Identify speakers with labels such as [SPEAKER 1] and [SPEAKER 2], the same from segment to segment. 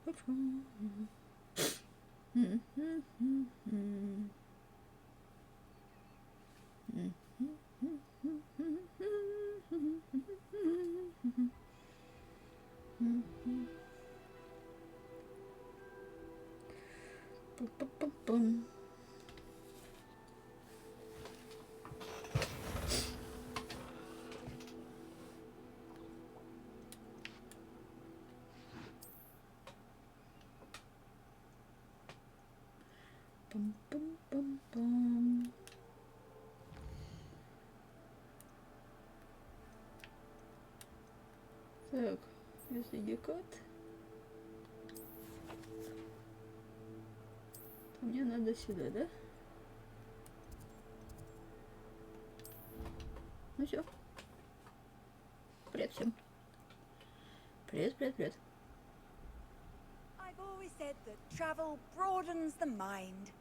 [SPEAKER 1] хочу. Пум-пум-пум-пум. Пум-пум-пум-пум. Так, если декат, то мне надо сюда, да? Ну все. Привет всем. Привет, привет, привет.
[SPEAKER 2] I've always said that travel broadens the mind.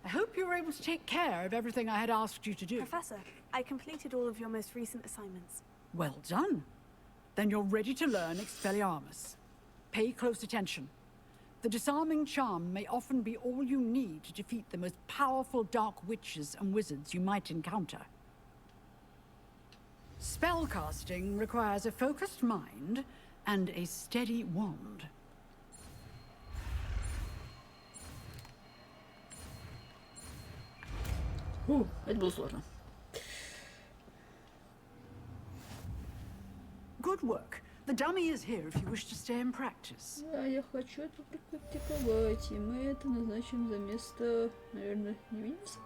[SPEAKER 3] I hope you were able to take care of everything I had asked you to do.
[SPEAKER 4] Professor, I completed all of your most recent assignments.
[SPEAKER 3] Well done. Then you're ready to learn Expelliarmus. Pay close attention. The disarming charm may often be all you need to defeat the most powerful dark witches and wizards you might encounter. Spellcasting requires a focused mind and a steady wand.
[SPEAKER 1] Это было сложно.
[SPEAKER 3] Good work. The dummy is here if you wish to stay and practice.
[SPEAKER 1] Да, я хочу это практиковать, и мы это назначим за место, наверное, невидимости.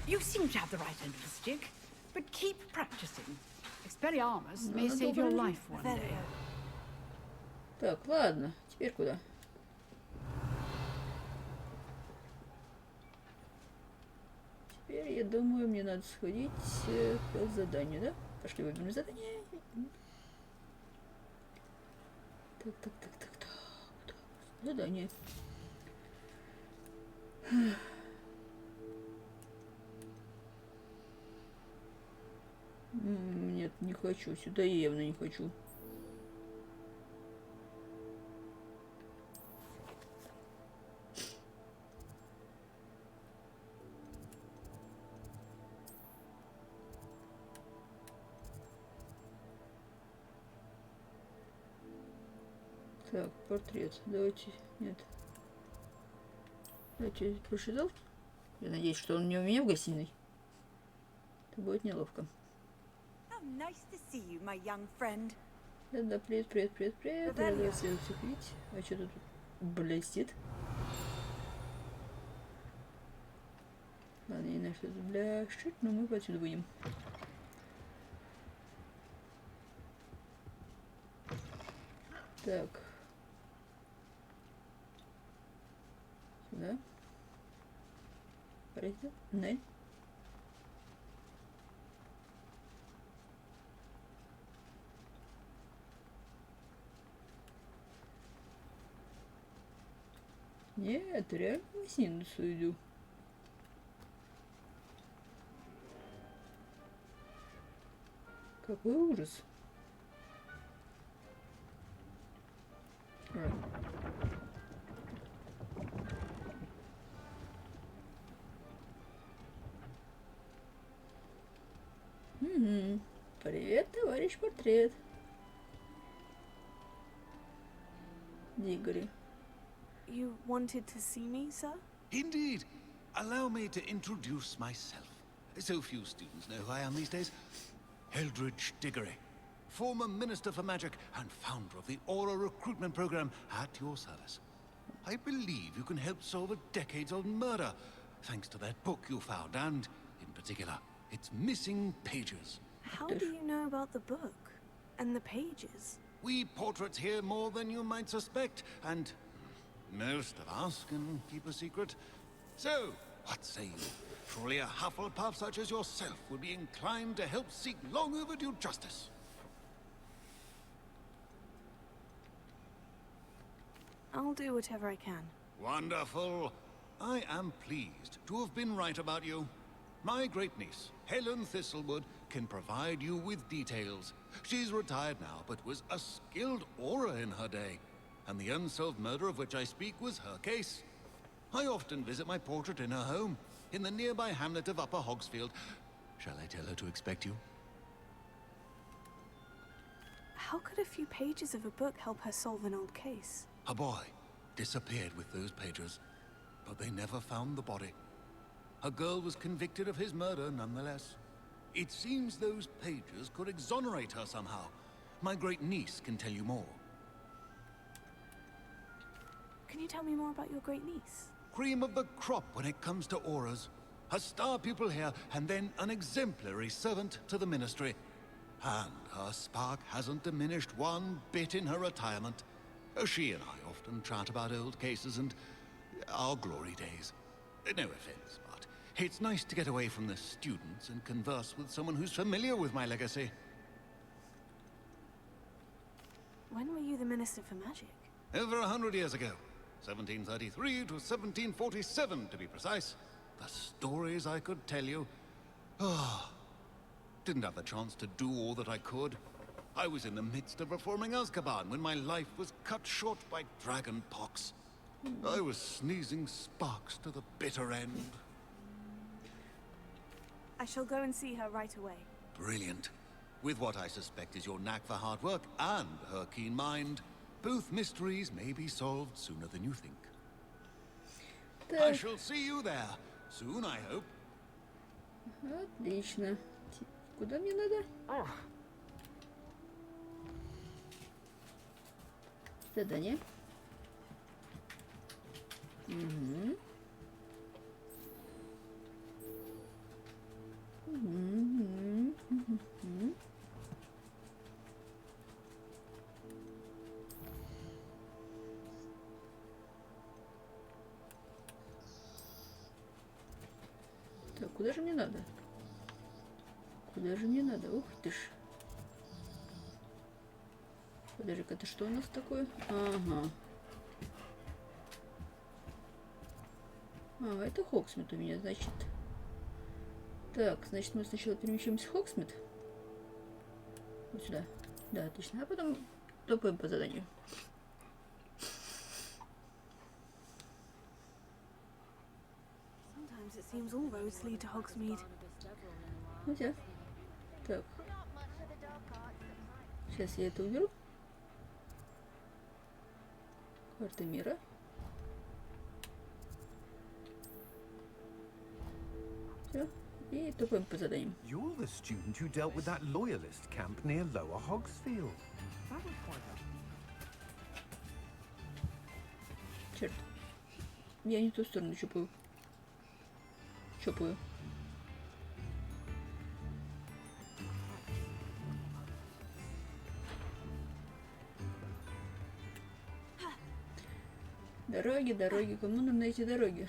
[SPEAKER 3] You seem to have the right end of the stick, but keep practicing. Expelliarmus may save your life one day.
[SPEAKER 1] Так, ладно, теперь куда? Теперь, я думаю, мне надо сходить к заданию, да? Пошли выберем задание. Так. Задание. Нет, не хочу. Сюда я явно не хочу. Так, портрет. Давайте... Нет. Давайте пошидал. Я надеюсь, что он не у меня в гостиной. Это будет неловко.
[SPEAKER 2] Nice to see you, my young friend.
[SPEAKER 1] Да, привет. Рада всех видеть. А что тут блестит? Ладно, не знаю, что тут бляшит, но мы отсюда выйдем. Так. Сюда. Порядок? Нет. Нет, реально в гостиницу иду. Какой ужас. Угу. Привет, товарищ портрет. Дигори.
[SPEAKER 4] You wanted to see me, sir?
[SPEAKER 5] Indeed. Allow me to introduce myself. So few students know who I am these days. Eldridge Diggory, former Minister for Magic and founder of the Aura recruitment program, at your service. I believe you can help solve a decades-old murder, thanks to that book you found, and, in particular, its missing pages.
[SPEAKER 4] How do you know about the book? And the pages?
[SPEAKER 5] We portraits hear more than you might suspect, and most of us can keep a secret. So, what say you? Surely a Hufflepuff such as yourself would be inclined to help seek long overdue justice.
[SPEAKER 4] I'll do whatever I can.
[SPEAKER 5] Wonderful. I am pleased to have been right about you. My great niece, Helen Thistlewood, can provide you with details. She's retired now, but was a skilled aura in her day. And the unsolved murder of which I speak was her case. I often visit my portrait in her home, in the nearby hamlet of Upper Hogsfield. Shall I tell her to expect you?
[SPEAKER 4] How could a few pages of a book help her solve an old case?
[SPEAKER 5] A boy disappeared with those pages, but they never found the body. A girl was convicted of his murder nonetheless. It seems those pages could exonerate her somehow. My great niece can tell you more.
[SPEAKER 4] Can you tell me more about your great niece?
[SPEAKER 5] Cream of the crop when it comes to auras. A star pupil here, and then an exemplary servant to the ministry. And her spark hasn't diminished one bit in her retirement. She and I often chat about old cases and our glory days. No offense, but it's nice to get away from the students and converse with someone who's familiar with my legacy.
[SPEAKER 4] When were you the Minister for Magic?
[SPEAKER 5] Over 100 years ago. 1733 to 1747, to be precise. The stories I could tell you. Didn't have the chance to do all that I could. I was in the midst of reforming Azkaban when my life was cut short by dragon pox. I was sneezing sparks to the bitter end.
[SPEAKER 4] I shall go and see her right away.
[SPEAKER 5] Brilliant. With what I suspect is your knack for hard work and her keen mind, both mysteries may be solved sooner than you think. I shall see you there soon, I hope.
[SPEAKER 1] Отлично. Куда мне надо? Задание. Угу. Так, куда же мне надо? Куда же мне надо? Ух ты ж. Подожди-ка, это что у нас такое? Ага. А, это Хогсмит у меня, значит. Так, значит, мы сначала перемещаемся в Хогсмит. Вот сюда. Да, отлично. А потом топаем по заданию.
[SPEAKER 4] Sometimes it seems all roads lead to Hogsmeade.
[SPEAKER 1] Хотя. Так. Сейчас я это уберу. Карта мира. Все. И топаем по заданиям.
[SPEAKER 6] You're the student who dealt with that loyalist camp near Lower Hogsfield.
[SPEAKER 1] Черт. Я не ту сторону чупаю. Чупаю. Дороги, дороги. Кому нужны эти дороги?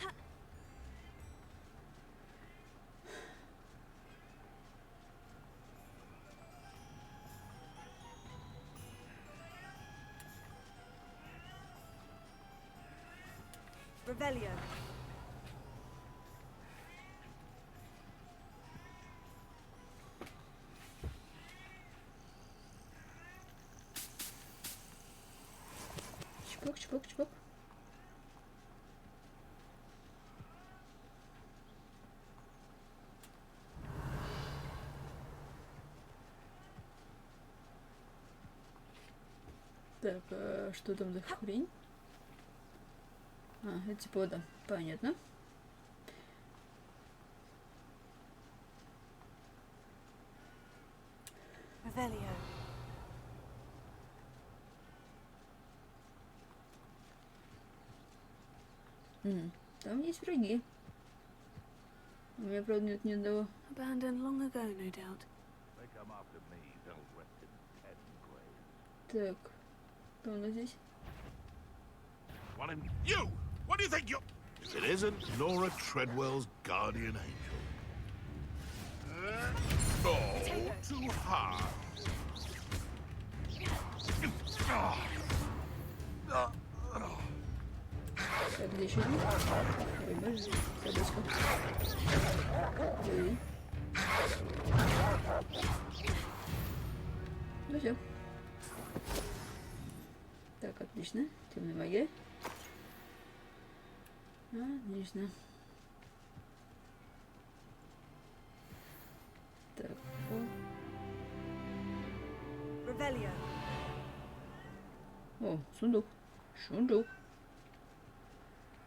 [SPEAKER 2] Revelio.
[SPEAKER 1] Чпок, чпок, чпок. Так, а что там за хрень? А, это типа вода. Понятно.
[SPEAKER 2] Revelio.
[SPEAKER 1] Там есть враги. У меня, правда, нет ни одного.
[SPEAKER 4] Abandoned long ago, no doubt.
[SPEAKER 7] They come after me, they'll rest in heaven grave.
[SPEAKER 1] Так, кто у нас здесь?
[SPEAKER 7] One in you! What do you think you... If it isn't Nora Treadwell's guardian angel. Oh, too hard.
[SPEAKER 1] Так, где еще один? Ой, боже, собачка. Ой. Ну все. Так, отлично. Темная магия. Отлично. Так,
[SPEAKER 2] Revelio.
[SPEAKER 1] о, сундук. Сундук.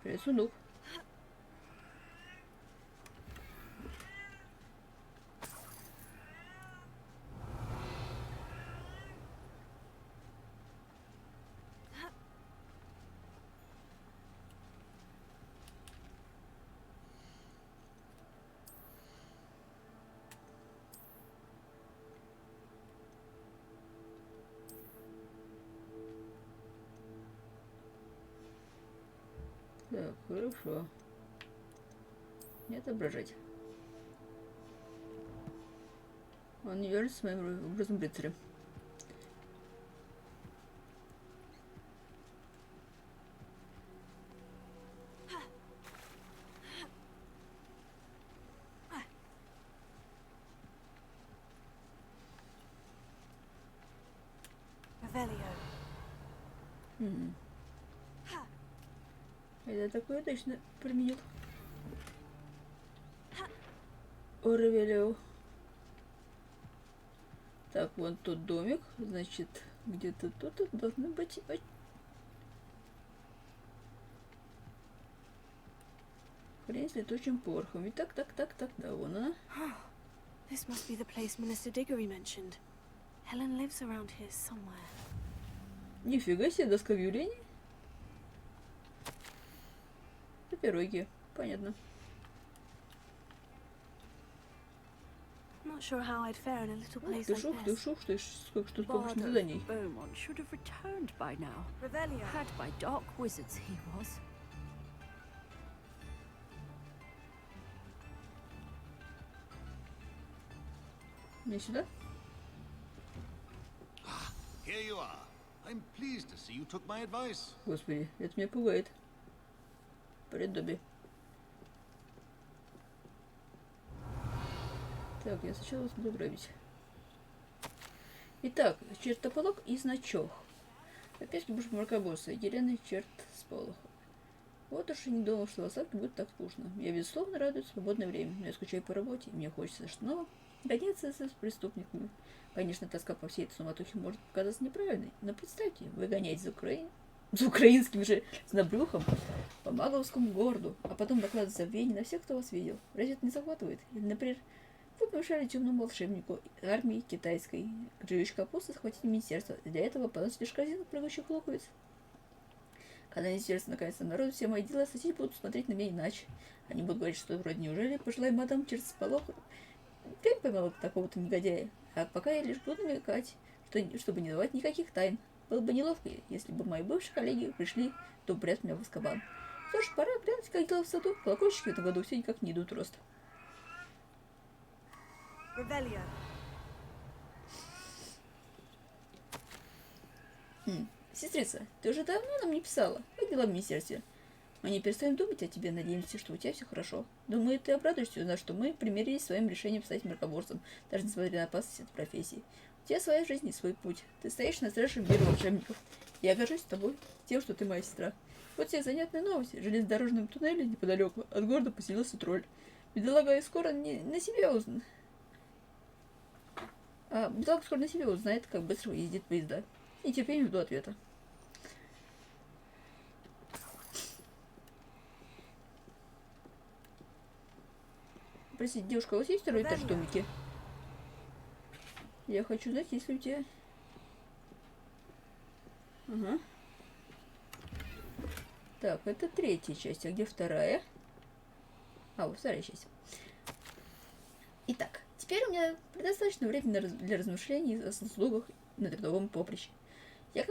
[SPEAKER 1] Привет, сундук. Так, хорошо. Не отображать. Он не вяжется с моим образом рыцаря.
[SPEAKER 2] Revelio.
[SPEAKER 1] Это такое точно применил. Орвелио. Так, вон тут домик. Значит, где-то тут должны быть... Хрень с летучим порохом. Ведь так, да, вон она.
[SPEAKER 4] This must be the place Minister Diggory mentioned. Helen lives around here somewhere.
[SPEAKER 1] Нифига себе, доска объявлений. Пироги. Понятно.
[SPEAKER 4] Not sure how I'd fare in a little place
[SPEAKER 1] Ты шух,
[SPEAKER 4] like this.
[SPEAKER 1] сколько
[SPEAKER 3] Bard
[SPEAKER 1] заданий.
[SPEAKER 3] of Beaumont should have returned by now.
[SPEAKER 2] Revelio.
[SPEAKER 3] Had by dark wizards he was.
[SPEAKER 1] Мне сюда?
[SPEAKER 5] Here you are. I'm pleased to see you took my advice.
[SPEAKER 1] Господи, это меня пугает. Преддоби. Так, я сначала буду грабить. Итак, чертополох и значок. Опять буш мракобоса, Елена черт с полоха. Вот уж и не думал, что в осадке будет так скучно. Я, безусловно, радуюсь в свободное время, но я скучаю по работе, и мне хочется снова гоняться с преступниками. Конечно, тоска по всей этой суматохе может показаться неправильной, но представьте, вы гоняете за украинским же знобрюхом по маговскому городу, а потом докладывать забвение на всех, кто вас видел. Разве это не захватывает? Или, например, вы помешали темному волшебнику армии китайской, живущей капусты, захватить министерство. Для этого поносите лишь корзину прыгающих луковиц. Когда министерство наконец обнародует все мои дела, соседи будут смотреть на меня иначе. Они будут говорить, что вроде неужели пожилая мадам чертополох прям поймала такого-то негодяя. А пока я лишь буду намекать, чтобы не давать никаких тайн. Было бы неловко, если бы мои бывшие коллеги пришли, то упрят меня в Азкабан. Что ж, пора глянуть, как дела в саду. Колокольчики в этом году все никак не идут рост.
[SPEAKER 2] Revelio.
[SPEAKER 1] Сестрица, ты уже давно нам не писала. Как дела в министерстве? Мы не перестаем думать о тебе, надеемся, что у тебя все хорошо. Думаю, ты обрадуешься, узнав, что мы примирились с своим решением стать мракоборцем, даже несмотря на опасность этой профессии. У тебя своя жизнь и свой путь. Ты стоишь на страже мира волшебников. Я горжусь тобой, тем, что ты моя сестра. Вот тебе занятная новость. В железнодорожном туннеле неподалеку от города поселился тролль. Бедолага скоро на себе узнает. Бедолага скоро на себе узнает, как быстро ездит поезда. И терпением жду ответа. Простите, девушка, у вас есть второй этаж в домике? Я хочу знать, если у тебя... Ага. Так, это третья часть. А где вторая? А, вот вторая часть. Итак, теперь у меня предостаточно времени для размышлений о заслугах на трудовом поприще. Я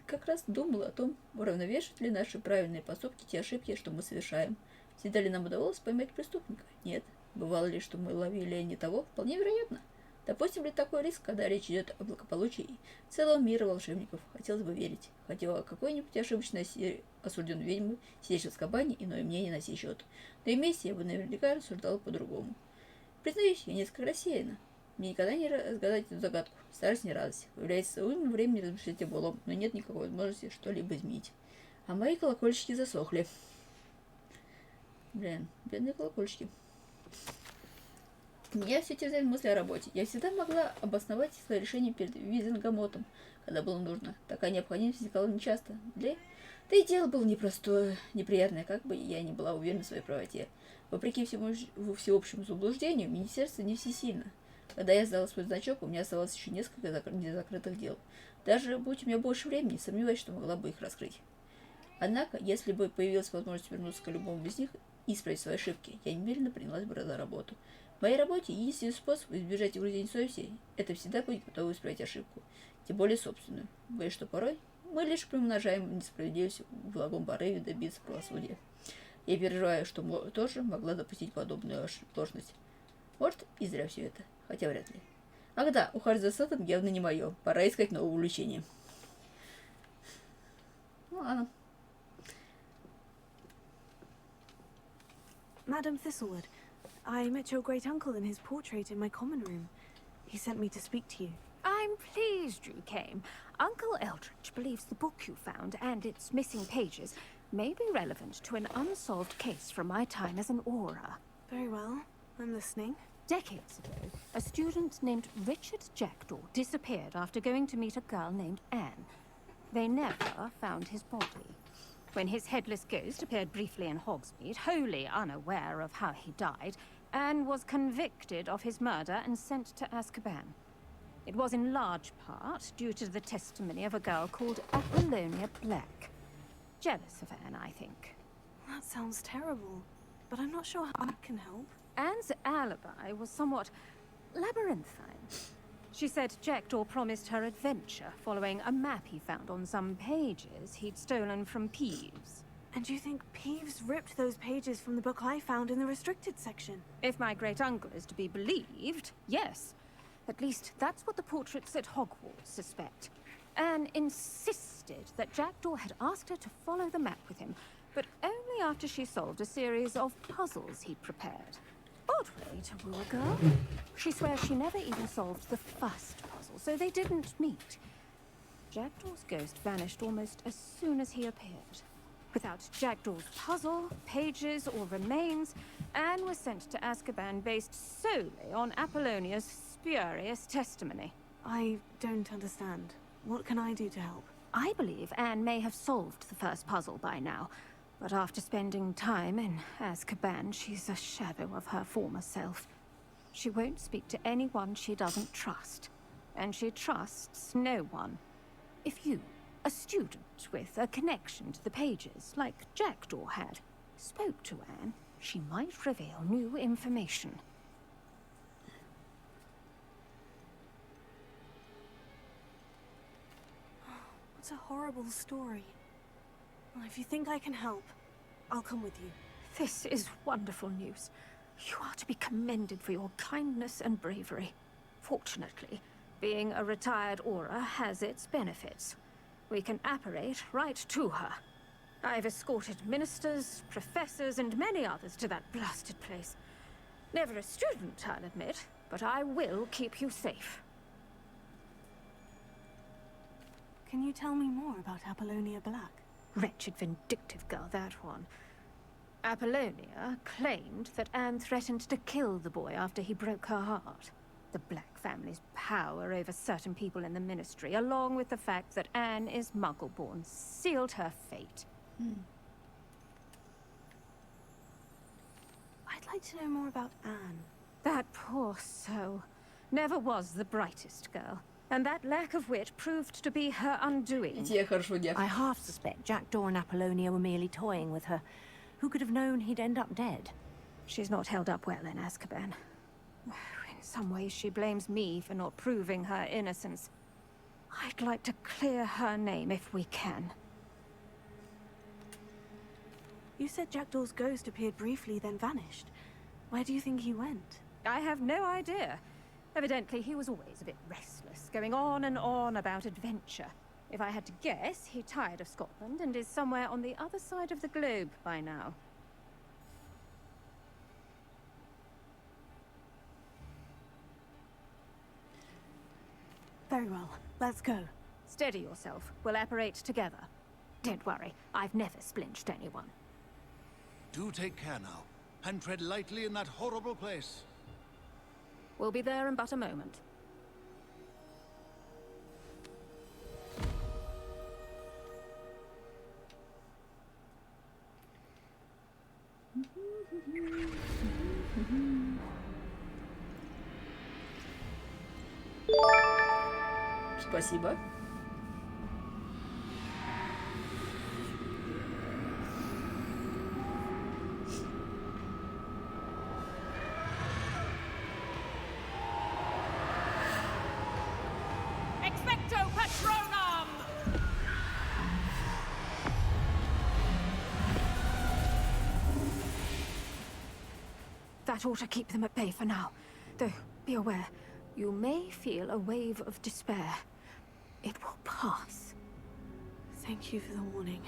[SPEAKER 1] как раз думала о том, уравновешивают ли наши правильные поступки те ошибки, что мы совершаем. Всегда ли нам удавалось поймать преступника? Нет. Бывало ли, что мы ловили не того? Вполне вероятно. Допустим ли такой риск, когда речь идет о благополучии целого мира волшебников? Хотелось бы верить. Хотела какой-нибудь ошибочно осужденной ведьмы сидеть в Азкабане, иное мнение на сей счет. Но и вместе я бы наверняка рассуждала по-другому. Признаюсь, я несколько рассеяна. Мне никогда не разгадать эту загадку. Старость не радость. Появляется уйма времени размышлять о былом, но нет никакой возможности что-либо изменить. А мои колокольчики засохли. Блин, бедные колокольчики. Меня все терзали мысли о работе. Я всегда могла обосновать свое решение перед Визенгамотом, когда было нужно. Такая необходимость возникала нечасто. Да и дело было непростое, неприятное, как бы я не была уверена в своей правоте. Вопреки всеобщему заблуждению, министерство не всесильно. Когда я сдала свой значок, у меня оставалось еще несколько незакрытых дел. Даже будь у меня больше времени, сомневаюсь, что могла бы их раскрыть. Однако, если бы появилась возможность вернуться к любому из них и исправить свои ошибки, я немедленно принялась бы за работу. В моей работе единственный способ избежать угрызений совести – это всегда быть готовым исправить ошибку, тем более собственную. Боюсь, что порой мы лишь приумножаем несправедливость в благом порыве добиться правосудия. Я переживаю, что тоже могла допустить подобную оплошность. Может, и зря все это, хотя вряд ли. Ах да, ухаживать за садом явно не мое. Пора искать новое увлечение. Ну ладно.
[SPEAKER 4] Madam Thistlewood, I met your great-uncle in his portrait in my common room. He sent me to speak to you.
[SPEAKER 8] I'm pleased you came. Uncle Eldridge believes the book you found and its missing pages may be relevant to an unsolved case from my time as an aura.
[SPEAKER 4] Very well. I'm listening.
[SPEAKER 8] Decades ago, a student named Richard Jackdaw disappeared after going to meet a girl named Anne. They never found his body. When his headless ghost appeared briefly in Hogsmeade, wholly unaware of how he died, Anne was convicted of his murder and sent to Azkaban. It was in large part due to the testimony of a girl called Apollonia Black. Jealous of Anne, I think.
[SPEAKER 4] That sounds terrible, but I'm not sure how I can help.
[SPEAKER 8] Anne's alibi was somewhat labyrinthine. She said Jackdaw promised her adventure following a map he found on some pages he'd stolen from Peeves.
[SPEAKER 4] And you think Peeves ripped those pages from the book I found in the restricted section?
[SPEAKER 8] If my great-uncle is to be believed, yes. At least that's what the portraits at Hogwarts suspect. Anne insisted that Jackdaw had asked her to follow the map with him, but only after she solved a series of puzzles he'd prepared. Odd way to woo a girl. She swears she never even solved the first puzzle, so they didn't meet. Jackdaw's ghost vanished almost as soon as he appeared. Without Jackdaw's puzzle, pages, or remains, Anne was sent to Azkaban based solely on Apollonia's spurious testimony.
[SPEAKER 4] I don't understand. What can I do to help?
[SPEAKER 8] I believe Anne may have solved the first puzzle by now, but after spending time in Azkaban, she's a shadow of her former self. She won't speak to anyone she doesn't trust, and she trusts no one. If you, a student with a connection to the pages, like Jackdaw had, spoke to Anne, she might reveal new information.
[SPEAKER 4] It's a horrible story. Well, if you think I can help, I'll come with you.
[SPEAKER 8] This is wonderful news. You are to be commended for your kindness and bravery. Fortunately, being a retired Aura has its benefits. We can apparate right to her. I've escorted ministers, professors, and many others to that blasted place. Never a student, I'll admit, but I will keep you safe.
[SPEAKER 4] Can you tell me more about Apollonia Black?
[SPEAKER 8] Wretched, vindictive girl, that one. Apollonia claimed that Anne threatened to kill the boy after he broke her heart. The Black family's power over certain people in the Ministry, along with the fact that Anne is Muggle-born, sealed her fate.
[SPEAKER 4] I'd like to know more about Anne.
[SPEAKER 8] That poor soul. Never was the brightest girl. And that lack of wit proved to be her
[SPEAKER 1] И
[SPEAKER 8] undoing.
[SPEAKER 1] тебе хорошо, дядь.
[SPEAKER 9] I half suspect Jackdaw and Apollonia were merely toying with her. Who could have known he'd end up dead?
[SPEAKER 8] She's not held up well in Azkaban. In some ways, she blames me for not proving her innocence. I'd like to clear her name if we can.
[SPEAKER 4] You said Jackdaw's ghost appeared briefly, then vanished. Where do you think he went?
[SPEAKER 8] I have no idea. Evidently, he was always a bit restless, going on and on about adventure. If I had to guess, he tired of Scotland and is somewhere on the other side of the globe by now.
[SPEAKER 4] Very well. Let's go.
[SPEAKER 8] Steady yourself. We'll apparate together. Don't worry, I've never splinched anyone.
[SPEAKER 5] Do take care now, and tread lightly in that horrible place.
[SPEAKER 8] We'll be there in but a moment.
[SPEAKER 1] Спасибо.
[SPEAKER 8] Expecto Patronum! That ought to keep them at bay for now. Though, be aware, you may feel a wave of despair. It will pass.
[SPEAKER 4] Thank you for the warning.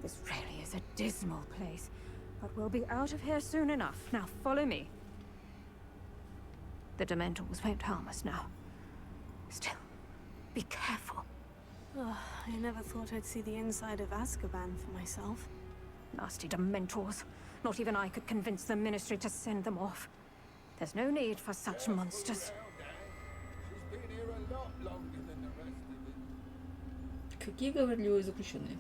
[SPEAKER 8] This really is a dismal place, but we'll be out of here soon enough. Now follow me. The Dementors won't harm us now. Still, be careful.
[SPEAKER 4] Oh, I never thought I'd see the inside of Azkaban for myself.
[SPEAKER 8] Nasty Dementors. Not even I could convince the Ministry to send them off. There's no need for such monsters.
[SPEAKER 1] Какие говорливые заключенные.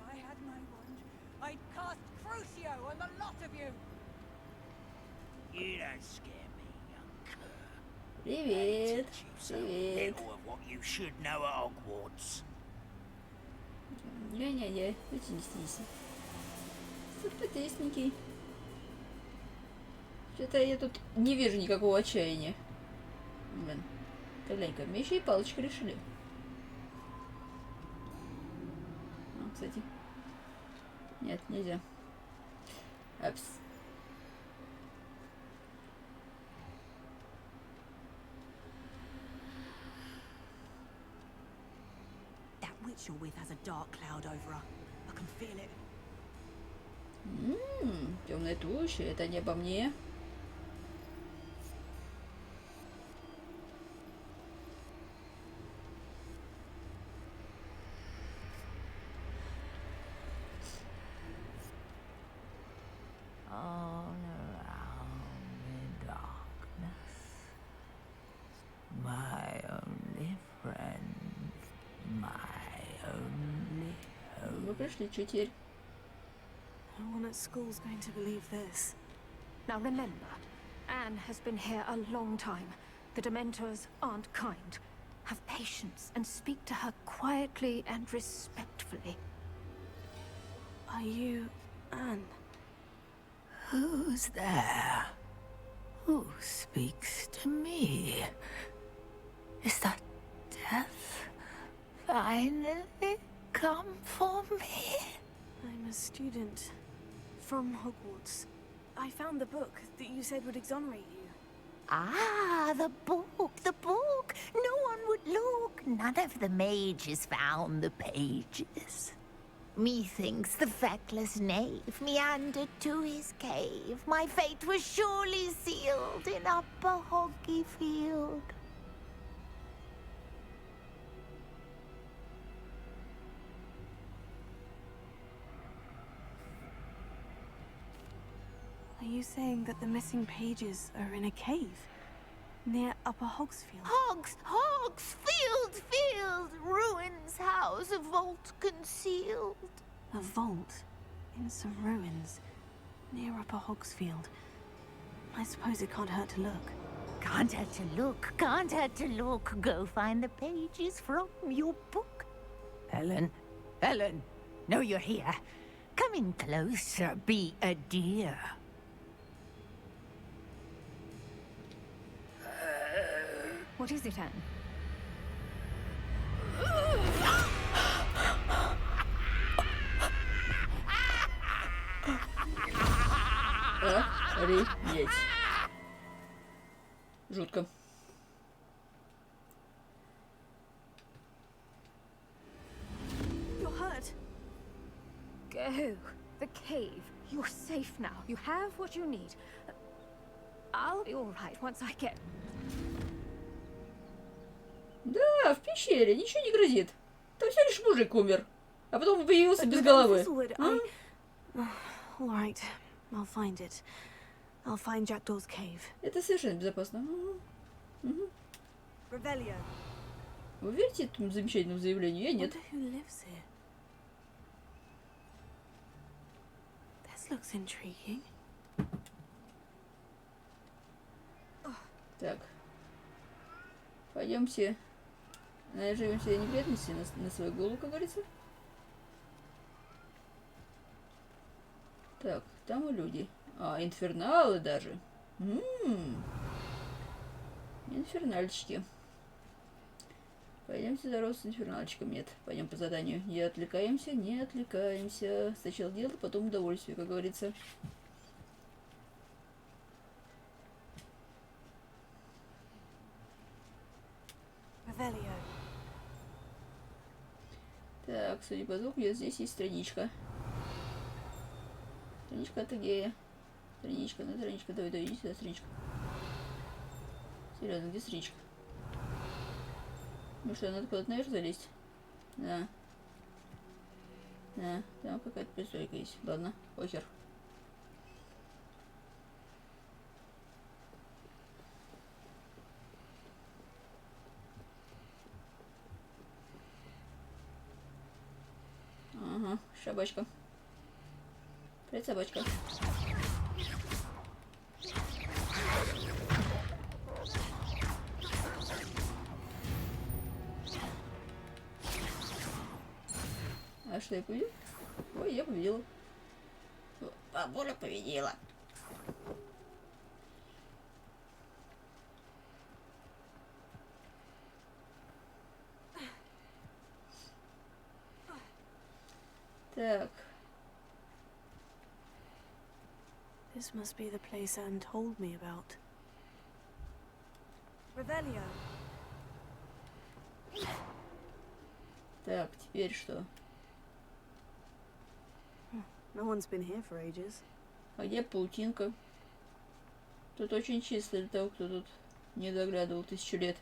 [SPEAKER 2] I had my wand. I'd cast Crucio on the lot of you.
[SPEAKER 10] You don't scare me, young cur.
[SPEAKER 1] Привет.
[SPEAKER 10] Teach you so
[SPEAKER 1] Привет.
[SPEAKER 10] little of what you should know at Hogwarts.
[SPEAKER 1] Не-не-не, утиснись. Симпатичненький. Что-то я тут не вижу никакого отчаяния. Блин. Глянь-ка, мне еще и палочка решили. А, кстати. Нет, нельзя. Апс.
[SPEAKER 9] That witch you're with has a dark cloud over her. I can feel it.
[SPEAKER 1] Темная туча, это не обо мне.
[SPEAKER 11] All around the darkness, my only friend, my only hope.
[SPEAKER 1] Мы пришли, что теперь?
[SPEAKER 4] No one at school's going to believe this.
[SPEAKER 8] Now remember, Anne has been here a long time. The Dementors aren't kind. Have patience and speak to her quietly and respectfully.
[SPEAKER 4] Are you Anne?
[SPEAKER 11] Who's there? Who speaks to me? Is that death finally come for me?
[SPEAKER 4] I'm a student from Hogwarts. I found the book that you said would exonerate you.
[SPEAKER 11] Ah, the book, the book. No one would look. None of the mages found the pages. Methinks the feckless knave meandered to his cave. My fate was surely sealed in Upper Hoggyfield.
[SPEAKER 4] Are you saying that the missing pages are in a cave near Upper Hogsfield?
[SPEAKER 11] Hogsfield, ruins house, a vault concealed.
[SPEAKER 4] A vault in some ruins near Upper Hogsfield. I suppose it can't hurt to look.
[SPEAKER 11] Can't hurt to look, can't hurt to look. Go find the pages from your book. Helen, Helen, no, you're here. Come in closer, be a dear.
[SPEAKER 8] What is it, Anne?
[SPEAKER 1] Охренеть. Жутко.
[SPEAKER 4] You're hurt.
[SPEAKER 8] Go. The cave. You're safe now. You have what you need. I'll be all right once I get...
[SPEAKER 1] Да, в пещере, ничего не грозит. Там всего лишь мужик умер. А потом появился без головы.
[SPEAKER 4] All right, I'll find it. I'll find Jackdaw's cave.
[SPEAKER 1] Это совершенно безопасно.
[SPEAKER 4] Revelio.
[SPEAKER 1] Вы верите этому замечательному заявлению? Я нет.
[SPEAKER 4] Who lives here? This looks intriguing.
[SPEAKER 1] Так. Пойдемте. Наживем себе неприятности на свою голову, как говорится. Так, там и люди. А, инферналы даже. Инфернальчики. Пойдемте здороваться с инфернальчиком. Нет, пойдем по заданию. Не отвлекаемся, не отвлекаемся. Сначала дело, потом удовольствие, как говорится.
[SPEAKER 4] Revelio.
[SPEAKER 1] Так, судя по звуку, здесь есть страничка. Страничка от Агея. Страничка, ну страничка, давай, иди сюда, страничка. Серьезно, где страничка? Ну что, надо куда-то наверх залезть? Да. Да, там какая-то пристройка есть. Ладно, похер. Ага, собачка. Привет, собачка. А что, я победил? Ой, я победила. Бабуля победила. Так.
[SPEAKER 4] This must be the place Anne told me about. Revelio.
[SPEAKER 1] Так, теперь что?
[SPEAKER 4] No one's been here for ages.
[SPEAKER 1] А где паутинка? Тут очень чисто для того, кто тут не заглядывал 1000 лет.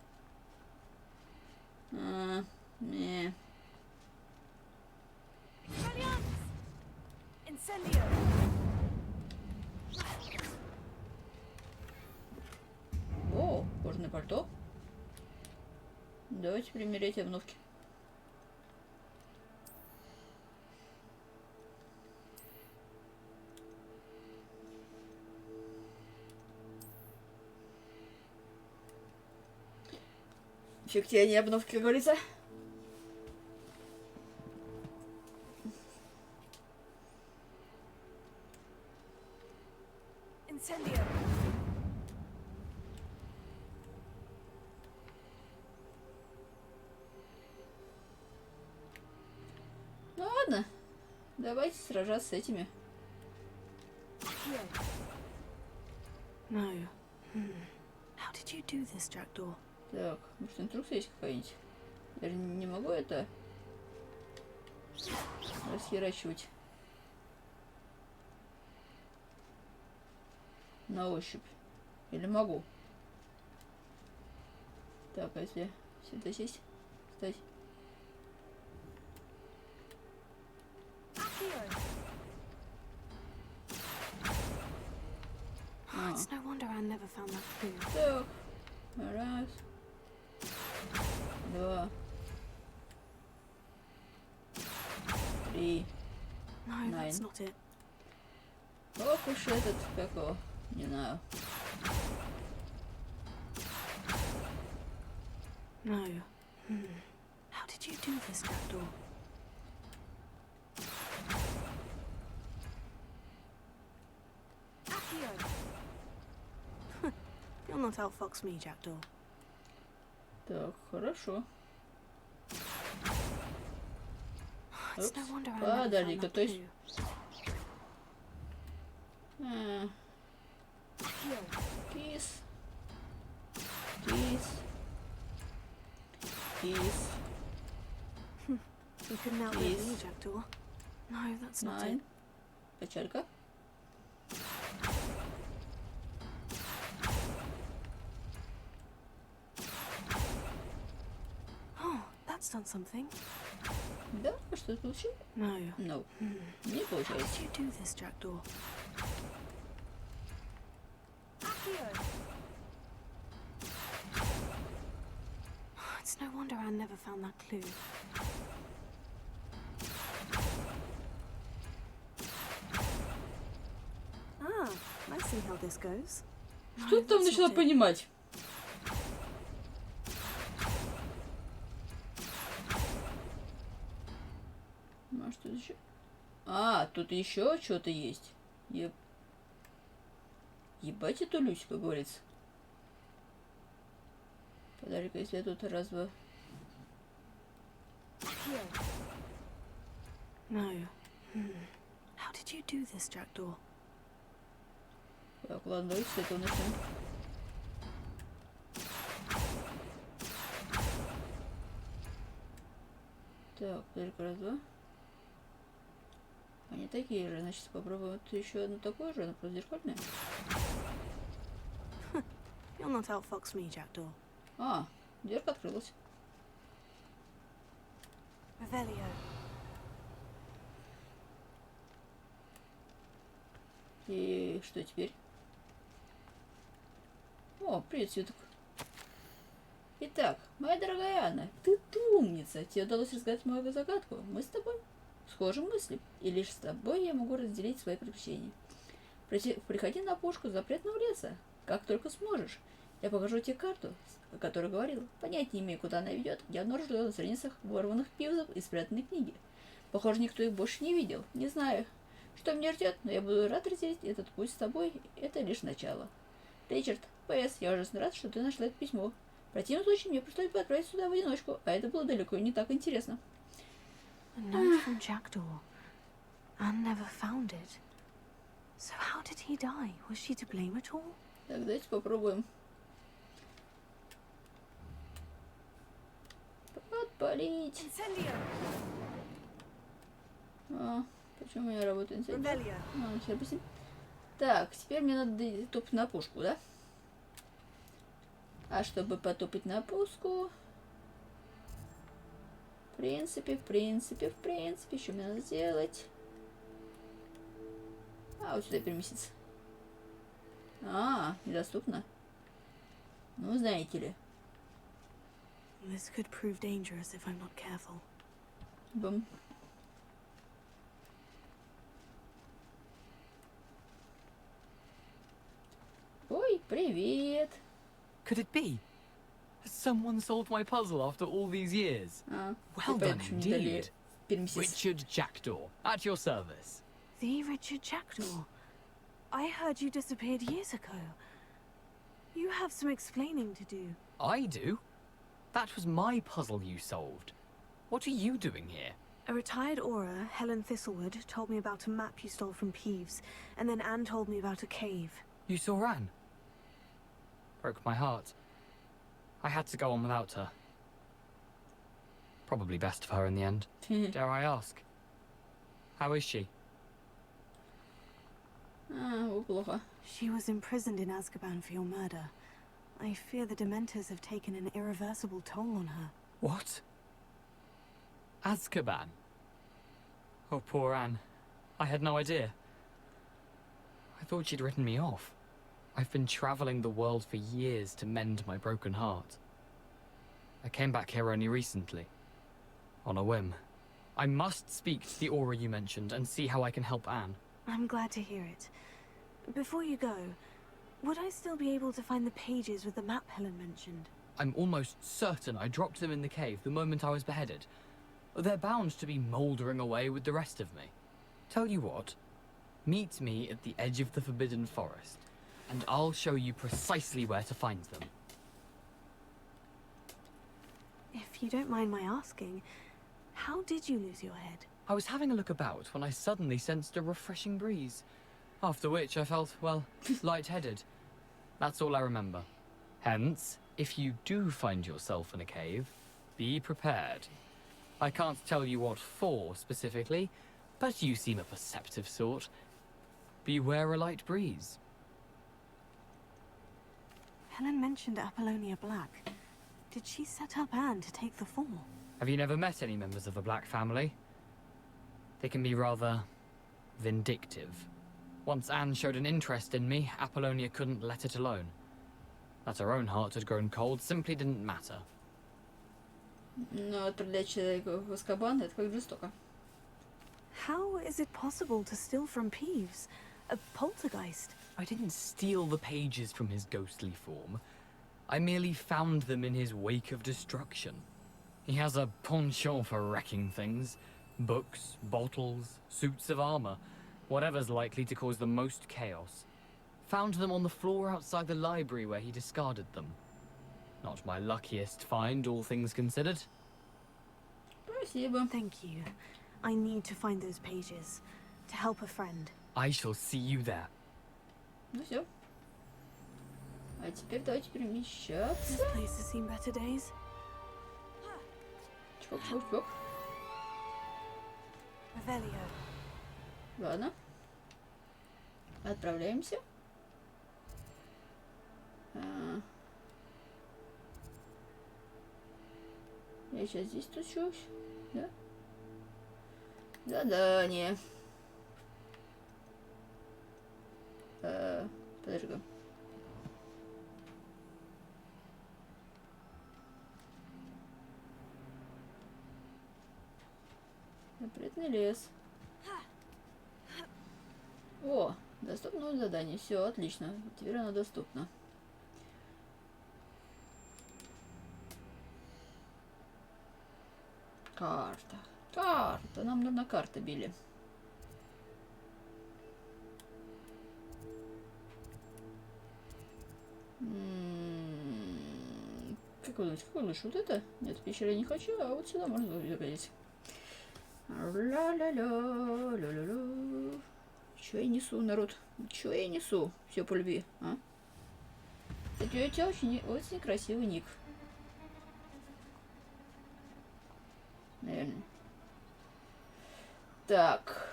[SPEAKER 1] Не.
[SPEAKER 4] Incendio.
[SPEAKER 1] О, кожаное пальто. Давайте примерять обновки. Фиг тебе, не обновки, как говорится.
[SPEAKER 4] Incendio.
[SPEAKER 1] Ну ладно, давайте сражаться с этими.
[SPEAKER 4] No. How did you do this, Jackdaw?
[SPEAKER 1] Так, может инструкция есть какая-нибудь? Я же не могу это расхерачивать на ощупь. Или могу? Так, а если сюда сесть? Встать.
[SPEAKER 4] Oh, it's no wonder Anne never found that food.
[SPEAKER 1] Так, раз, два, три.
[SPEAKER 4] No, that's not it.
[SPEAKER 1] Ох уж этот, как его, не знаю.
[SPEAKER 4] No. How did you do this, Jackdaw? Accio! You'll not outfox me, Jackdaw.
[SPEAKER 1] Так, хорошо.
[SPEAKER 4] It's no wonder I never found
[SPEAKER 1] Подожди-ка,
[SPEAKER 4] that
[SPEAKER 1] то есть...
[SPEAKER 4] clue.
[SPEAKER 1] Peace. Peace. Peace.
[SPEAKER 4] You couldn't outlive me, Jackdaw. No, that's not it.
[SPEAKER 1] Печалька.
[SPEAKER 4] Oh, that's done something.
[SPEAKER 1] Да, что случилось?
[SPEAKER 4] No.
[SPEAKER 1] No. Не
[SPEAKER 4] How
[SPEAKER 1] получается.
[SPEAKER 4] did you do this, Jackdaw? It's no wonder Anne never found that clue. Ah, I see how this goes.
[SPEAKER 1] Что ты там начала понимать? А что еще? А, тут еще что-то есть. Ебать эту Люсю, как говорится. Подожди-ка, если я тут раз-два...
[SPEAKER 4] No. How did you do this, Jackdaw?
[SPEAKER 1] Так, ладно, давайте с этого начнем. Так, подожди-ка, раз-два. Они такие же, значит, попробуем вот еще одну такую же, она просто зеркальная.
[SPEAKER 4] You'll not outfox me, Jackdaw.
[SPEAKER 1] А, дверка открылась.
[SPEAKER 4] Revelio.
[SPEAKER 1] И что теперь? О, привет, Светок. Итак, моя дорогая Анна, ты умница. Тебе удалось разгадать мою загадку. Мы с тобой схожи мысли, и лишь с тобой я могу разделить свои приключения. Приходи на опушку запретного леса, как только сможешь. Я покажу тебе карту, о которой говорил. Понятия не имею, куда она ведет. Я обнаружил на страницах ворванных пивзов и спрятанной книги. Похоже, никто их больше не видел. Не знаю, что меня ждет, но я буду рад разделить этот путь с тобой. Это лишь начало. Ричард, П.С. Я ужасно рад, что ты нашла это письмо. В противном случае мне пришлось бы отправить сюда в одиночку, а это было далеко не так интересно.
[SPEAKER 4] A note from Jackdaw. Anne never found it. So how did he die? Was she to blame at all?
[SPEAKER 1] Так, давайте попробуем. Подпалить. А, почему у меня работает инцидент? А, сейчас объясню. Так, теперь мне надо топать на пушку, да? А чтобы потопать на пушку... В принципе, что мне надо сделать? А, вот сюда переместиться. А, недоступно. Ну, знаете ли.
[SPEAKER 4] This could prove dangerous if I'm not careful.
[SPEAKER 1] Бум. Ой, привет.
[SPEAKER 12] Could it be? Has someone solved my puzzle after all these years? Well done indeed. Richard Jackdaw, at your service.
[SPEAKER 4] The Richard Jackdaw? I heard you disappeared years ago. You have some explaining to do.
[SPEAKER 12] I do? That was my puzzle you solved. What are you doing here?
[SPEAKER 4] A retired aura, Helen Thistlewood, told me about a map you stole from Peeves, and then Anne told me about a cave.
[SPEAKER 12] You saw Anne? Broke my heart. I had to go on without her. Probably best for her in the end. Dare I ask? How is she?
[SPEAKER 1] Плохо.
[SPEAKER 4] She was imprisoned in Azkaban for your murder. I fear the Dementors have taken an irreversible toll on her.
[SPEAKER 12] What? Azkaban? Oh, poor Anne. I had no idea. I thought she'd written me off. I've been traveling the world for years to mend my broken heart. I came back here only recently. On a whim. I must speak to the aura you mentioned and see how I can help Anne.
[SPEAKER 4] I'm glad to hear it. Before you go, would I still be able to find the pages with the map Helen mentioned?
[SPEAKER 12] I'm almost certain I dropped them in the cave the moment I was beheaded. They're bound to be mouldering away with the rest of me. Tell you what, meet me at the edge of the Forbidden Forest, and I'll show you precisely where to find them.
[SPEAKER 4] If you don't mind my asking, how did you lose your head?
[SPEAKER 12] I was having a look about when I suddenly sensed a refreshing breeze. After which I felt, well, lightheaded. That's all I remember. Hence, if you do find yourself in a cave, be prepared. I can't tell you what for specifically, but you seem a perceptive sort. Beware a light breeze.
[SPEAKER 4] Helen mentioned Apollonia Black. Did she set up Anne to take the fall?
[SPEAKER 12] Have you never met any members of the Black family? They can be rather vindictive. Once Anne showed an interest in me, Apollonia couldn't let it alone. That her own heart had grown cold simply didn't matter.
[SPEAKER 1] Но отправлять человека в Азкабан — это как жестоко.
[SPEAKER 4] How is it possible to steal from Peeves? A poltergeist?
[SPEAKER 12] I didn't steal the pages from his ghostly form. I merely found them in his wake of destruction. He has a penchant for wrecking things. Books, bottles, suits of armor. Whatever's likely to cause the most chaos. Found them on the floor outside the library where he discarded them. Not my luckiest find, all things considered.
[SPEAKER 1] Спасибо.
[SPEAKER 4] Thank you. I need to find those pages. To help a friend.
[SPEAKER 12] I shall see you there.
[SPEAKER 1] Ну все. А теперь давайте перемещаться.
[SPEAKER 4] This place has seen better days.
[SPEAKER 1] Чпок, чпок, чпок.
[SPEAKER 4] Revelio.
[SPEAKER 1] Ладно. Отправляемся. Я сейчас здесь тучусь, да? Задание. Подожди. Запретный лес. О, доступно задание. Все, отлично. Теперь оно доступно. Карта. Карта. Нам нужна карта, Билли. Как вы думаете, какой лучше? Вот это? Нет, в пещеру я не хочу, а вот сюда можно заходить. Ла-ла-ла-ла-ла-ла. Чё я несу, народ? Чё я несу? Все по любви, а? Кстати, у тебя очень красивый ник. Наверное. Так.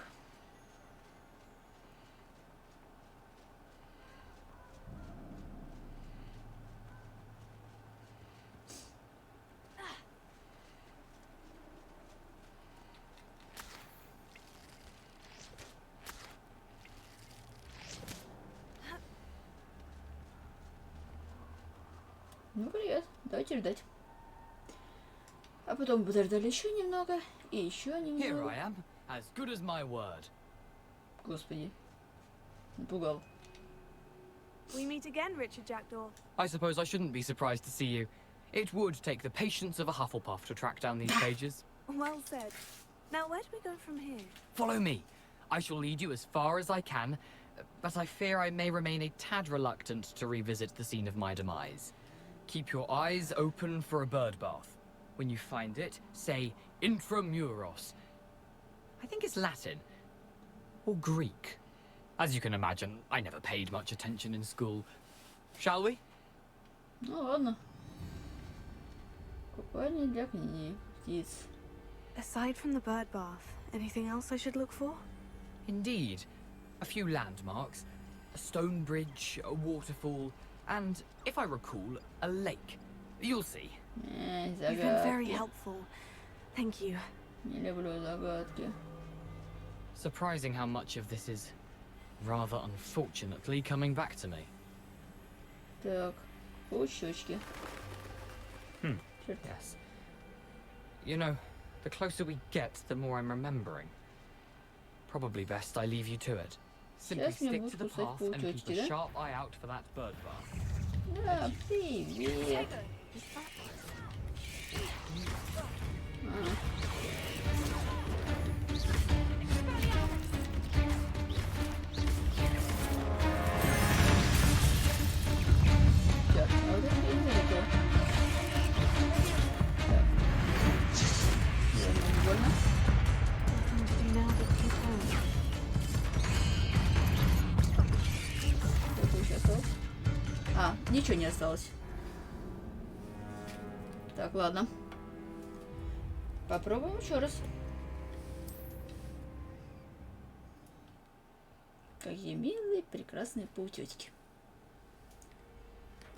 [SPEAKER 1] Ну, привет. Давайте ждать. А потом подождали еще немного. И еще
[SPEAKER 12] Here
[SPEAKER 1] немного.
[SPEAKER 12] I am, as good as my word.
[SPEAKER 1] Господи. Напугал.
[SPEAKER 4] We meet again, Richard Jackdaw.
[SPEAKER 12] I suppose I shouldn't be surprised to see you. It would take the patience of a Hufflepuff to track down these pages.
[SPEAKER 4] Well said. Now, where do we go from here?
[SPEAKER 12] Follow me. I shall lead you as far as I can, but I fear I may remain a tad reluctant to revisit the scene of my demise. Keep your eyes open for a bird bath. When you find it, say Intramuros. I think it's Latin. Or Greek. As you can imagine, I never paid much attention in school. Shall we?
[SPEAKER 1] Ну ладно. Купальня для птиц.
[SPEAKER 4] Aside from the bird bath, anything else I should look for?
[SPEAKER 12] Indeed. A few landmarks. A stone bridge, a waterfall, and, if I recall, a lake. You'll see.
[SPEAKER 4] You've been very helpful. Thank you.
[SPEAKER 1] Не люблю загадки.
[SPEAKER 12] Surprising how much of this is, rather unfortunately, coming back to me.
[SPEAKER 1] Так, щечки.
[SPEAKER 12] Yes. You know, the closer we get, the more I'm remembering. Probably best I leave you to it. Simply
[SPEAKER 1] Сейчас мне
[SPEAKER 12] stick to the
[SPEAKER 1] будут кусать
[SPEAKER 12] path and keep
[SPEAKER 1] паучочки,
[SPEAKER 12] a
[SPEAKER 1] да?
[SPEAKER 12] sharp eye out for that bird bath.
[SPEAKER 1] Да, привет. Так, а вот это я не заметила. Так. Больно.
[SPEAKER 4] Nothing to do now but keep going.
[SPEAKER 1] Сколько еще осталось? А, ничего не осталось. Так, ладно. Попробуем еще раз. Какие милые, прекрасные паутетики.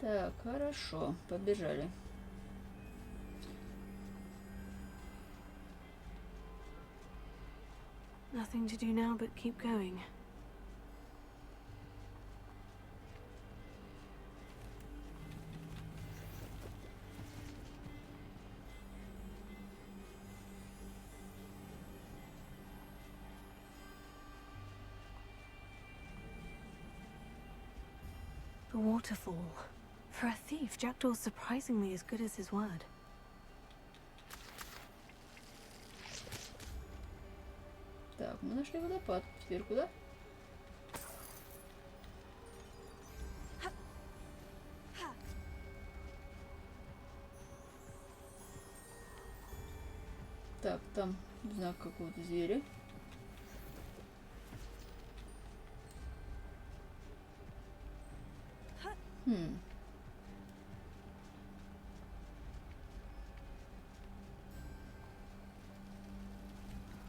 [SPEAKER 1] Так, хорошо, побежали.
[SPEAKER 4] Nothing to do now but keep going. The waterfall. For a thief, Jackdaw's surprisingly as good as his word.
[SPEAKER 1] Так, мы нашли водопад. Теперь куда? Так, там знак какого-то зверя.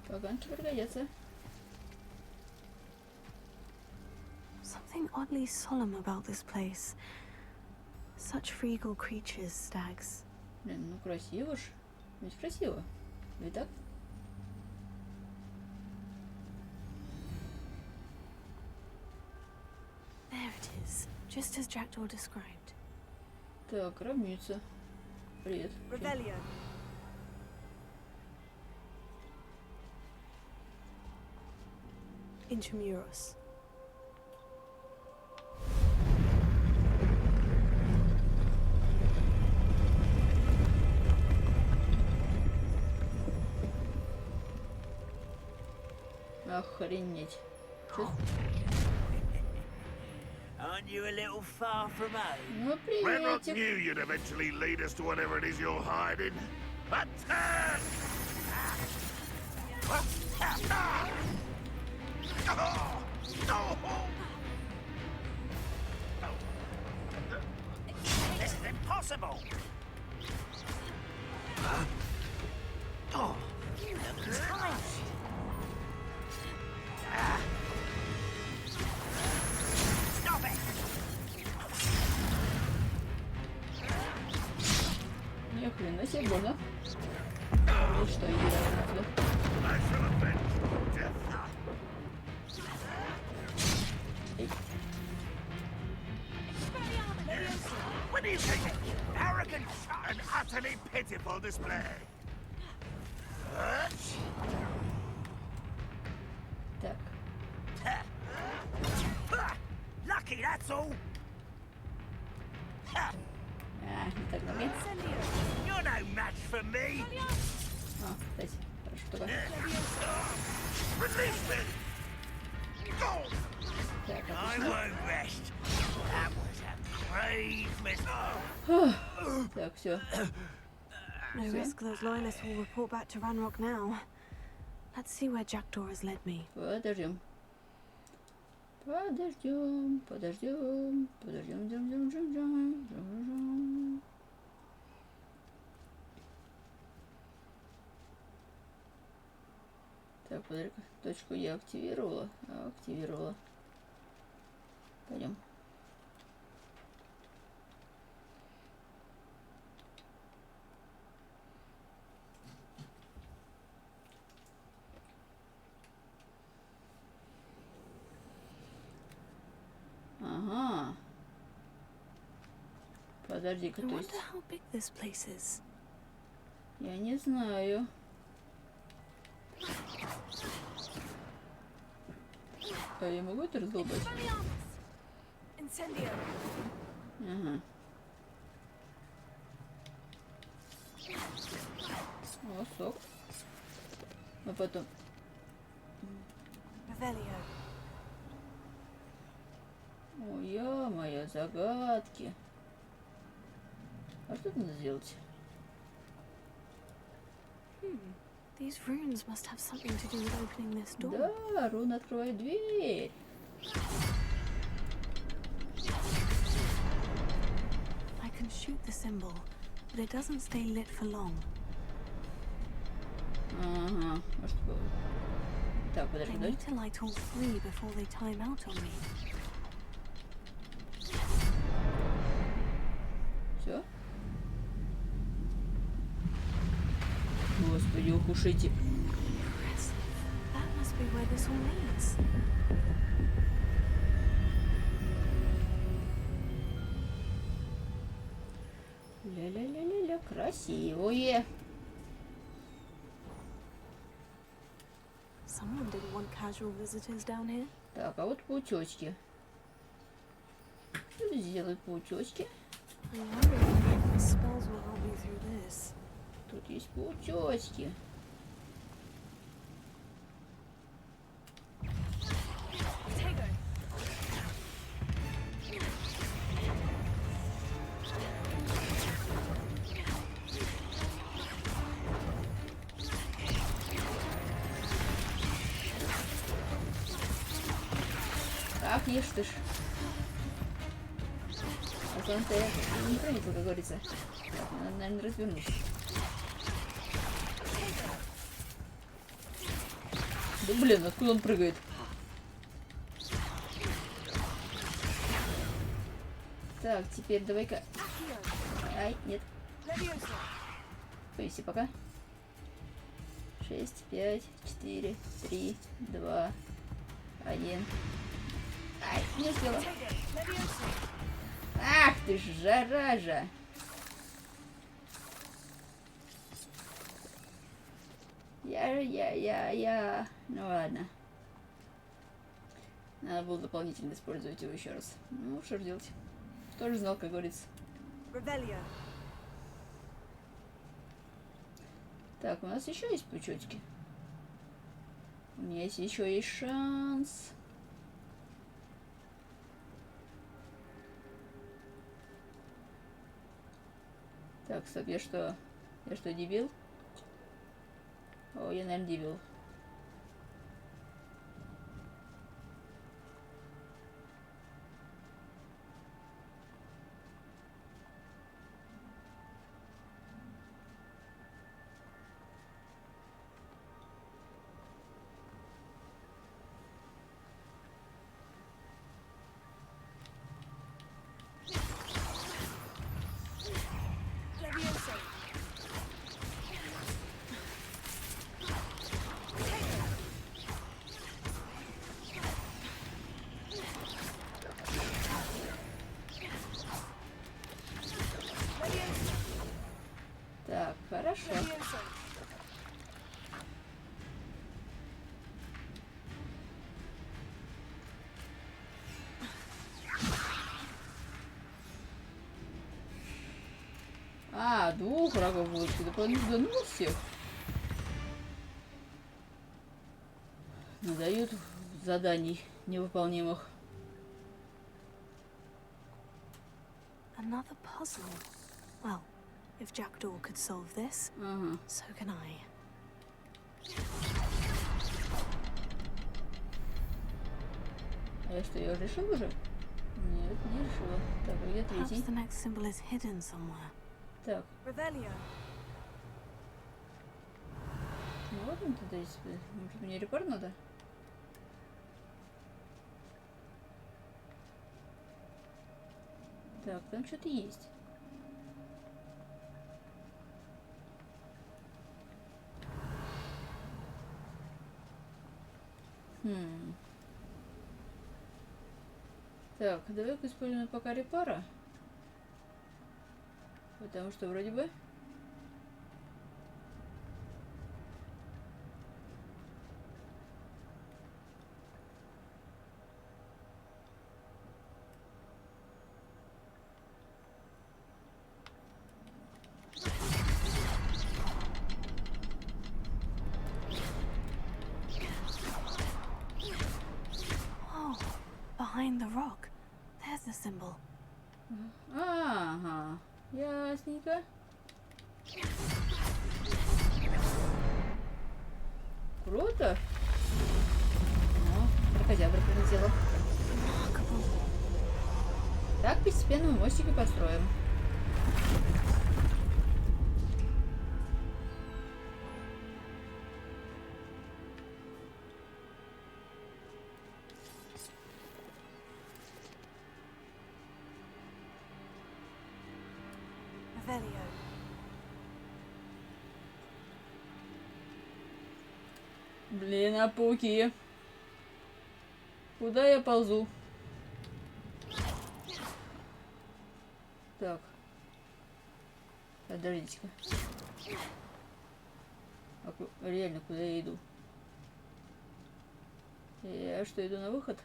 [SPEAKER 1] Поганки пригодятся.
[SPEAKER 4] Something oddly solemn about this place. Such regal creatures, stags.
[SPEAKER 1] Блин, ну красиво ж. Ведь красиво. Ведь так?
[SPEAKER 4] There it is, just as Jackdaw described.
[SPEAKER 1] Так, гробница. Привет.
[SPEAKER 2] Rebellion.
[SPEAKER 4] Intramuros.
[SPEAKER 1] Охренеть. Чё?
[SPEAKER 10] Aren't you a little far from home?
[SPEAKER 1] Ну,
[SPEAKER 7] Renrock
[SPEAKER 1] приветик.
[SPEAKER 7] knew you'd eventually lead us to whatever it is you're hiding. Attack!
[SPEAKER 10] This is impossible! Stop it!
[SPEAKER 1] Ни хрена себе больно. Ну что, иди давай.
[SPEAKER 7] I shall avenge death. When do you think it? Arrogant and utterly pitiful display.
[SPEAKER 1] Так.
[SPEAKER 10] Lucky, that's all.
[SPEAKER 1] А, не так много.
[SPEAKER 10] You're no match for me.
[SPEAKER 1] А, кстати, хорошо туда.
[SPEAKER 7] Release me! Go!
[SPEAKER 1] Так,
[SPEAKER 10] I
[SPEAKER 1] отлично.
[SPEAKER 10] won't rest. That was a brave miss.
[SPEAKER 1] Так, все.
[SPEAKER 4] No risk those loyalists will report back to Ranrock now. Let's see where Jackdaw has led me.
[SPEAKER 1] Подождем. Подождем, подождем, подождем, ждем. Так, подожди-ка, точку я активировала. Активировала. Пойдем. Ага. Подожди-ка,
[SPEAKER 4] I
[SPEAKER 1] то
[SPEAKER 4] wonder
[SPEAKER 1] есть...
[SPEAKER 4] how big this place is.
[SPEAKER 1] Я не знаю. А я могу это раздолбать?
[SPEAKER 2] Incendio.
[SPEAKER 1] Ага. О, сок. А потом...
[SPEAKER 4] Revelio.
[SPEAKER 1] О, ё-моё, загадки. А что надо сделать?
[SPEAKER 4] These runes must have something to do with opening this door.
[SPEAKER 1] Да, руна открывает дверь.
[SPEAKER 4] I can shoot the symbol, but it doesn't stay lit for long.
[SPEAKER 1] Ага, а что было? Так,
[SPEAKER 4] I
[SPEAKER 1] подожди,
[SPEAKER 4] need to light all three before they time out on me.
[SPEAKER 1] Все? Господи, ухушите.
[SPEAKER 4] That must be where this all leads.
[SPEAKER 1] Ля-ля-ля-ля-ля, красивое.
[SPEAKER 4] Someone didn't want casual visitors down here.
[SPEAKER 1] Так, а вот паутёчки. Что сделают паутёчки?
[SPEAKER 4] I wonder if the spells will help me through this.
[SPEAKER 1] Тут есть паутёчки. Так, ешь ты ж. А сам-то я не проникла, как говорится. Так, надо, наверное, развернуться. Да блин, откуда он прыгает? Так, теперь давай-ка... Ай, нет. Повиси пока. 6, 5, 4, 3, 2, 1. Ай, не успела. Ах ты ж, зараза. Я. Ну ладно. Надо было дополнительно использовать его еще раз. Ну, что ж делать. Тоже знал, как говорится.
[SPEAKER 2] Revelio.
[SPEAKER 1] Так, у нас еще есть пучочки. У меня еще есть шанс. Так, стоп, я что? Я что, дебил? О, я, наверное, дебил. Так, хорошо. А, двух врагов будет. Да ну всех. Надают заданий невыполнимых.
[SPEAKER 4] Another puzzle. Well, if Jackdaw could solve this, so can I.
[SPEAKER 1] А я что, я решил уже? Нет, не решила. Так, где
[SPEAKER 4] Perhaps
[SPEAKER 1] третий?
[SPEAKER 4] the next symbol is hidden somewhere.
[SPEAKER 1] Так,
[SPEAKER 2] Revelio.
[SPEAKER 1] ну вот он тогда есть. Может, мне репорт надо? Так, там что-то есть. Так, давай-ка используем пока репара. Потому что вроде бы...
[SPEAKER 4] rock. There's the symbol.
[SPEAKER 1] Ага, ясненько. Круто. О, крокозябра прилетела. Так, постепенно мы мостики построим. Блин, а пауки? Куда я ползу? Так. Подождите-ка. Реально, куда я иду? Я что, иду на выход?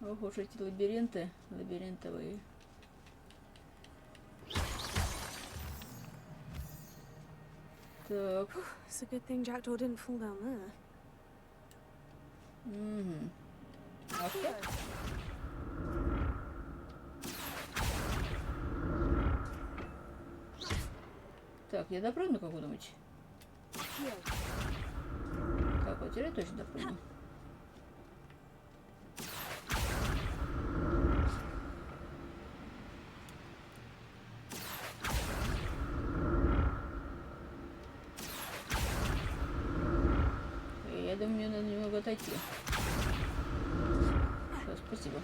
[SPEAKER 1] Ох уж эти лабиринты. Лабиринтовые. Так.
[SPEAKER 4] It's a good thing Jackdaw didn't fall down there.
[SPEAKER 1] Угу. А что? Так, я допрыгну, как вы думаете? Так, вот теперь я точно допрыгну. Я думаю, мне надо немного отойти. Все, спасибо.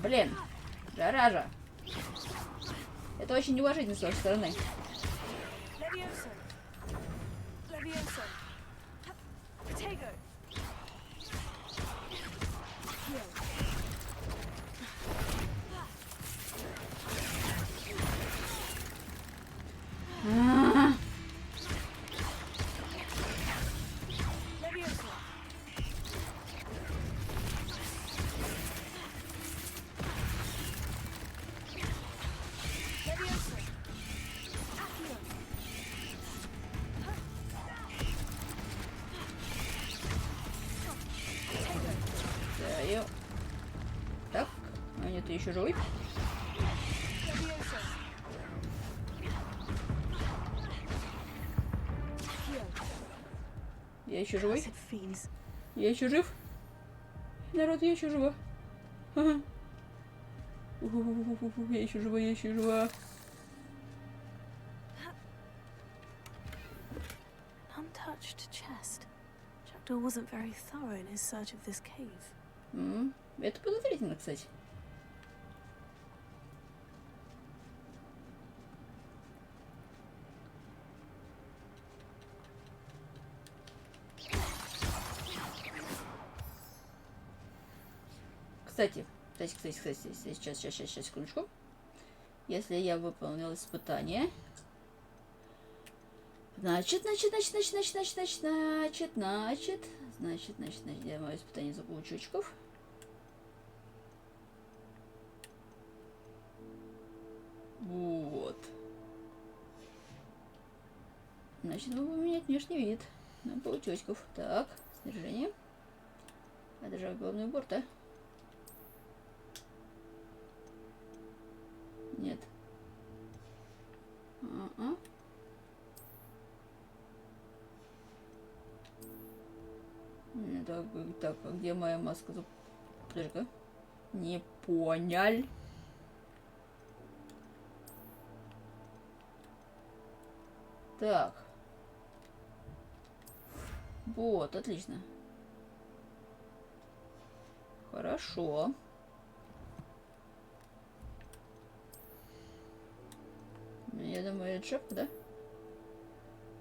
[SPEAKER 1] Блин, заража. Это очень неуважительно с вашей стороны. Так, а нет, ты еще живой? Я еще живой? Я еще жив? Народ, я еще жива. Ага. Я еще жива, я еще жива.
[SPEAKER 4] Untouched chest. Jackdaw wasn't very thorough in his search of this cave.
[SPEAKER 1] Это подозрительно, кстати. Кстати, сейчас, секундочку. Если я выполнил испытание, значит, я мое испытание за паучочков. Вот. Значит, мы будем менять внешний вид на паучочков. Так, снаряжение. Одержав головной убор, да? Нет. Так, а где моя маска? Подожди-ка. Не понял. Так. Вот, отлично. Хорошо. Я думаю, это шапка, да?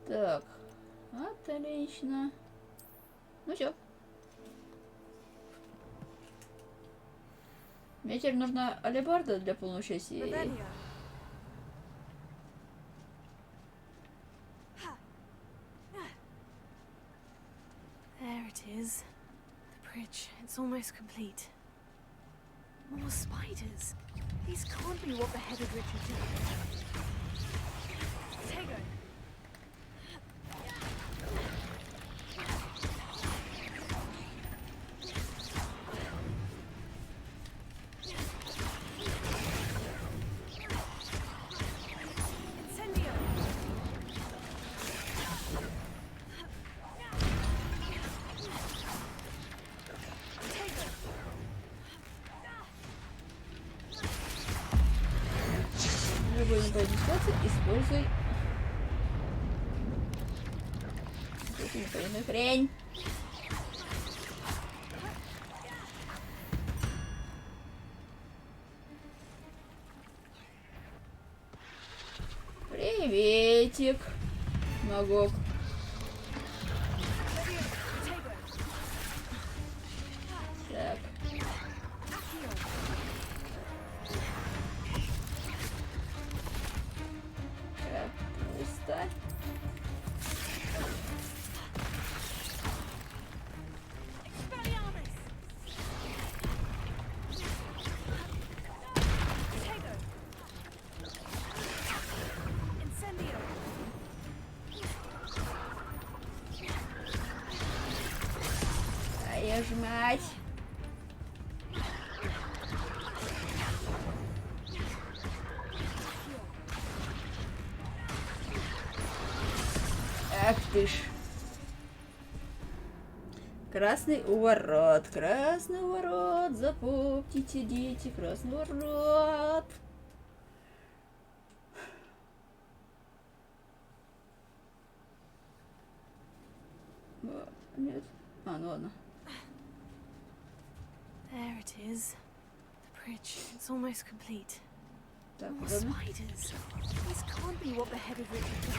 [SPEAKER 1] Так. Отлично. Ну все. Мне теперь нужна алебарда для полного счастья.
[SPEAKER 4] it is. The bridge. It's almost complete. More spiders. These can't be what the headed Richard did. Tego.
[SPEAKER 1] Любой непонятной ситуации используй эту непонятную хрень. Приветик, Магок. Так. Пусто. А я ж мать. Ах ты ж. Красный уворот, запомните, дети, красный уворот. Нет? А, ну ладно.
[SPEAKER 4] There it is. The bridge. It's almost complete.
[SPEAKER 1] Так,
[SPEAKER 4] More
[SPEAKER 1] ладно.
[SPEAKER 4] spiders. These can't be what the headed Richard did.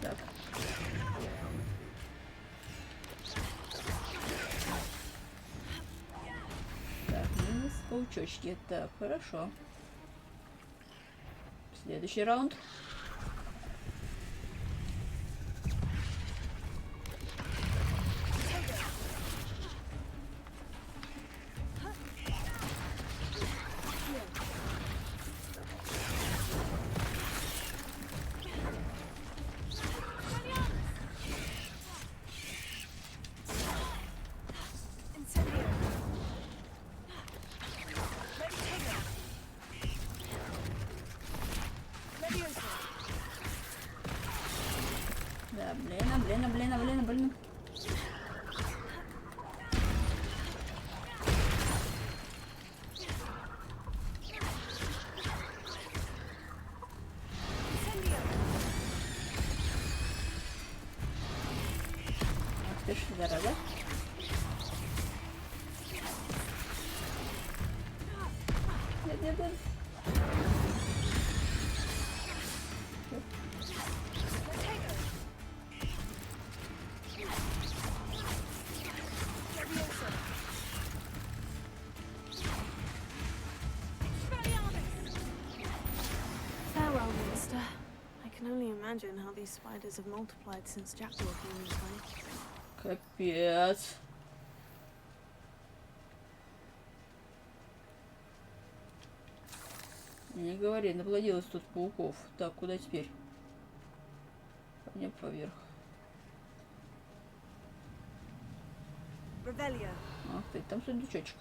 [SPEAKER 1] Так. Так, минус паучочки. Так, хорошо. Следующий раунд. Да, блин. Ах ты ж, зараза. Нет.
[SPEAKER 4] Farewell, Minister. I can only imagine how these spiders have multiplied since Jackdaw came this way.
[SPEAKER 1] Капец. Не говори, наплодилось тут пауков. Так, куда теперь? Пойдем поверх. Ах ты, там сундучочек.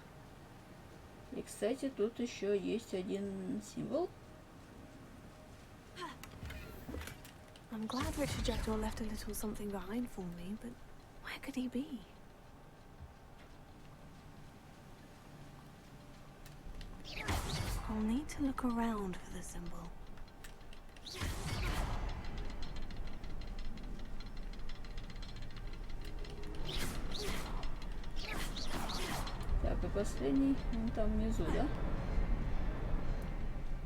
[SPEAKER 1] И, кстати, тут еще есть один символ.
[SPEAKER 4] I'm glad Richard Jackdaw left a little something behind for me, but where could he be? I'll need to look around for the symbol.
[SPEAKER 1] Так, и последний, он там внизу, да?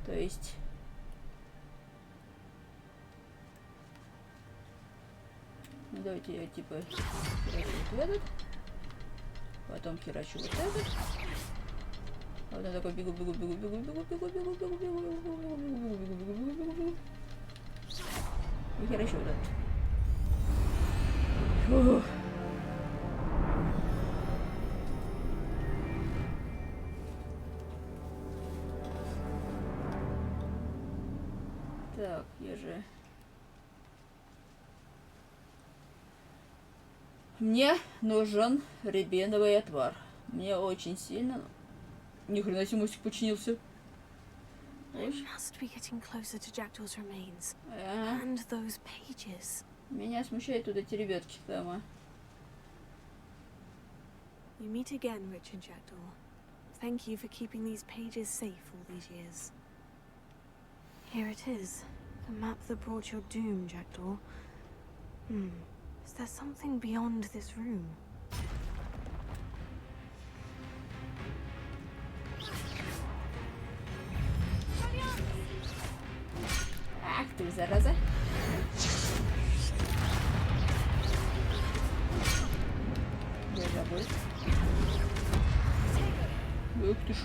[SPEAKER 1] То есть... Ну, давайте я типа херачу вот в этот. Потом херачу вот этот. А потом такой бегу. И херачу вот этот. Фух. Так, я же... Мне нужен рябиновый отвар. Мне очень сильно... Ни хрена себе мостик починился. Меня смущают тут эти ребятки там.
[SPEAKER 4] We meet again, Richard Jackdaw. Thank you for keeping these pages safe all these years. Here it is. The map that brought your doom, Jackdaw. Is there something beyond this room?
[SPEAKER 1] Ах ты, зараза. Я забыл. Ух ты ж.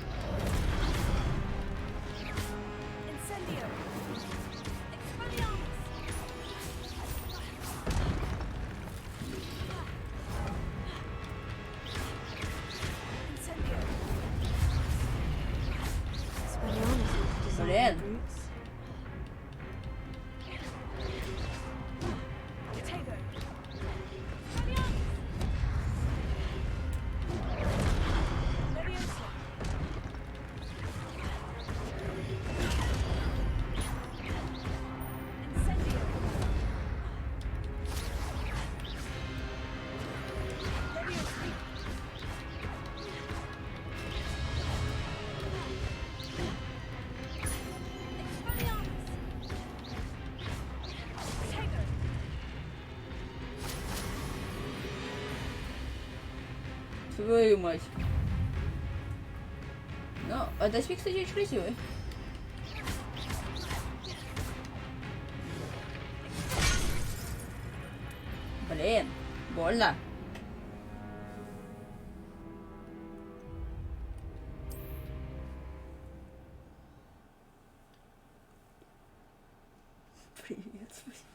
[SPEAKER 1] Блин. Твою мать. Ну, а доспех, кстати, очень красивый. Блин, больно. Привет, спасибо.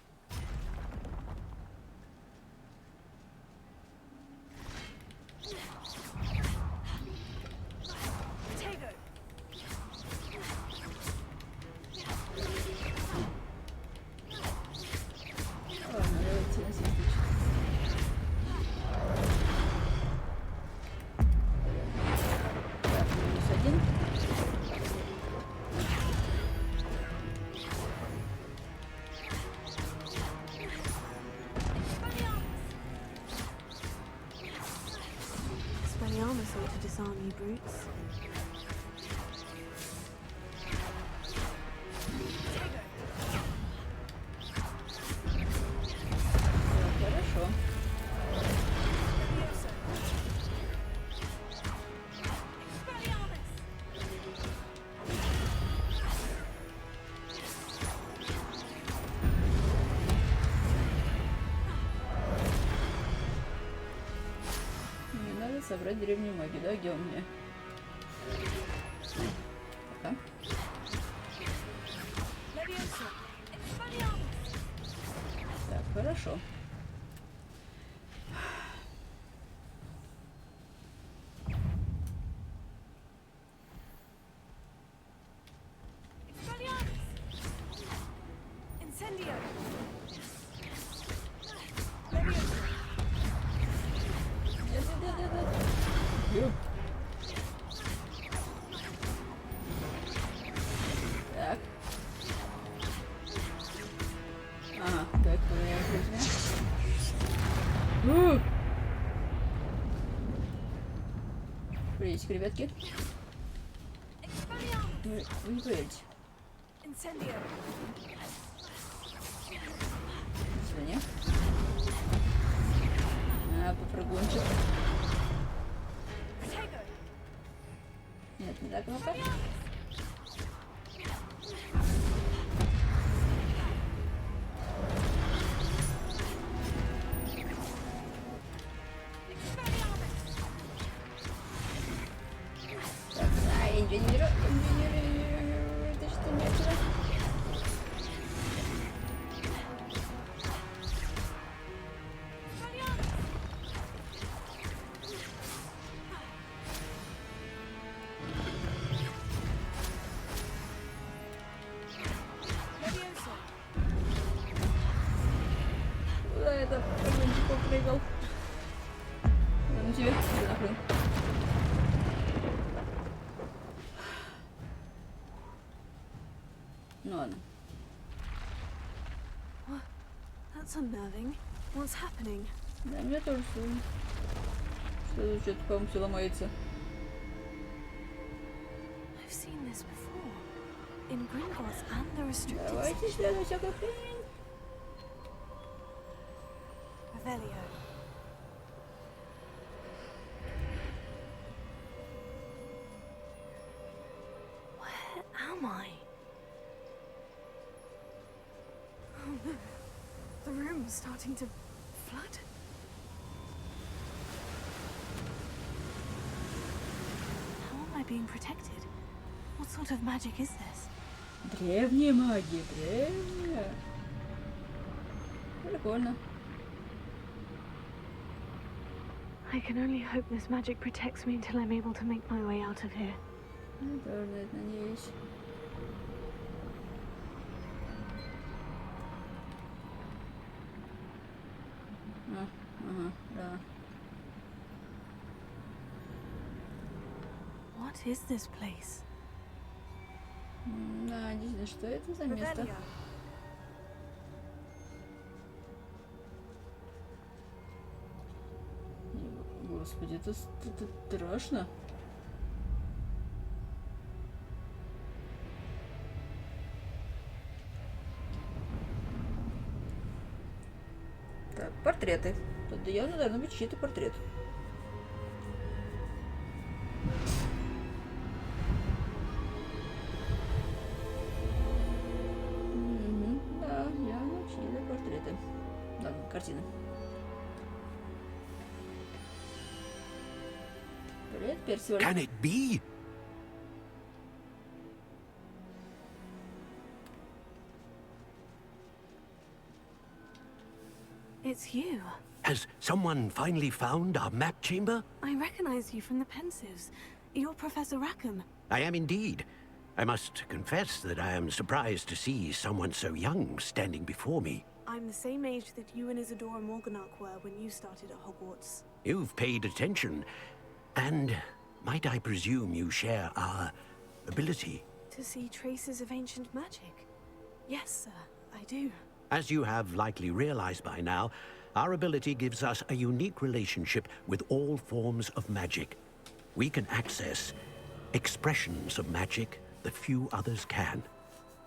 [SPEAKER 4] To disarm you brutes.
[SPEAKER 1] Хорошо. Мне надо собрать древнюю магию, да? Где у меня? Пока. Так, хорошо. Так. Ага, так, возьмем. Приветик, ребятки. Вы не поверите. Извини. Попрыгунчик. Нет, не так много. Ну ладно.
[SPEAKER 4] What? That's unnerving. What's happening?
[SPEAKER 1] Да, мне тоже сложно. Что-то что-то, по-моему, все ломается.
[SPEAKER 4] I've seen this before. In Gringotts and the restricted
[SPEAKER 1] Давайте
[SPEAKER 4] section.
[SPEAKER 1] исследуем всякую хрень.
[SPEAKER 4] Revelio. Where am I? Oh no. The room's starting to flood. How am I being protected? What sort of magic is this?
[SPEAKER 1] Древняя магия, древняя. Прикольно.
[SPEAKER 4] I can only hope this magic protects me until I'm able to make my way out of here.
[SPEAKER 1] Я тоже на это надеюсь. Ага, да.
[SPEAKER 4] What is this place?
[SPEAKER 1] Да, действительно, что это за место?
[SPEAKER 4] Revelio.
[SPEAKER 1] Господи, это страшно. Так, портреты. Тут явно должны быть чьи-то портрет. Да, явно чьи-то портреты. Ладно, картины. Привет, Персиваль.
[SPEAKER 7] Can it be?
[SPEAKER 4] It's you.
[SPEAKER 10] Has someone finally found our map chamber?
[SPEAKER 4] I recognize you from the Pensives. You're Professor Rackham.
[SPEAKER 10] I am indeed. I must confess that I am surprised to see someone so young standing before me.
[SPEAKER 4] I'm the same age that you and Isadora Morganach were when you started at Hogwarts.
[SPEAKER 10] You've paid attention. And might I presume you share our ability?
[SPEAKER 4] To see traces of ancient magic? Yes, sir, I do.
[SPEAKER 10] As you have likely realized by now, our ability gives us a unique relationship with all forms of magic. We can access expressions of magic that few others can.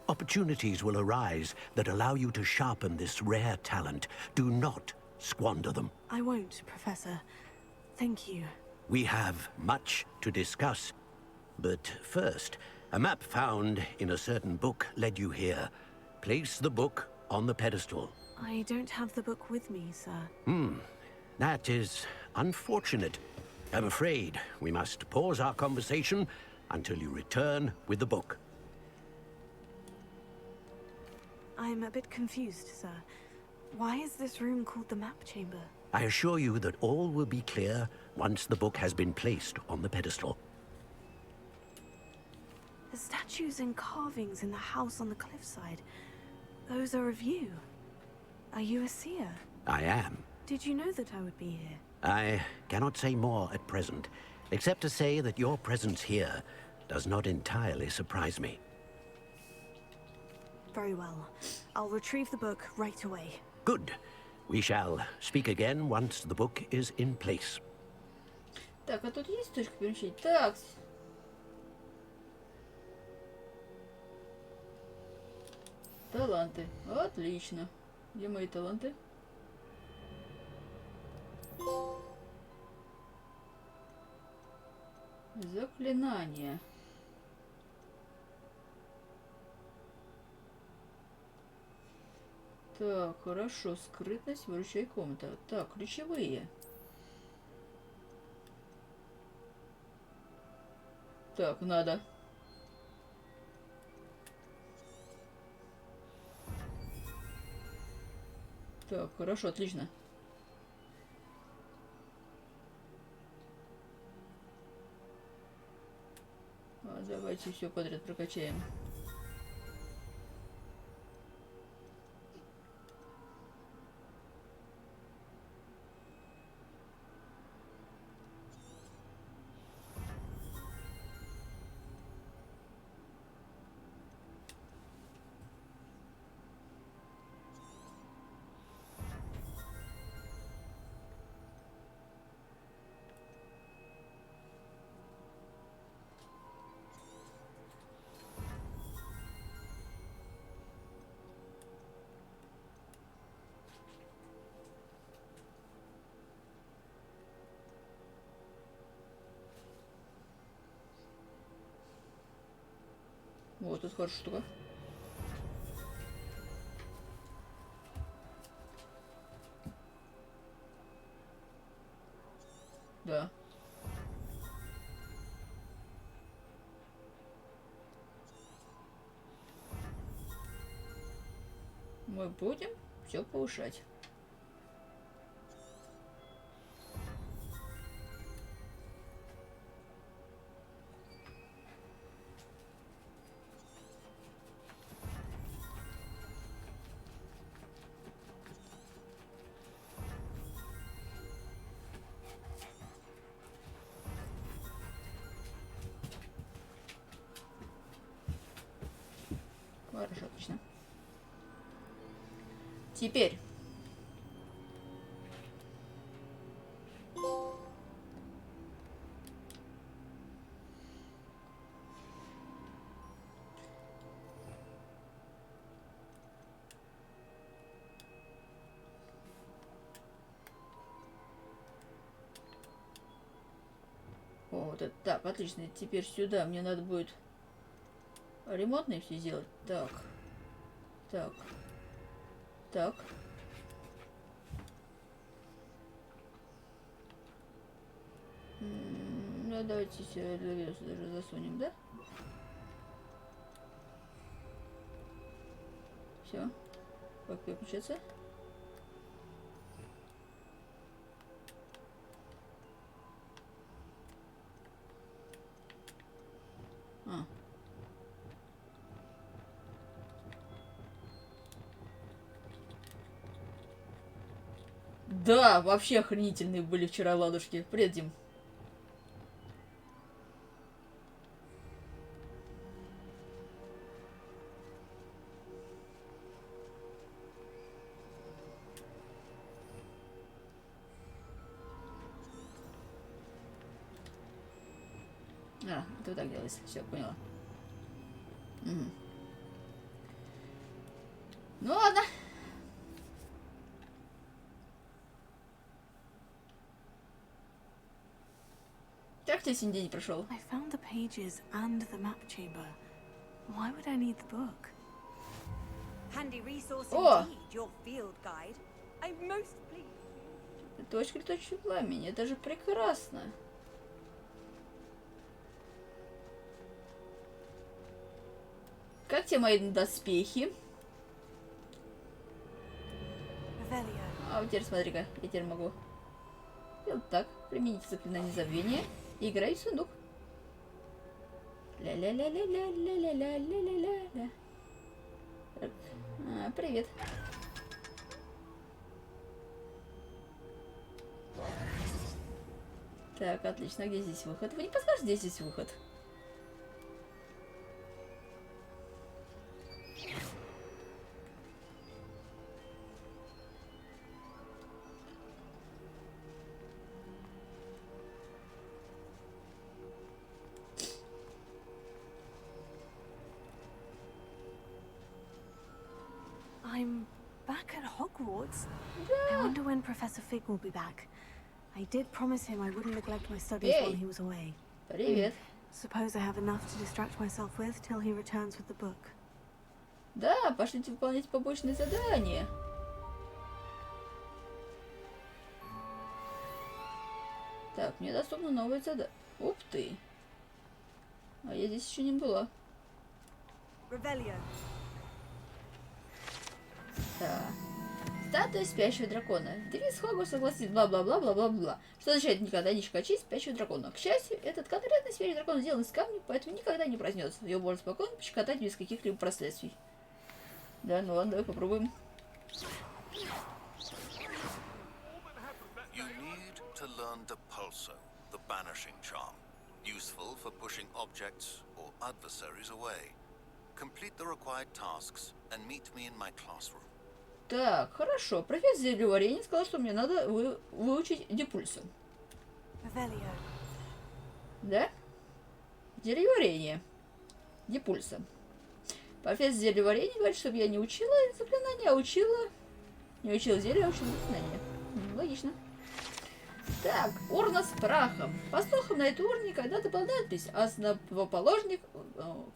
[SPEAKER 10] Opportunities will arise that allow you to sharpen this rare talent. Do not squander them.
[SPEAKER 4] I won't, Professor. Thank you.
[SPEAKER 10] We have much to discuss. But first, a map found in a certain book led you here. Place the book on the pedestal.
[SPEAKER 4] I don't have the book with me, sir.
[SPEAKER 10] That is unfortunate. I'm afraid we must pause our conversation until you return with the book.
[SPEAKER 4] I'm a bit confused, sir. Why is this room called the map chamber?
[SPEAKER 10] I assure you that all will be clear once the book has been placed on the pedestal.
[SPEAKER 4] The statues and carvings in the house on the cliffside, those are of you. Are you a seer?
[SPEAKER 10] I am.
[SPEAKER 4] Did you know that I would be here?
[SPEAKER 10] I cannot say more at present, except to say that your presence here does not entirely surprise me.
[SPEAKER 4] Very well. I'll retrieve the book right away.
[SPEAKER 10] Good. We shall speak again once the book is in place.
[SPEAKER 1] Так, а тут есть точка перемещения? Так. Таланты. Отлично. Где мои таланты? Заклинание. Так, хорошо. Скрытность, выручай комната. Так, ключевые. Так, надо. Так, хорошо, отлично. Давайте все подряд прокачаем. вот это хорошая штука. Да. Мы будем все повышать. Хорошо, отлично. Теперь. О, вот это так, отлично. Теперь сюда мне надо будет ремонтные все сделать. Так. Так. Так. Ну, давайте сюда даже засунем, да? Все. Как переключаться? А. Да, вообще охренительные были вчера ладушки. Привет, Дим. А, это вот так делается. Все, поняла. Угу. Ну ладно. Как тебе сегодня день прошел?
[SPEAKER 4] I found the pages and the map chamber. Why would I need the book?
[SPEAKER 2] Handy resource
[SPEAKER 1] О!
[SPEAKER 2] indeed, your field guide. I'm most pleased.
[SPEAKER 1] Точка летающего пламени. Это же прекрасно. Как тебе мои доспехи? А вот теперь смотри-ка, я теперь могу сделать так. Применить заклинание забвения и играть в сундук. Ля-ля-ля-ля-ля-ля-ля-ля-ля-ля-ля. Привет. Так, отлично. Где здесь выход? Вы не подскажете, где здесь выход?
[SPEAKER 4] I'm back at Hogwarts. I wonder when Professor Fig will be back. I did promise him I wouldn't neglect my studies while he was away.
[SPEAKER 1] Привет.
[SPEAKER 4] Suppose I have enough to distract myself with till he returns with the book.
[SPEAKER 1] Да, пошлите выполнять побочные задания. Так, мне доступно новое задание. Ух ты. А я здесь еще не была. Так. Статуя спящего дракона. Девиз Хогвартса согласит бла-бла-бла-бла-бла-бла. Что означает никогда не щекочи спящего дракона. К счастью, этот конкретный спящий дракон сделан из камня, поэтому никогда не проснется. Его можно спокойно пощекотать без каких-либо последствий. Да, ну ладно, давай попробуем.
[SPEAKER 13] You need to learn Depulso, the banishing charm, useful for pushing objects or adversaries away. Complete the required tasks and meet me in my classroom.
[SPEAKER 1] Так, хорошо. Профессор зельеварения сказал, что мне надо выучить Депульсо. Да? Зельеварение. Депульсо. Профессор зельеварения говорит, чтобы я не учила заклинания, а учила... Не учила зелье, а учила заклинание. Логично. Так, урна с прахом. По слухам, на этой урне когда-то была надпись «Основоположник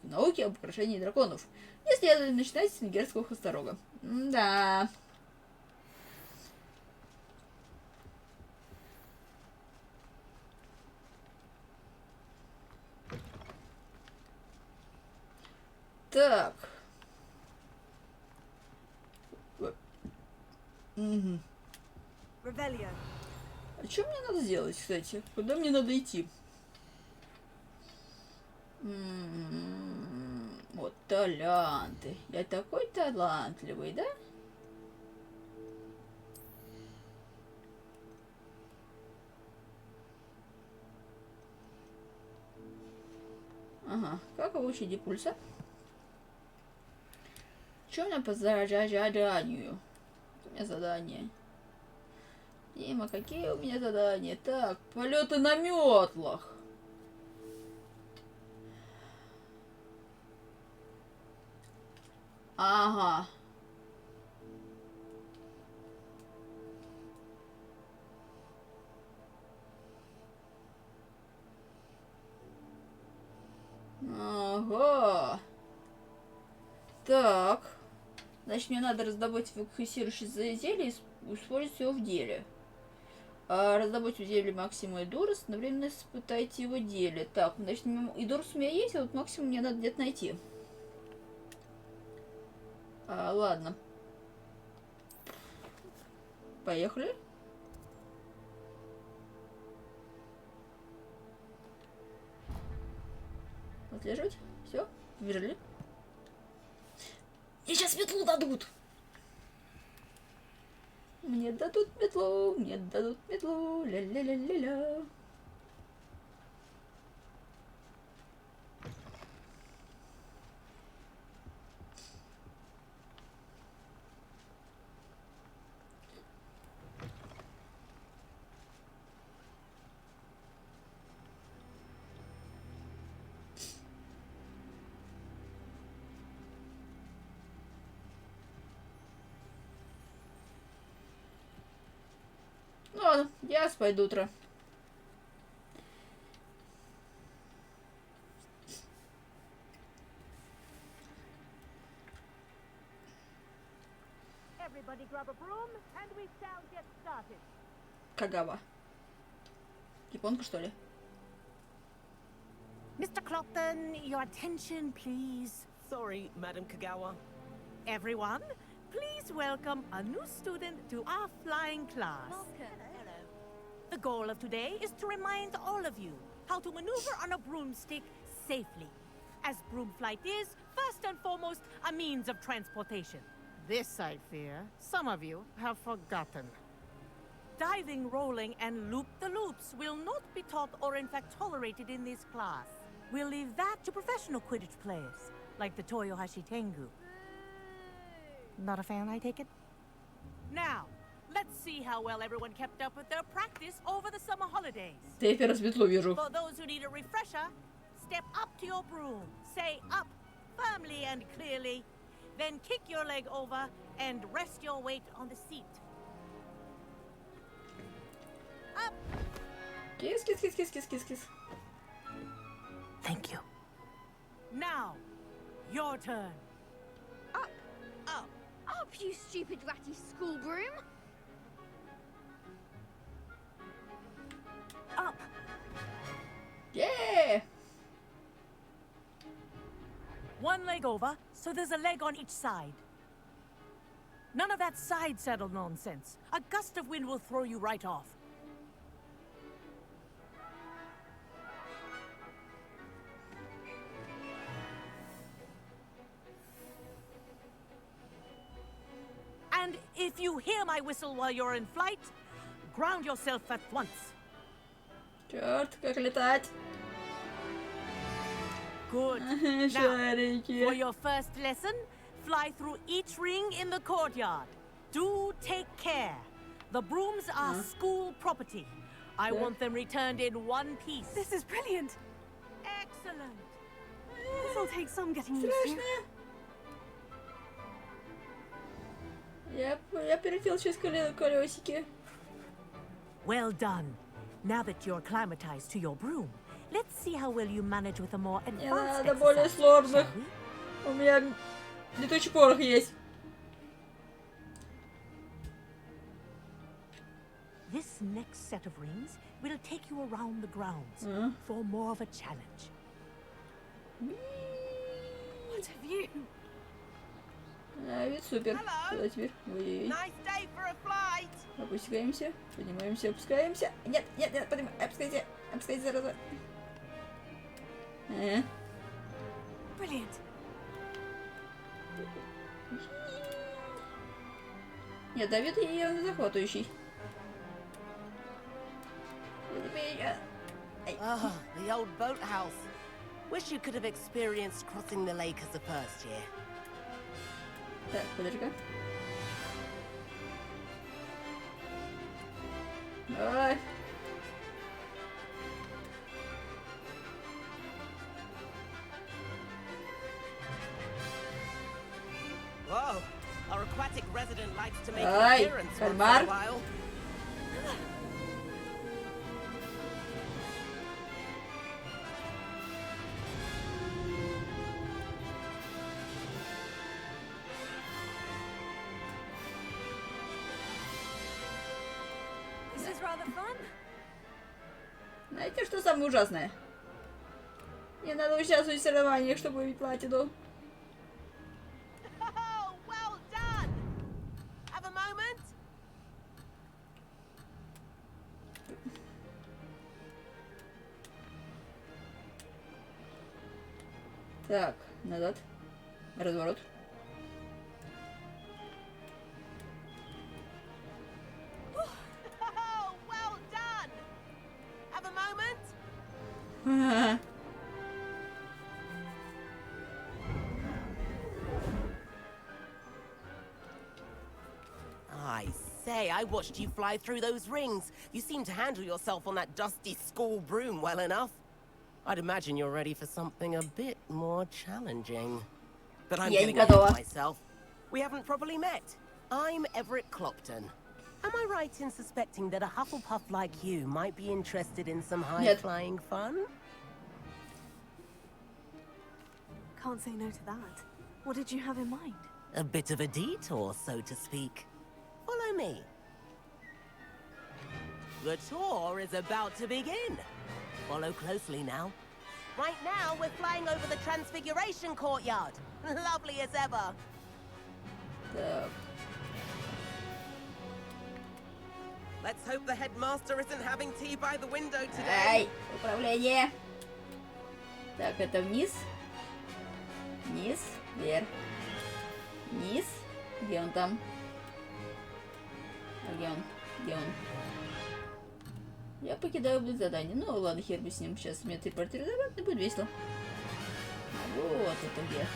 [SPEAKER 1] науки об украшении драконов». Не следует начинать с венгерского хосторога. Да. Так. Угу. А что мне надо сделать, кстати? Куда мне надо идти? Вот таланты. Я такой талантливый, да? Ага. Как получить импульса? Что у меня по заданию? У меня задание. Дима, какие у меня задания? Так, полеты на метлах. Ага. Ага. Так. Значит, мне надо раздобыть фокусирующее зелье и использовать его в деле. Раздобыть зелье Максима и Дурс, одновременно испытайте его в деле. Так, значит, и Дурс у меня есть, а вот Максимум мне надо где-то найти. Ладно. Поехали. Отслеживать. Все, выбежали. Мне сейчас метлу дадут. Мне дадут метлу, мне дадут метлу, ля-ля-ля-ля-ля. Ну ладно, я спать до утра. Кагава. Японка, что ли?
[SPEAKER 9] Mr. Clopton, your attention, please.
[SPEAKER 14] Sorry, Madam Kagawa.
[SPEAKER 9] Everyone, please welcome a new student to our flying class.
[SPEAKER 14] Hello.
[SPEAKER 9] The goal of today is to remind all of you how to maneuver on a broomstick safely, as broom flight is, first and foremost, a means of transportation.
[SPEAKER 14] This, I fear, some of you have forgotten.
[SPEAKER 9] Diving, rolling, and loop-the-loops will not be taught or in fact tolerated in this class. We'll leave that to professional Quidditch players, like the Toyohashi Tengu.
[SPEAKER 14] Not a fan, I take it?
[SPEAKER 9] Now, let's see how well everyone kept up with their practice over the summer holidays.
[SPEAKER 1] Я первый раз метлу вижу.
[SPEAKER 9] For those who need a refresher, step up to your broom, say up firmly and clearly, then kick your leg over and rest your weight on the seat. Up.
[SPEAKER 1] Кис, кис, кис, кис, кис, кис, кис.
[SPEAKER 14] Thank you.
[SPEAKER 9] Now, your turn.
[SPEAKER 8] Up, up, up, you stupid ratty school broom.
[SPEAKER 9] Up.
[SPEAKER 1] Yeah!
[SPEAKER 9] One leg over, so there's a leg on each side. None of that side saddle nonsense. A gust of wind will throw you right off. And if you hear my whistle while you're in flight, ground yourself at once.
[SPEAKER 1] Черт, как летать.
[SPEAKER 9] Good. Now, for your first lesson, fly through each ring in the courtyard. Do take care. The brooms are school property. I want them returned in one piece.
[SPEAKER 4] This is brilliant.
[SPEAKER 9] Excellent.
[SPEAKER 4] This will take some getting used to.
[SPEAKER 1] Я перелетел через колесики.
[SPEAKER 9] Well done. Now that you're acclimatized to your broom, let's see how well you manage with a more advanced
[SPEAKER 1] надо более
[SPEAKER 9] exercise,
[SPEAKER 1] сложных.
[SPEAKER 9] shall we?
[SPEAKER 1] У меня летучий порох есть.
[SPEAKER 9] This next set of rings will take you around the grounds for more of a challenge.
[SPEAKER 4] What have you?
[SPEAKER 1] Вид супер. Куда теперь? Ой-ой-ой.
[SPEAKER 14] Nice day for a flight.
[SPEAKER 1] Опускаемся, поднимаемся, опускаемся. Нет, нет, нет, опускайся, опускайся сразу.
[SPEAKER 4] Brilliant.
[SPEAKER 1] Нет, Давид явно захватывающий.
[SPEAKER 14] Ah, the old boathouse. Wish you could have experienced crossing the lake as a first year.
[SPEAKER 1] Так, подожди-ка. Давай.
[SPEAKER 14] Whoa, our aquatic resident likes to make an
[SPEAKER 1] Ай,
[SPEAKER 14] appearance once in
[SPEAKER 1] кальмар.
[SPEAKER 14] a while.
[SPEAKER 4] This is rather fun.
[SPEAKER 1] Знаете, что самое ужасное? Мне надо участвовать в соревнованиях, чтобы выиграть платину.
[SPEAKER 14] Oh, well done. Have a moment.
[SPEAKER 1] Так, назад. Разворот.
[SPEAKER 14] Oh, well done. Have a moment. I say, I watched you fly through those rings. You seem to handle yourself on that dusty school broom well enough. I'd imagine you're ready for something a bit more challenging. But I'm getting ahead of myself. We haven't properly met. I'm Everett Clopton. Am I right in suspecting that a Hufflepuff like you might be interested in some high-flying fun?
[SPEAKER 4] Can't say no to that. What did you have in mind?
[SPEAKER 14] A bit of a detour, so to speak. Follow me. The tour is about to begin. Follow closely now. Right now, we're flying over the Transfiguration Courtyard. Lovely as ever.
[SPEAKER 1] Так.
[SPEAKER 14] Let's hope the headmaster isn't having tea by the window today.
[SPEAKER 1] Ай, управление. Так, это вниз. Вниз, вверх. Вниз. Где он там? А где он? Где он? Я покидаю близ задание. Ну ладно, хер бы с ним. Сейчас мне телепортировать, обратно, будет весело. А вот это вверх.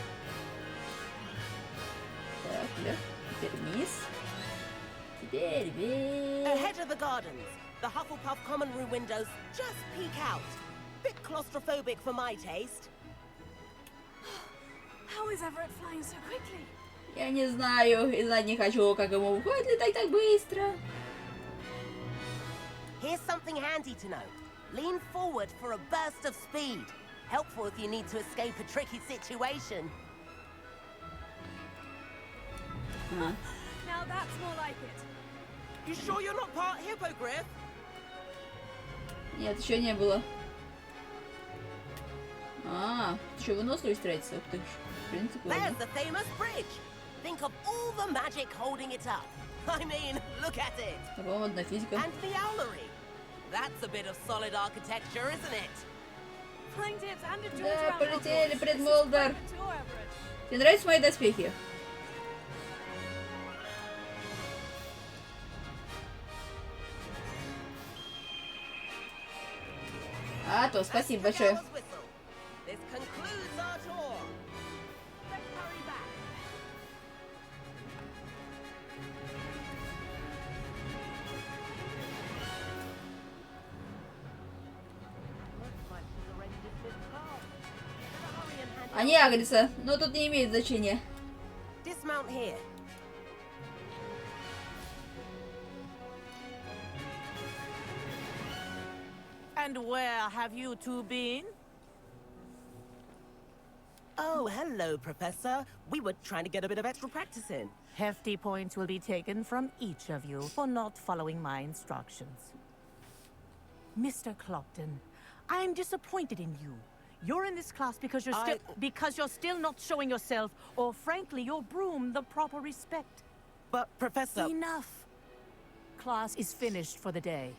[SPEAKER 1] Так, вверх. Теперь вниз. Теперь вверх.
[SPEAKER 14] Ahead of the gardens, the Hufflepuff common room windows just peek out. Bit claustrophobic for my taste.
[SPEAKER 4] How is Everett flying so quickly?
[SPEAKER 1] Я не знаю и знать не хочу, как ему выходит летать так быстро.
[SPEAKER 14] Here's something handy to know. Lean forward for a burst of speed. Helpful if you need to escape a tricky situation.
[SPEAKER 4] Now that's more like it.
[SPEAKER 14] You sure you're not part hippogriff?
[SPEAKER 1] Нет, еще не было. А, еще выносливость тратится. Ух ты ж. В принципе,
[SPEAKER 14] There's the famous bridge. Think of all the magic holding it up. I mean, look at it.
[SPEAKER 1] по-моему, одна физика.
[SPEAKER 14] And the owlery. That's a bit of solid architecture, isn't it?
[SPEAKER 4] Flying tips and a
[SPEAKER 1] Да, полетели, предмолдер. Тебе нравятся мои доспехи? А, то, спасибо большое.
[SPEAKER 14] This concludes our tour. Let's hurry back.
[SPEAKER 1] Они агрятся, но тут не имеет значения.
[SPEAKER 14] Dismount here.
[SPEAKER 9] And where have you two been?
[SPEAKER 14] Oh, hello, Professor. We were trying to get a bit of extra practice in.
[SPEAKER 9] Hefty points will be taken from each of you for not following my instructions. Mr. Clopton, I'm disappointed in you. You're in this class because you're still not showing yourself, or frankly, your broom the proper respect.
[SPEAKER 14] But, Professor...
[SPEAKER 9] Enough. Class is finished for the day.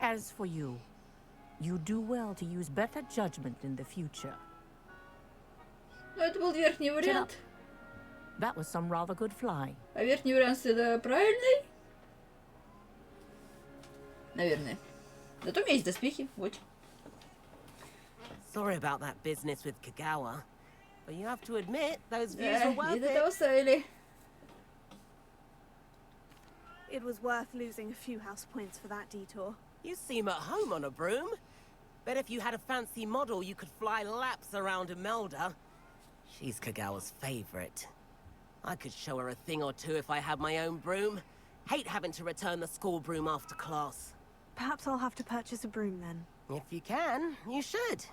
[SPEAKER 9] As for you, you do well to use better judgment in the future.
[SPEAKER 1] Ну, это был верхний вариант.
[SPEAKER 9] That was some rather good flying.
[SPEAKER 1] А верхний вариант это правильный? Наверное. Зато у меня есть доспехи, вот.
[SPEAKER 14] Sorry about that business with Kagawa, but you have to admit those views were worth
[SPEAKER 1] И до того стоили.
[SPEAKER 4] It was worth losing a few house points for that detour.
[SPEAKER 14] You seem at home on a broom. Bet if you had a fancy model, you could fly laps around Imelda. She's Kagawa's favorite. I could show her a thing or two if I had my own broom. Hate having to return the school broom after class.
[SPEAKER 4] Perhaps I'll have to purchase a broom then.
[SPEAKER 14] If you can, you should.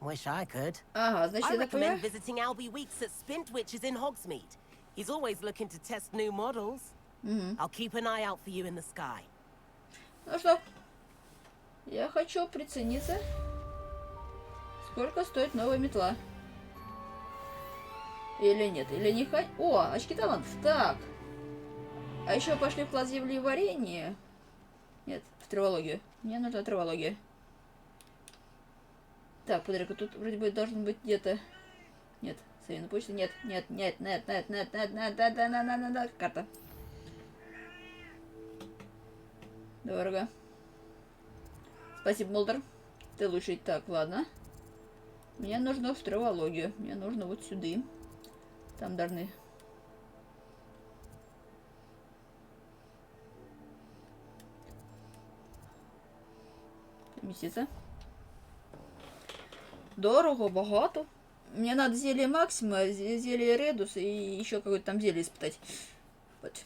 [SPEAKER 14] Wish I could.
[SPEAKER 1] Ага, значит,
[SPEAKER 14] I
[SPEAKER 1] я
[SPEAKER 14] recommend
[SPEAKER 1] такое.
[SPEAKER 14] visiting Albie Weeks at Spint, which is in Hogsmeade. He's always looking to test new models. I'll keep an eye out for you in the sky.
[SPEAKER 1] Ну что, я хочу прицениться, сколько стоит новая метла. Или нет, или не хочу. О, очки талантов. Так. А еще пошли в класс землеварения. Нет, в травологию. Мне нужна травология. Так, подожди, тут вроде бы должен быть где-то... Нет, совет на почте. Нет, карта. Дорого. Спасибо, Молдер. Ты лучший. Так, ладно. Мне нужно в травологию. Мне нужно вот сюда. Там должны... Поместиться. Дорого, богато. Мне надо зелье Максима, зелье Редус и еще какое-то там зелье испытать. Вот.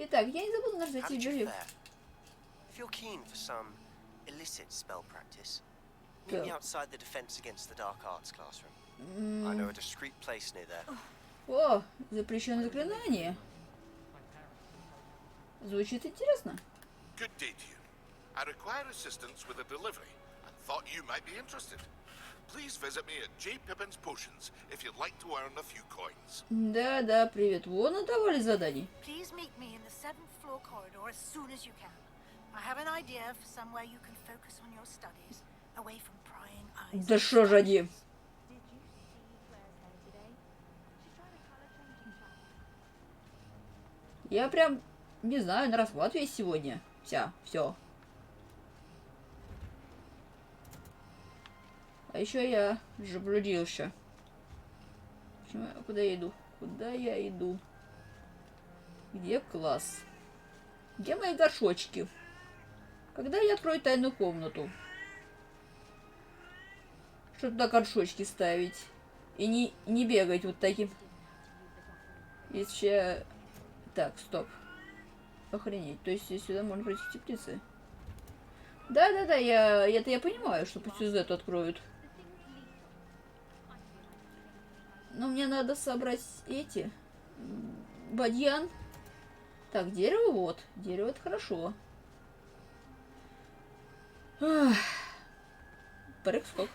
[SPEAKER 1] Итак, я не забуду наш зайти в библиотеку.
[SPEAKER 15] If you're keen for some illicit spell practice, meet me outside the Defense Against the Dark Arts classroom. I know a discreet place near there.
[SPEAKER 1] О, запрещенное заклинание. Звучит интересно.
[SPEAKER 7] Good day to you. I require assistance with a delivery and thought you might be interested. Please visit me at J. Pippin's Potions if you'd like to earn a few coins.
[SPEAKER 1] Да, привет. Вон надавали заданий.
[SPEAKER 16] Please meet me in the 7th floor corridor as soon as you can. I have an idea for somewhere you can focus on your studies, away from prying eyes.
[SPEAKER 1] Да шо ж они? Я прям, не знаю, на расхват весь сегодня. Все. А еще я заблудился. Куда я иду? Куда я иду? Где класс? Где мои горшочки? Когда я открою тайную комнату? Что туда горшочки ставить? И не бегать вот таким. Еще... Так, стоп. Охренеть. То есть сюда можно пройти в теплицы. Да, я понимаю, что пусть эту откроют. Но мне надо собрать эти. Бадьян. Так, дерево вот. Дерево это хорошо. Прыг-скок.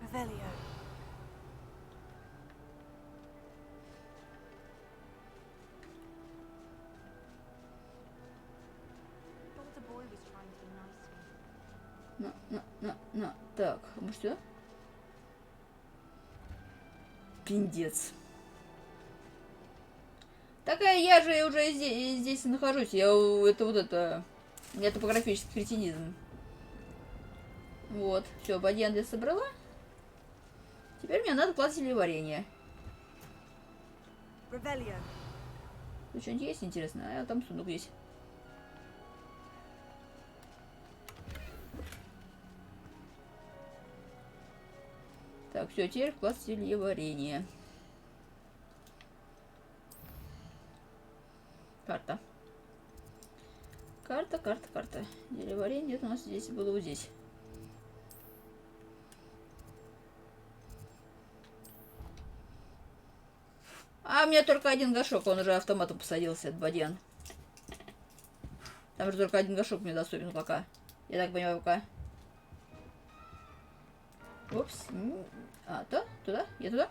[SPEAKER 4] Revelio.
[SPEAKER 1] На. Так, может сюда? Пиндец. Такая я же уже здесь нахожусь. Это топографический кретинизм. Вот. Все, бадьян я собрала. Теперь мне надо класть варенье. Тут что-нибудь есть интересное? А там сундук есть. Так, все, теперь в класс зельеварения. Карта. Карта. Зельеварение у нас здесь было вот здесь. А у меня только один горшок, он уже автоматом посадился, этот бадьян. Там же только один горшок мне доступен пока. Я так понимаю, пока. Упс. А, то? Туда? Я туда?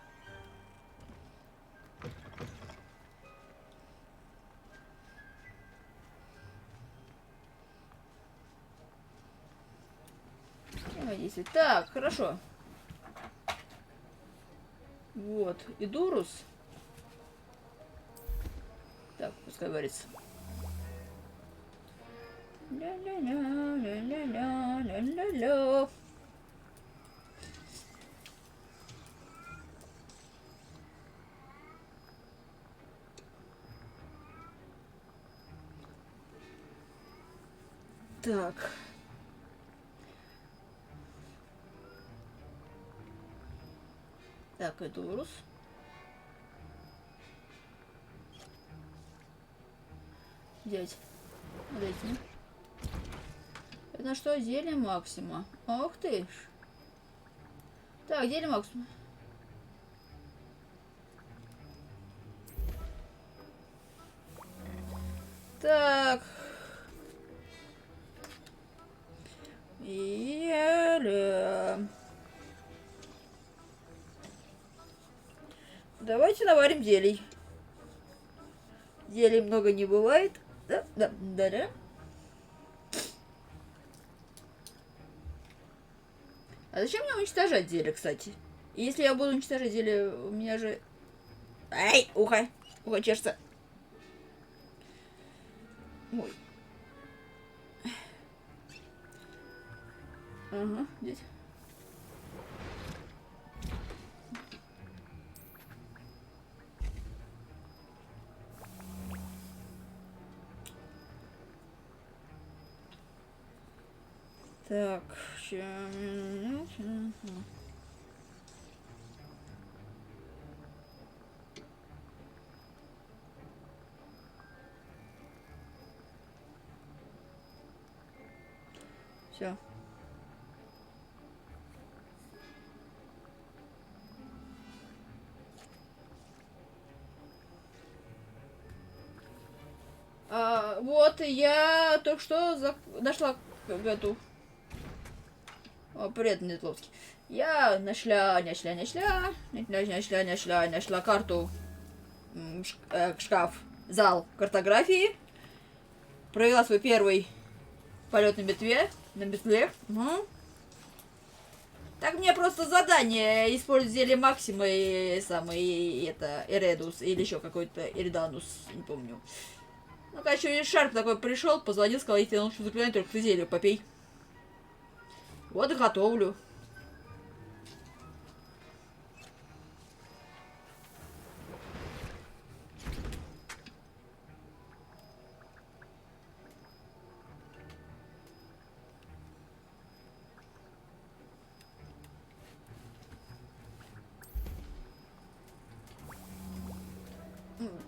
[SPEAKER 1] Так, хорошо. Вот. И Дурус. Так, пускай варится. Ля-ля-ля-ля-ля-ля-ля-ля. Так. Так, это Урус. Взять. Вот эти. Это что? Зелье Максима. Ах ты ж. Так, зелье Максима. Так. Давайте наварим зелий. Зелий много не бывает. Да. А зачем мне уничтожать зелье, кстати? Если я буду уничтожать зелье, у меня же... Ай, ухо! Ухо чешется. Ой. Ага, здесь. Так, все. Вот я только что нашла эту... О, привет, Нетловский. Я нашла карту, шкаф, зал картографии. Провела свой первый полет на метле. Угу. Так мне просто задание использовать зелье Максима и самый это Эредус или еще какой-то Эриданус, не помню. Ну, короче, Шарп такой пришел, позвонил, сказал, если я научу заклинание, только ты зелье попей. Вот и готовлю.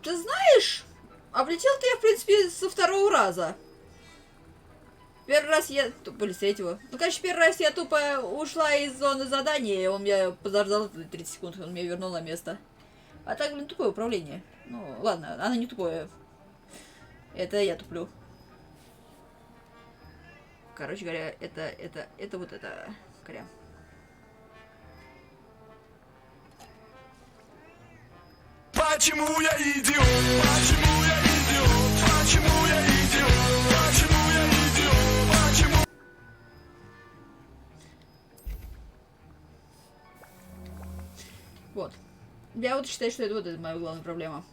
[SPEAKER 1] Ты знаешь, облетел-то я, в принципе, со второго раза. Первый раз я... Тупо с третьего. Ну, конечно, первый раз я тупо ушла из зоны задания, он меня подождал 30 секунд, он меня вернул на место. А так, блин, тупое управление. Ну, ладно, оно не тупое. Это я туплю. Короче говоря, это вот это... Коря.
[SPEAKER 17] Почему я идиот? Почему я идиот? Почему я идиот? Почему я идиот? Почему?
[SPEAKER 1] Вот. Я вот считаю, что это вот это моя главная проблема.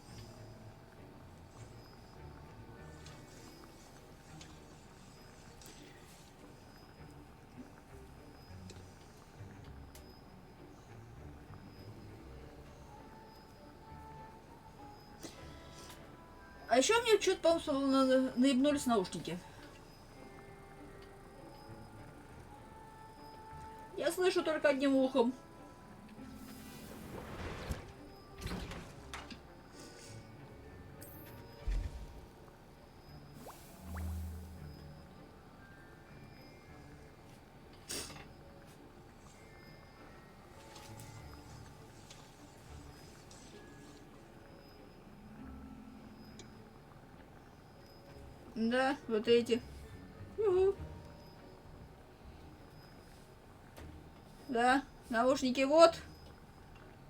[SPEAKER 1] А еще мне что-то, по-моему, наебнулись наушники. Я слышу только одним ухом. Да, вот эти. Угу. Да, наушники вот.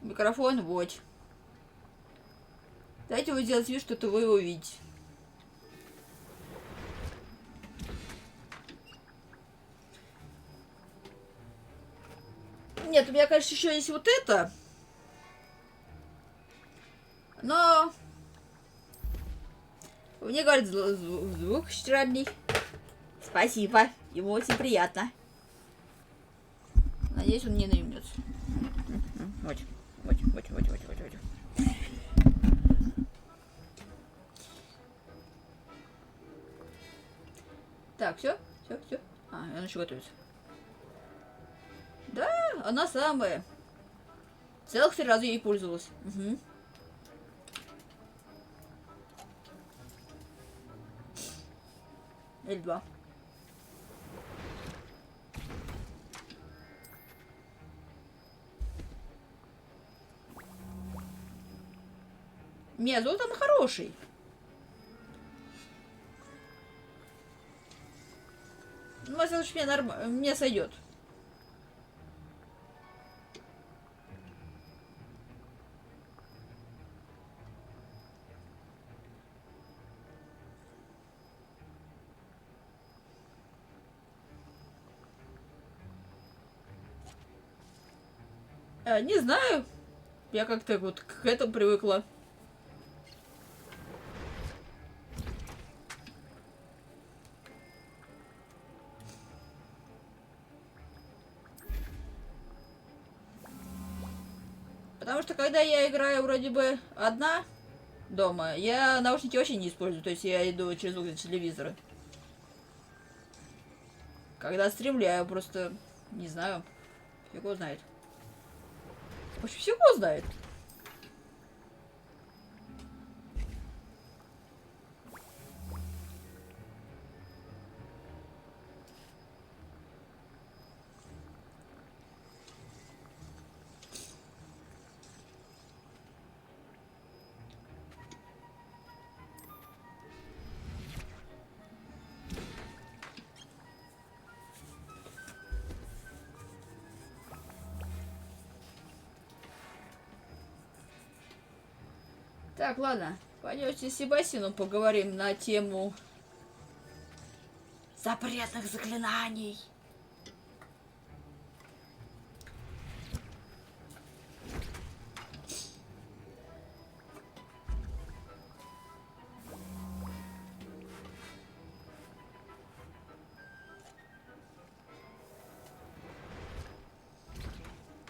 [SPEAKER 1] Микрофон вот. Дайте вы сделать вид, что вы его видите. Нет, у меня, конечно, еще есть вот это. Но... Мне говорят, звук странный. Спасибо. Ему очень приятно. Надеюсь, он не наимнется. Вот. Так, все. А, она еще готовится. Да, она самая. Целых 3 раза ей пользовалась. Угу. Или 2. Не, золото он хороший. Ну, во всяком случае, мне сойдет. Не знаю. Я как-то вот к этому привыкла. Потому что когда я играю вроде бы одна дома, я наушники вообще не использую. То есть я иду через звук телевизора. Когда стримлю, я просто не знаю. Фиг его знает. В общем, фиг его знает. Так, ладно. Пойдемте с Себастьяном поговорим на тему запретных заклинаний.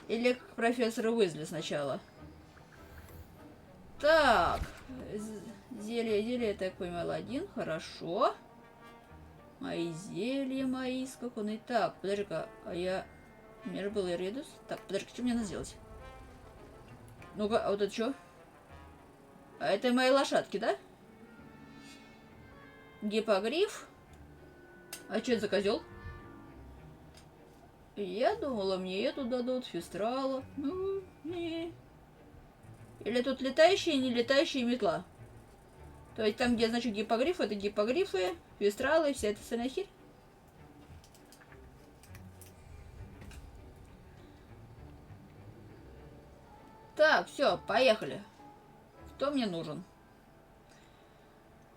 [SPEAKER 1] Или к профессору Уизли сначала. Так, зелье, это, я понимала, 1, хорошо. Мои зелья, мои, сколько он и так. Подожди-ка, а я... У меня же был Эридус. Так, подожди-ка, что мне надо сделать? Ну-ка, а вот это что? А это мои лошадки, да? Гиппогриф. А что это за козел? Я думала, мне эту дадут, фистрала. Ну, не. Или тут летающая и не летающая метла. То есть там, где, значит, гиппогрифы, это гиппогрифы, фистралы, вся эта остальная херь. Так, все, поехали. Кто мне нужен?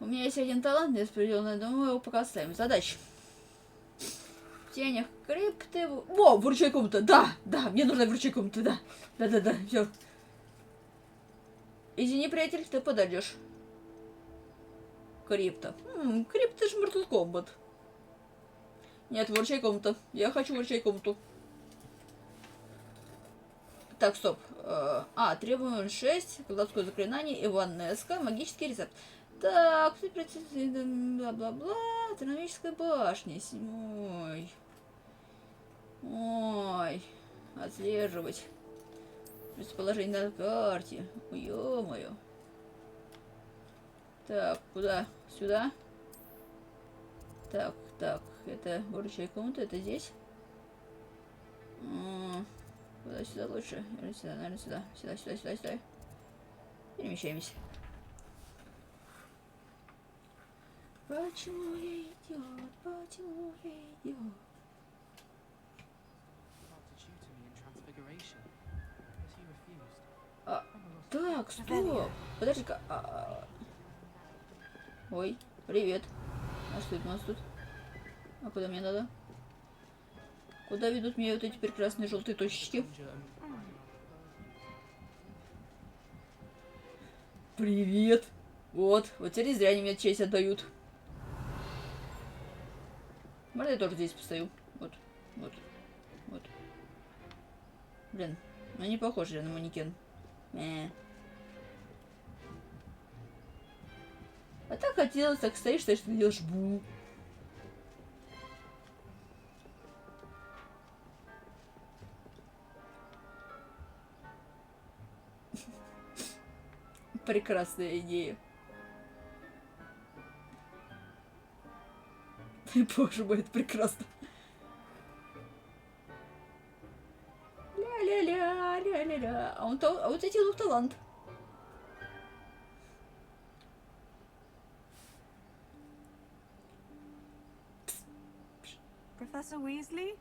[SPEAKER 1] У меня есть один талант нераспределенный, думаю, его пока оставим. Задача. В тенях крипты... О, вручай комната, да, мне нужна вручай комната, да, все. Извини, приятель, ты подойдешь. Крипта. Крипта же Mortal Kombat. Нет, вручай комната. Я хочу вручай комнату. Так, стоп. Требуем 6, колдовское заклинание, Иванеска, магический рецепт. Так, бла-бла-бла, астрономическая башня, 7. Ой, отслеживать. Расположение на карте. Ё-моё. Так, куда? Сюда? Так, это выручай комната, это здесь. Куда сюда лучше? Или сюда, наверное, сюда. Сюда. Перемещаемся. Почему я идиот? Почему я идиот? Так, стоп. Подожди-ка. Ой, привет. А что это у нас тут? А куда мне надо? Куда ведут меня вот эти прекрасные желтые точечки? Привет. Вот теперь не зря они мне честь отдают. Можно я тоже здесь постою? Вот. Блин, они похожи на манекен. А так хотелось, так стоишь, что ты делаешь бу. Прекрасная идея. Боже мой, это прекрасно. Ля-ля-ля. А вот эти двух талант.
[SPEAKER 4] Professor Weasley?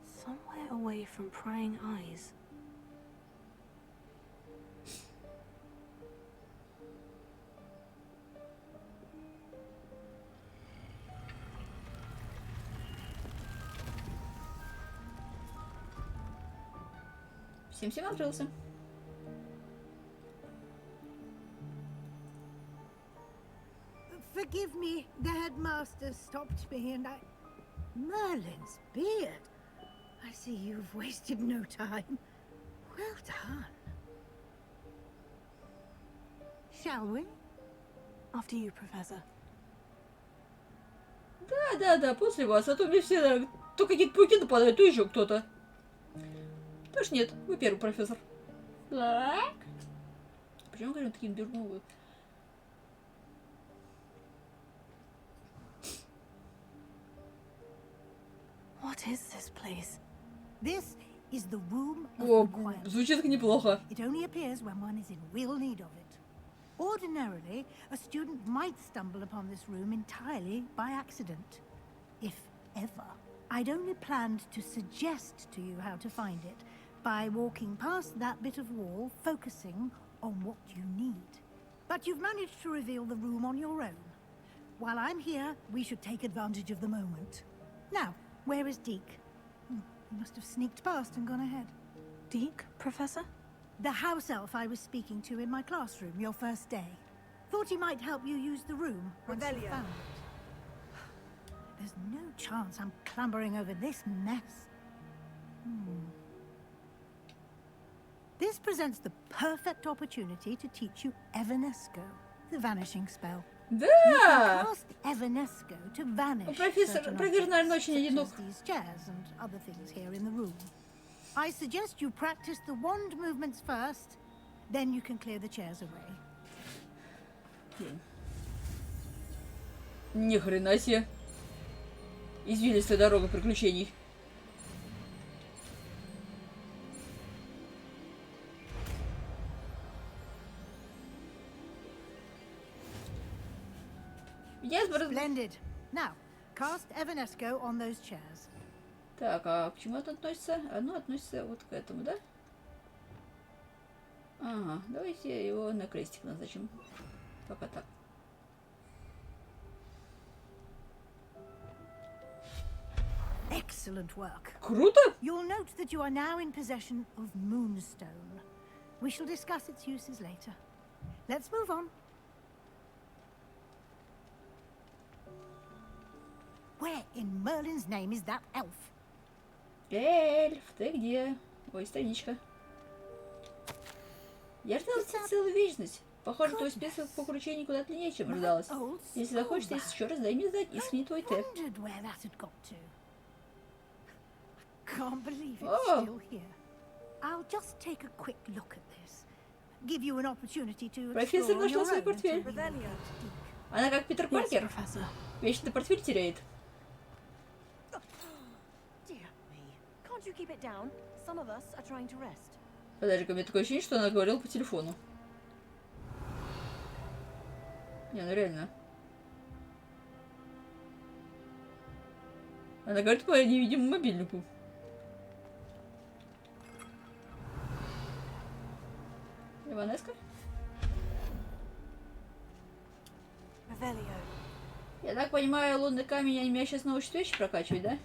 [SPEAKER 4] Somewhere away from prying eyes.
[SPEAKER 1] Всем открылся.
[SPEAKER 16] Forgive me, the headmaster stopped me and I... Merlin's beard. I see you've wasted no time. Well done. Shall we?
[SPEAKER 4] After you, Professor.
[SPEAKER 1] Да, после вас. А то мне все то какие-то пауки нападают, то еще кто-то. Тоже нет, вы первый, профессор. Так. Почему говорим таким дурновым?
[SPEAKER 4] What is this place?
[SPEAKER 16] This is the room of
[SPEAKER 1] О,
[SPEAKER 16] requirement.
[SPEAKER 1] звучит неплохо.
[SPEAKER 16] It only appears when one is in real need of it. Ordinarily, a student might stumble upon this room entirely by accident, if ever. I'd only planned to suggest to you how to find it by walking past that bit of wall, focusing on what you need. But you've managed to reveal the room on your own. While I'm here, we should take advantage of the moment. Now, where is Deke? He must have sneaked past and gone ahead.
[SPEAKER 4] Deke, Professor?
[SPEAKER 16] The house elf I was speaking to in my classroom your first day. Thought he might help you use the room once you found it. There's no chance I'm clambering over this mess. This presents the perfect opportunity to teach you Evanesco, the vanishing spell.
[SPEAKER 1] Да!
[SPEAKER 16] You can cast Evanesco to vanish certain objects, such as these chairs and other things here in the room. I suggest you practice the wand movements first, then you can clear the chairs away.
[SPEAKER 1] Ни хрена себе. Извилистая дорога приключений.
[SPEAKER 16] Splendid. Now, cast Evanesco on those chairs.
[SPEAKER 1] Так, а к чему это относится? Оно относится вот к этому, да? Ага, давайте его на крестик назначим. Пока так.
[SPEAKER 16] Excellent work.
[SPEAKER 1] Круто!
[SPEAKER 16] You'll note that you are now in possession of Moonstone. We shall discuss its uses later. Let's move on. Where in Merlin's name is that elf?
[SPEAKER 1] Эльф, ты где? Ой, страничка. Я ждала тебя целую вечность. Похоже, твой список по поручению куда длиннее, чем ожидалось. Если захочешь, еще раз дай мне знать, искни твой тэп.
[SPEAKER 16] Can't believe it's still here. I'll just take a quick look at this. Give you an opportunity to
[SPEAKER 1] Профессор нашел свой портфель.
[SPEAKER 16] Revelio.
[SPEAKER 1] Она как Питер Паркер. Вечно портфель теряет.
[SPEAKER 18] Can't you keep it down? Some of us are trying to rest.
[SPEAKER 1] Подожди-ка, у меня такое ощущение, что она говорила по телефону. Не, ну реально. Она говорит по невидимому мобильнику. Иванеска? Я так понимаю, лунный камень, они меня сейчас научат вещи прокачивать, да?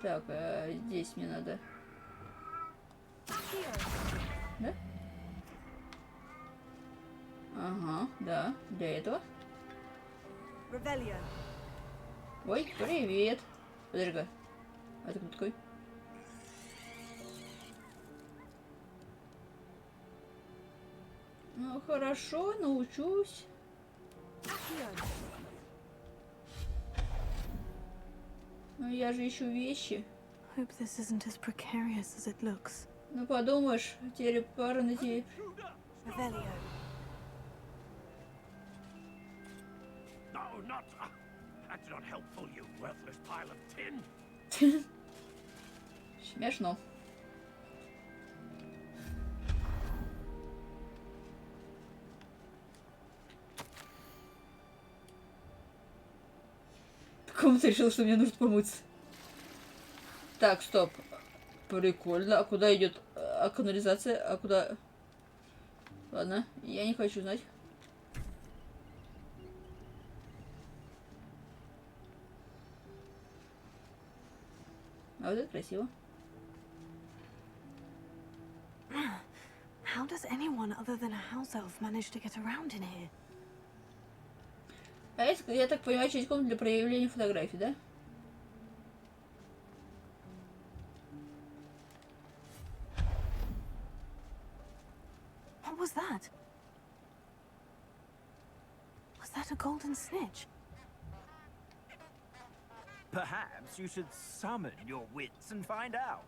[SPEAKER 1] Так, здесь мне надо. Да? Ага, да, для этого. Ой, привет. Подожди-ка. А ты кто такой? Ну, хорошо, научусь. Ну, я же ищу вещи.
[SPEAKER 4] Hope this isn't as precarious as it looks.
[SPEAKER 1] Ну, подумаешь, теперь пара найти.
[SPEAKER 10] No, not. That's not helpful, you worthless pile of tin.
[SPEAKER 1] Смешно. Кому ты решил, что мне нужно помыться? Так, стоп. Прикольно. А куда идет канализация? А куда... Ладно, я не хочу знать. А вот это красиво.
[SPEAKER 4] How does anyone other than a house elf manage to get around in here?
[SPEAKER 1] А это, я так понимаю, через комнату для проявления фотографий, да?
[SPEAKER 4] What was that? Was that a golden snitch?
[SPEAKER 18] Perhaps you should summon your wits and find out.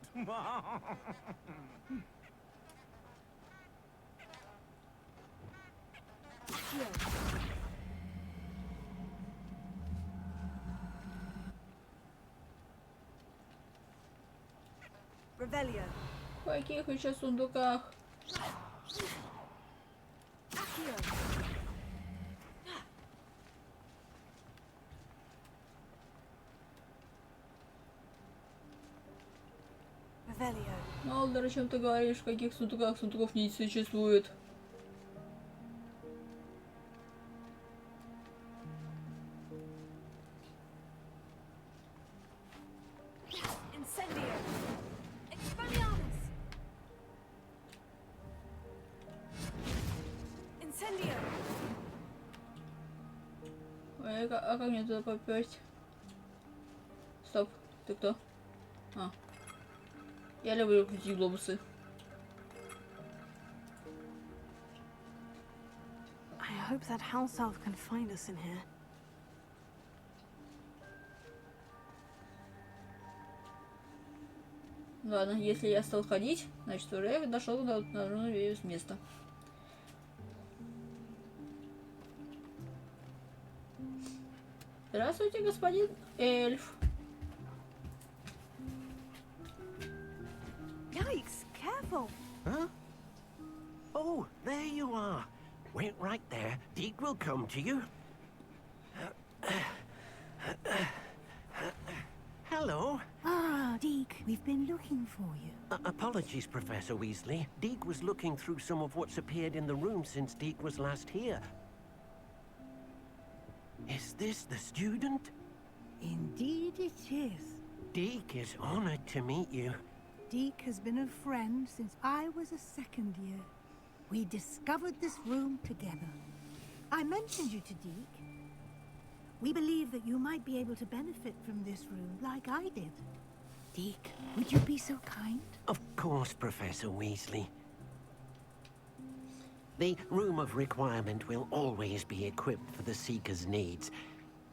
[SPEAKER 1] В каких еще сундуках? Мало о чем ты говоришь, в каких сундуках? Сундуков не существует. Ой, а как мне туда попасть? Стоп, ты кто? А. Я люблю крутить глобусы.
[SPEAKER 4] I hope that house elf can find us in here.
[SPEAKER 1] Ладно, если я стал ходить, значит уже я дошел до нужного места. Здравствуйте, господин эльф.
[SPEAKER 14] Yikes, careful.
[SPEAKER 10] Huh? Oh, there you are. Wait right there. Deke will come to you. Hello.
[SPEAKER 16] Ah, Deke, we've been looking for you.
[SPEAKER 10] Apologies, Professor Weasley. Deke was looking through some of what's appeared in the room since Deke was last here. Is this the student?
[SPEAKER 16] Indeed it is.
[SPEAKER 10] Deke is honored to meet you.
[SPEAKER 16] Deke has been a friend since I was a second year. We discovered this room together. I mentioned you to Deke. We believe that you might be able to benefit from this room like I did. Deke, would you be so kind?
[SPEAKER 10] Of course, Professor Weasley. The Room of Requirement will always be equipped for the Seeker's needs.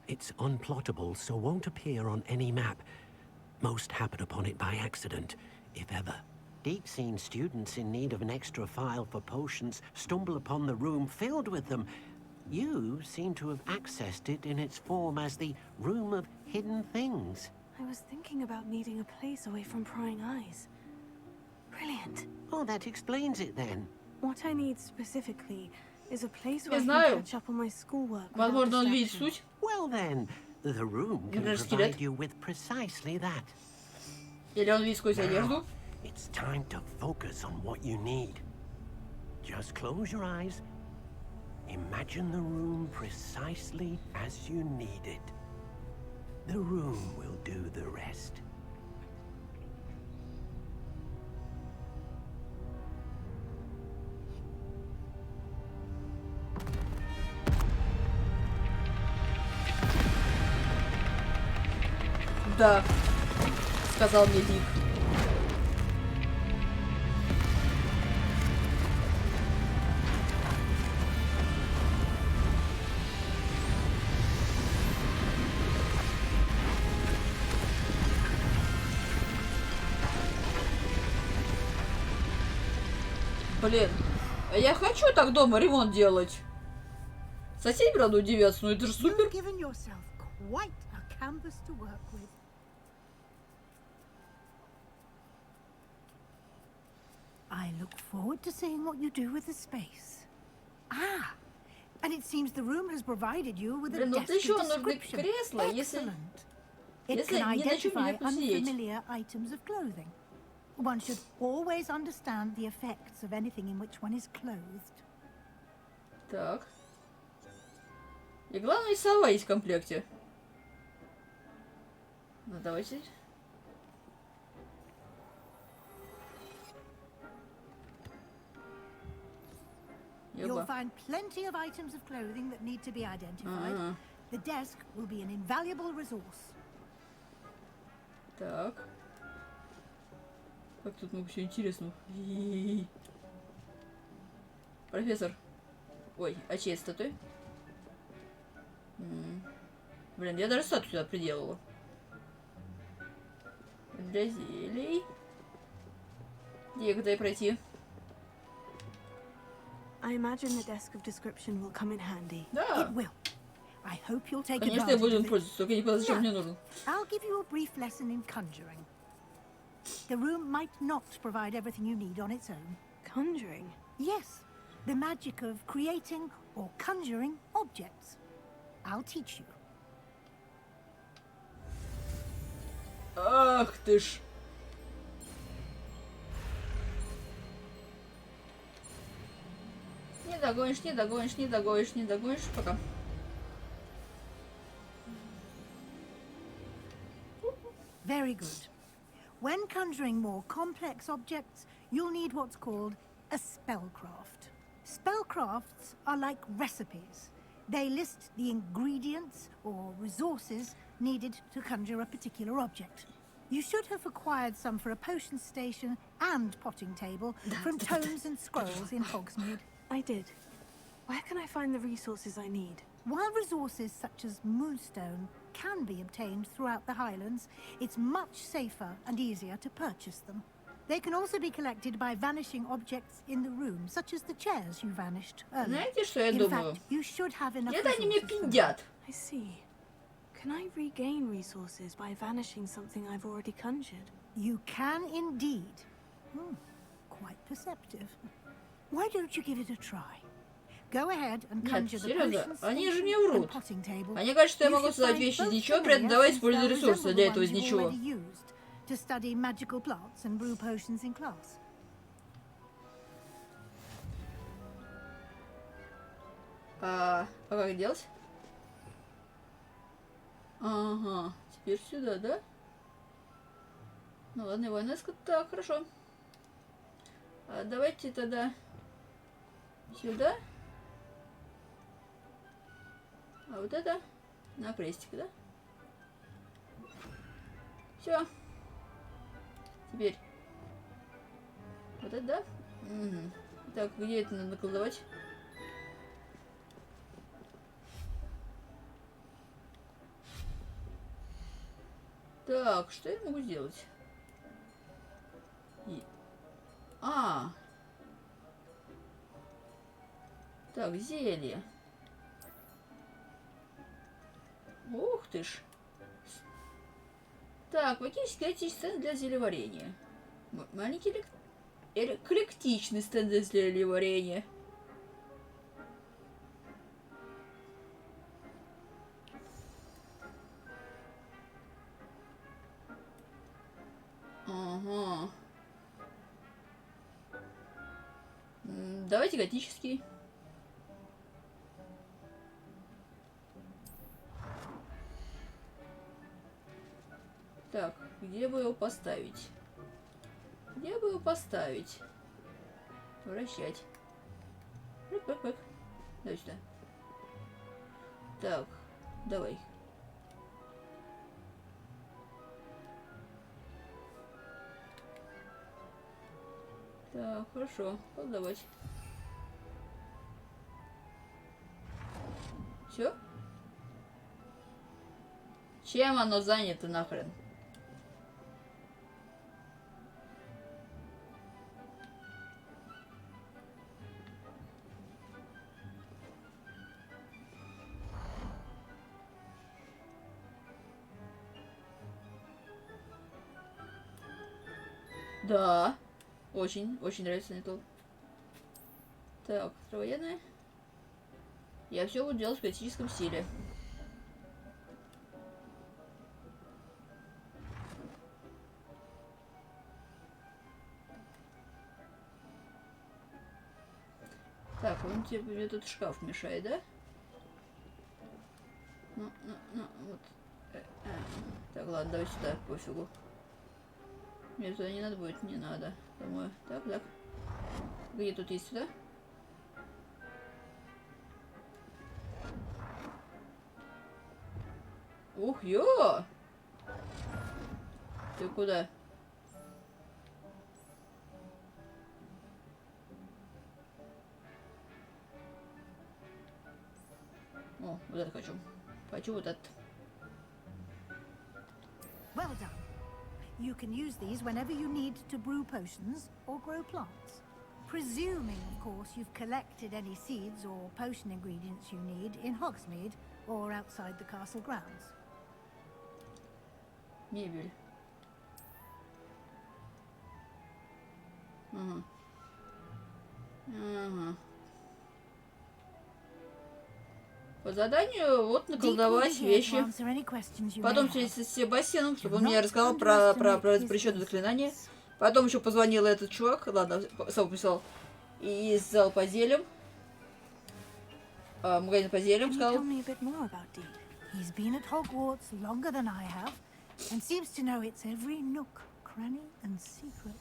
[SPEAKER 10] It's unplottable, so won't appear on any map. Most happen upon it by accident, if ever. Deke's seen students in need of an extra file for potions stumble upon the room filled with them. You seem to have accessed it in its form as the Room of Hidden Things.
[SPEAKER 4] I was thinking about needing a place away from prying eyes. Brilliant.
[SPEAKER 10] Oh, that explains it then.
[SPEAKER 4] What I need specifically is a place
[SPEAKER 1] Не
[SPEAKER 4] where I can
[SPEAKER 1] знаю.
[SPEAKER 4] catch up on my schoolwork.
[SPEAKER 1] Возможно, он видит суть.
[SPEAKER 10] Well then, the room can provide you with precisely that.
[SPEAKER 1] Или он видит сквозь одежду.
[SPEAKER 10] It's time to focus on what you need. Just close your eyes. Imagine the room precisely as you need it. The room will do the rest.
[SPEAKER 1] Да, сказал мне Дик. Блин, а я хочу так дома ремонт делать. Соседи, правда, удивятся, но это же супер.
[SPEAKER 16] I look forward to seeing what you do with the space. Ah, and it seems the room has provided you with a desk of description. Excellent. It can identify unfamiliar items of clothing. One should always understand the effects of anything in which one is clothed.
[SPEAKER 1] Так. И главное, сова есть в комплекте. Ну, давайте.
[SPEAKER 16] You'll find plenty of items of clothing that need to be identified. The desk will be an invaluable resource.
[SPEAKER 1] Так. Как тут много всего интересного. Профессор. Ой, а чья статуя? Блин, я даже статую сюда приделала. Для зелий. Где куда пройти?
[SPEAKER 4] I imagine the desk of description will come in handy.
[SPEAKER 1] Да.
[SPEAKER 16] It will. I hope you'll take
[SPEAKER 1] Конечно, я
[SPEAKER 16] advantage
[SPEAKER 1] буду
[SPEAKER 16] of
[SPEAKER 1] им
[SPEAKER 16] it.
[SPEAKER 1] пользоваться, только я не поняла, зачем мне нужен.
[SPEAKER 16] I'll give you a brief lesson in conjuring. The room might not provide everything you need on its own.
[SPEAKER 4] Conjuring?
[SPEAKER 16] Yes, the magic of creating or conjuring objects. I'll teach you.
[SPEAKER 1] Ах ты ж. Не догонишь, не догонишь, не догонишь, не догонишь. Пока.
[SPEAKER 16] Very good. When conjuring more complex objects, you'll need what's called a spellcraft. Spellcrafts are like recipes. They list the ingredients or resources needed to conjure a particular object. You should have acquired some for a potion station and potting table from tomes and scrolls in Hogsmeade.
[SPEAKER 4] I did. Where can I find the resources I need?
[SPEAKER 16] While resources such as moonstone can be obtained throughout the Highlands, it's much safer and easier to purchase them. They can also be collected by vanishing objects in the room, such as the chairs you vanished earlier.
[SPEAKER 1] Знаете, что я
[SPEAKER 16] In
[SPEAKER 1] думаю?
[SPEAKER 16] fact, you should have enough
[SPEAKER 1] Нет, они мне
[SPEAKER 16] resources for
[SPEAKER 1] пиндят.
[SPEAKER 4] I see. Can I regain resources by vanishing something I've already conjured?
[SPEAKER 16] You can indeed. Quite perceptive. Why don't you give it a try? Go ahead and
[SPEAKER 1] Нет,
[SPEAKER 16] conjure the
[SPEAKER 1] серьезно,
[SPEAKER 16] potion
[SPEAKER 1] они же мне
[SPEAKER 16] station
[SPEAKER 1] врут.
[SPEAKER 16] and potting table.
[SPEAKER 1] Они говорят, что я
[SPEAKER 16] You
[SPEAKER 1] могу
[SPEAKER 16] should
[SPEAKER 1] создать
[SPEAKER 16] find
[SPEAKER 1] вещи из
[SPEAKER 16] both
[SPEAKER 1] ничего, при этом
[SPEAKER 16] familiar
[SPEAKER 1] давая
[SPEAKER 16] since
[SPEAKER 1] использовать
[SPEAKER 16] they'll
[SPEAKER 1] ресурсы
[SPEAKER 16] resemble
[SPEAKER 1] для
[SPEAKER 16] the
[SPEAKER 1] этого из
[SPEAKER 16] ones you've
[SPEAKER 1] ничего.
[SPEAKER 16] already used to study magical plants and brew potions in class.
[SPEAKER 1] А как делать? Ага, теперь сюда, да? Ну ладно, его несколько. Так, хорошо. А давайте тогда сюда. А вот это на крестик, да? Все. Теперь. Вот это, да? Угу. Так, где это надо колдовать? Так, что я могу сделать? Так, зелье. Ух ты ж. Так, магический сцены для зелеварения. Маленький эклектичность тенденция для варенья. Ага. Давайте готический. Так, где бы его поставить? Где бы его поставить? Вращать. Пык-пык-пык. Давай сюда. Так, давай. Так, хорошо. Давайте. Все? Чем оно занято нахрен? Да. Очень нравится мне то. Так, военная. Я все буду делать в классическом стиле. Так, он тебе мне этот шкаф мешает, да? Ну, вот. Так, ладно, давай сюда, пофигу. Мне туда не надо будет, не надо. Думаю, так. Где тут есть сюда? Ух, ё! Ты куда? О, вот это хочу. Хочу вот этот.
[SPEAKER 16] Well done. You can use these whenever you need to brew potions or grow plants. Presuming, of course, you've collected any seeds or potion ingredients you need in Hogsmeade or outside the castle grounds.
[SPEAKER 1] Мебель. Ага. Ага. По заданию вот наколдовать вещи. Потом встретиться с Себастьяном, чтобы он мне рассказал про запрещенное заклинание. Потом еще позвонил этот чувак, ладно, сам писал, и сказал по зельям. Магазин по зельям сказал.
[SPEAKER 16] He's been at Hogwarts longer than I have, and seems to know its every nook, cranny, and secret.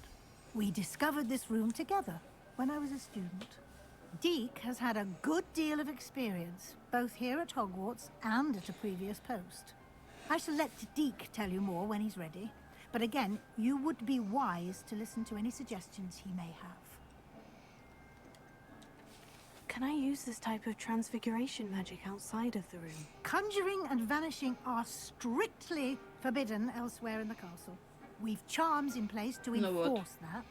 [SPEAKER 16] We discovered this room together when I was a student. Deke has had a good deal of experience, both here at Hogwarts and at a previous post. I shall let Deke tell you more when he's ready, but again, you would be wise to listen to any suggestions he may have.
[SPEAKER 4] Can I use this type of transfiguration magic outside of the room?
[SPEAKER 16] Conjuring and vanishing are strictly forbidden elsewhere in the castle. We've charms in place to enforce that.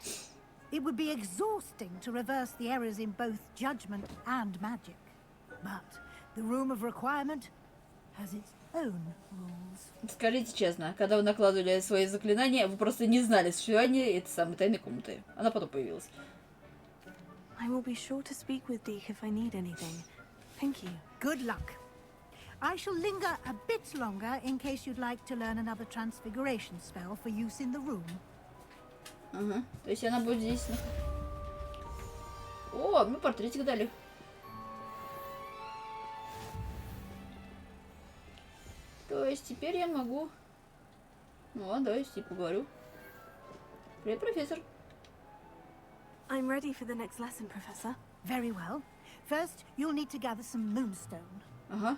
[SPEAKER 16] It would be exhausting to reverse the errors in both judgment and magic. But the Room of Requirement has its own rules.
[SPEAKER 1] Скажите честно, когда вы накладывали свои заклинания, вы просто не знали существование этой самой тайной комнаты. Она потом появилась.
[SPEAKER 4] I will be sure to speak with Deke if I need anything. Thank you.
[SPEAKER 16] Good luck. I shall linger a bit longer in case you'd like to learn another transfiguration spell for use in the room.
[SPEAKER 1] Ага, то есть она будет здесь. О, мне портретик дали. То есть теперь я могу... Ну ладно, давай я поговорю. Привет, профессор.
[SPEAKER 4] I'm ready for the next lesson, Professor.
[SPEAKER 16] Very well. First, you'll need to gather some moonstone.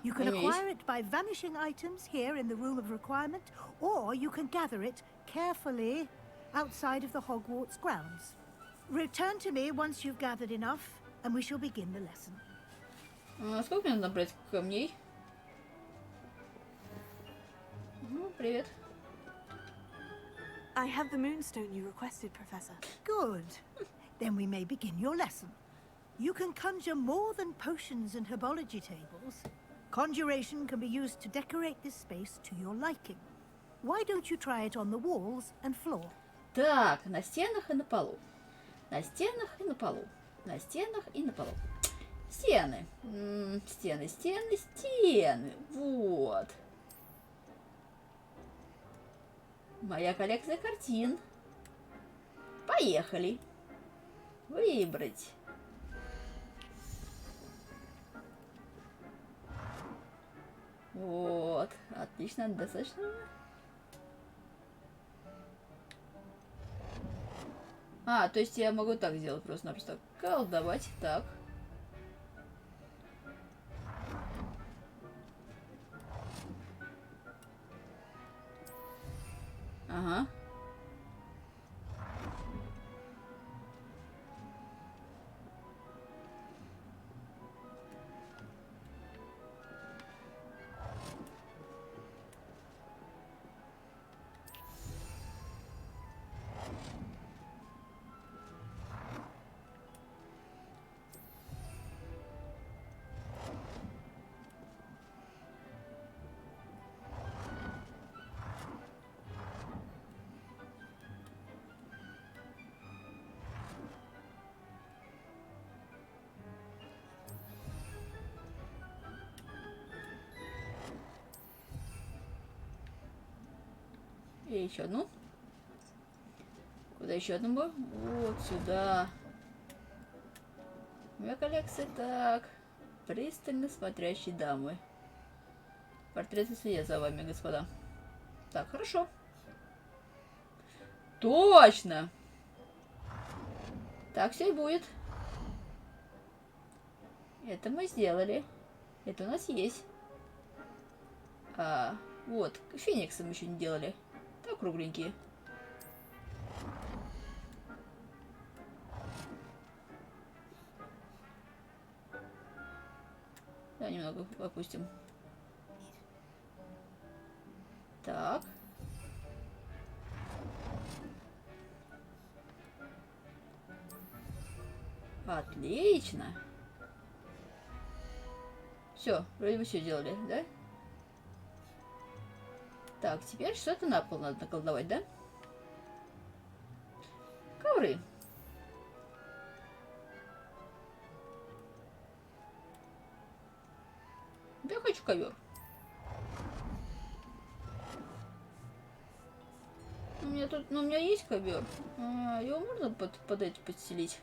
[SPEAKER 16] You can acquire it by vanishing items here in the Room of Requirement, or you can gather it carefully outside of the Hogwarts grounds. Return to me once you've gathered enough, and we shall begin the lesson.
[SPEAKER 1] Сколько мне надо набрать камней? Привет.
[SPEAKER 4] I have the moonstone you requested, Professor.
[SPEAKER 16] Good. Then we may begin your lesson. You can conjure more than potions and herbology tables. Conjuration can be used to decorate this space to your liking. Why don't you try it on the walls and floor?
[SPEAKER 1] Так, на стенах и на полу. На стенах и на полу. На стенах и на полу. Стены. Стены, стены, стены. Вот. Моя коллекция картин. Поехали. Выбрать. Вот. Отлично, достаточно. То есть я могу так сделать просто-напросто. Колдовать. Так. Ага. И еще одну. Куда еще одну? Вот сюда. Моя коллекция. Так. Пристально смотрящие дамы. Портреты следят за вами, господа. Так, хорошо. Точно! Так все и будет. Это мы сделали. Это у нас есть. Вот. Фениксы мы еще не делали. Так, кругленькие. Да, немного опустим. Так. Отлично. Все, вроде бы все делали, да? Так, теперь что-то на пол надо наколдовать, да? Ковры. Я хочу ковер. У меня тут, у меня есть ковер. Его можно под эти подстелить.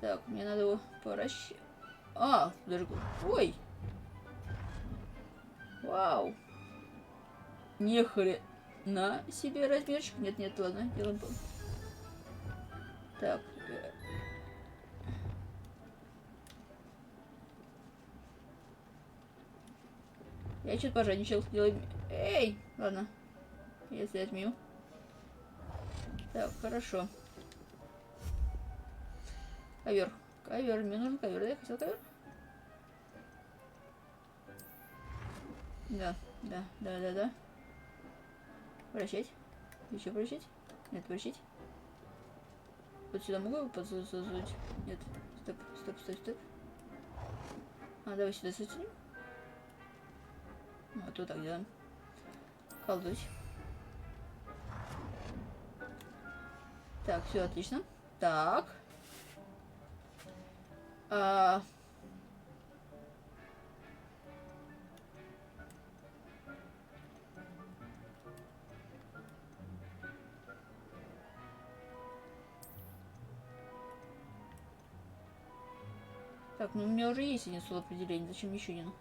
[SPEAKER 1] Так, мне надо его поращить. Подожди. Ой! Вау! Не хрена себе размерчик. Нет, нет, ладно, делаем. Так. Я чуть пожадничал. Делаем. Эй! Ладно. Если отменю. Так, хорошо. Ковер. Ковер. Мне нужен ковер. Да, я хотел ковер. Да. Вращать. Еще вращать. Нет, вращать. Вот сюда могу его подсунуть? Нет. Стоп. Давай сюда сосунем. Вот так делаем. Колдусь. Так, все отлично. Так. Так, ну у меня уже есть один слой определения. Зачем еще один?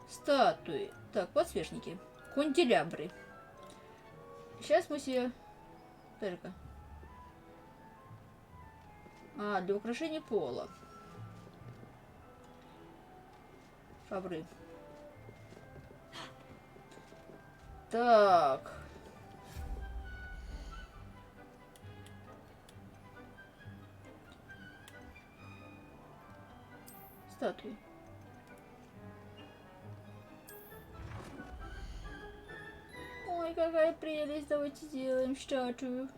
[SPEAKER 1] Статуи. Так, подсвечники. Канделябры. Сейчас мы себе... Только. Для украшения пола. Шабры. Так. Статуи. Ой, какая прелесть. Давайте сделаем статую.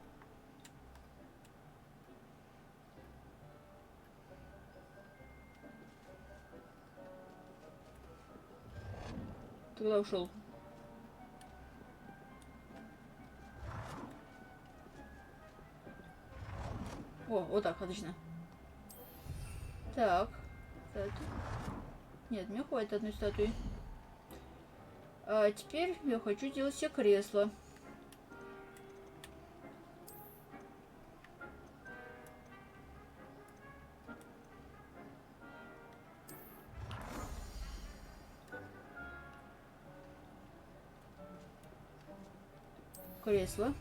[SPEAKER 1] Ты куда ушел? О, вот так, отлично. Так. Нет, мне хватит одной статуи. А теперь я хочу сделать себе кресло. Кресло.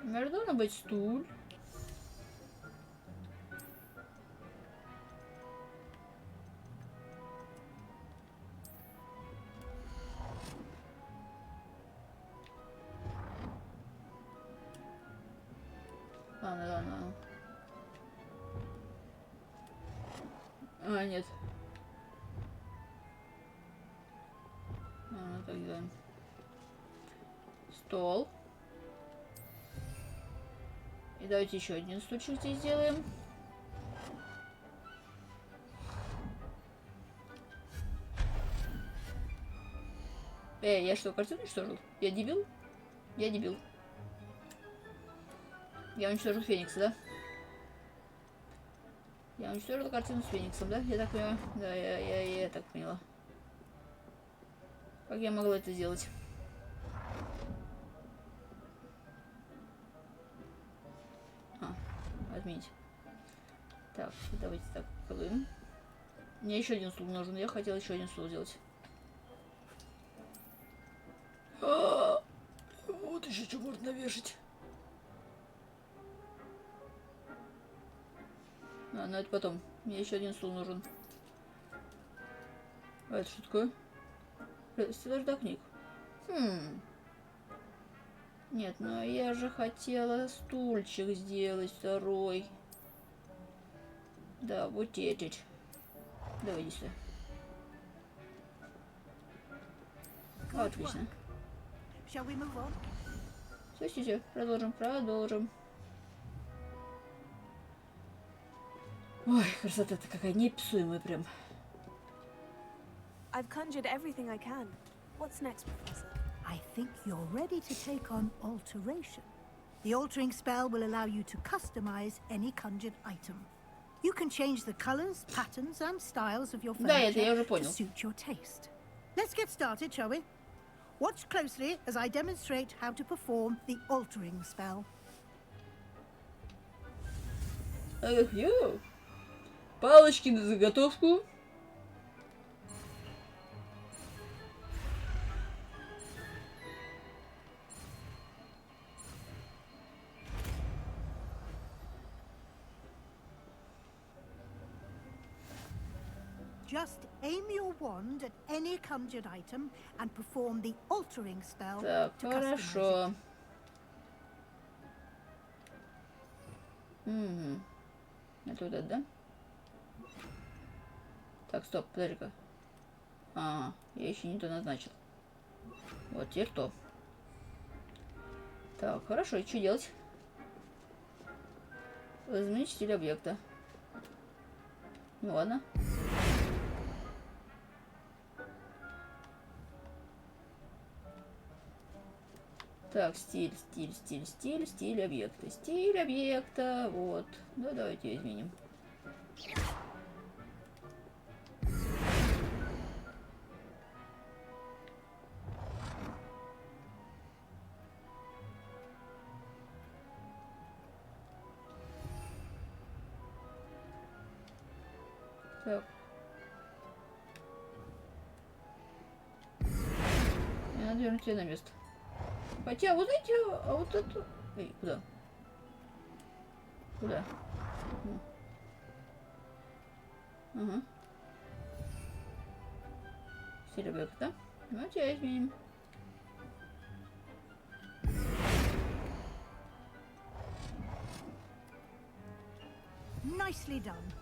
[SPEAKER 1] Должен быть стул. Ладно. А, нет. Так делаем. Стол. И давайте еще один стульчик здесь сделаем. Я что, картину уничтожил? Я дебил? Я дебил. Я уничтожил Феникса, да? Я уничтожил картину с Фениксом, да? Я так понимаю? Да, я так поняла. Как я могла это сделать? Отменить. Так, давайте так колым. Мне еще один стул нужен. Я хотела еще один стул сделать. Вот еще что можно навешать. А, ну это потом. Мне еще один стул нужен. А это что такое? Стеллаж для книг. Нет, ну я же хотела стульчик сделать второй. Да, вот этот. Давай иди сюда. Отлично. Все. Продолжим. Ой, красота-то какая неописуемая прям.
[SPEAKER 4] I've conjured everything I can. What's next, Professor?
[SPEAKER 16] I think you're ready to take on alteration. The altering spell will allow you to customize any conjured item. You can change the colors, patterns, and styles of your furniture to suit your taste. Let's get started, shall we? Watch closely as I demonstrate how to perform the altering spell.
[SPEAKER 1] Палочки на заготовку.
[SPEAKER 16] Just aim your wand at any conjured item and perform the altering spell to
[SPEAKER 1] хорошо. Это вот это, да? Так, стоп, подожди-ка. Я еще не то назначил. Вот, теперь то. Так, хорошо, и что делать? Изменить стиль объекта. Ну ладно. Так, стиль объекта. Стиль объекта, вот. Да, давайте ее изменим. Так. Я надо вернуть ее на место. Хотя, вот эти, а вот это... Эй, куда? Куда? Ага. Стиль объекта, да? Ну, тебя изменим.
[SPEAKER 16] Nicely done.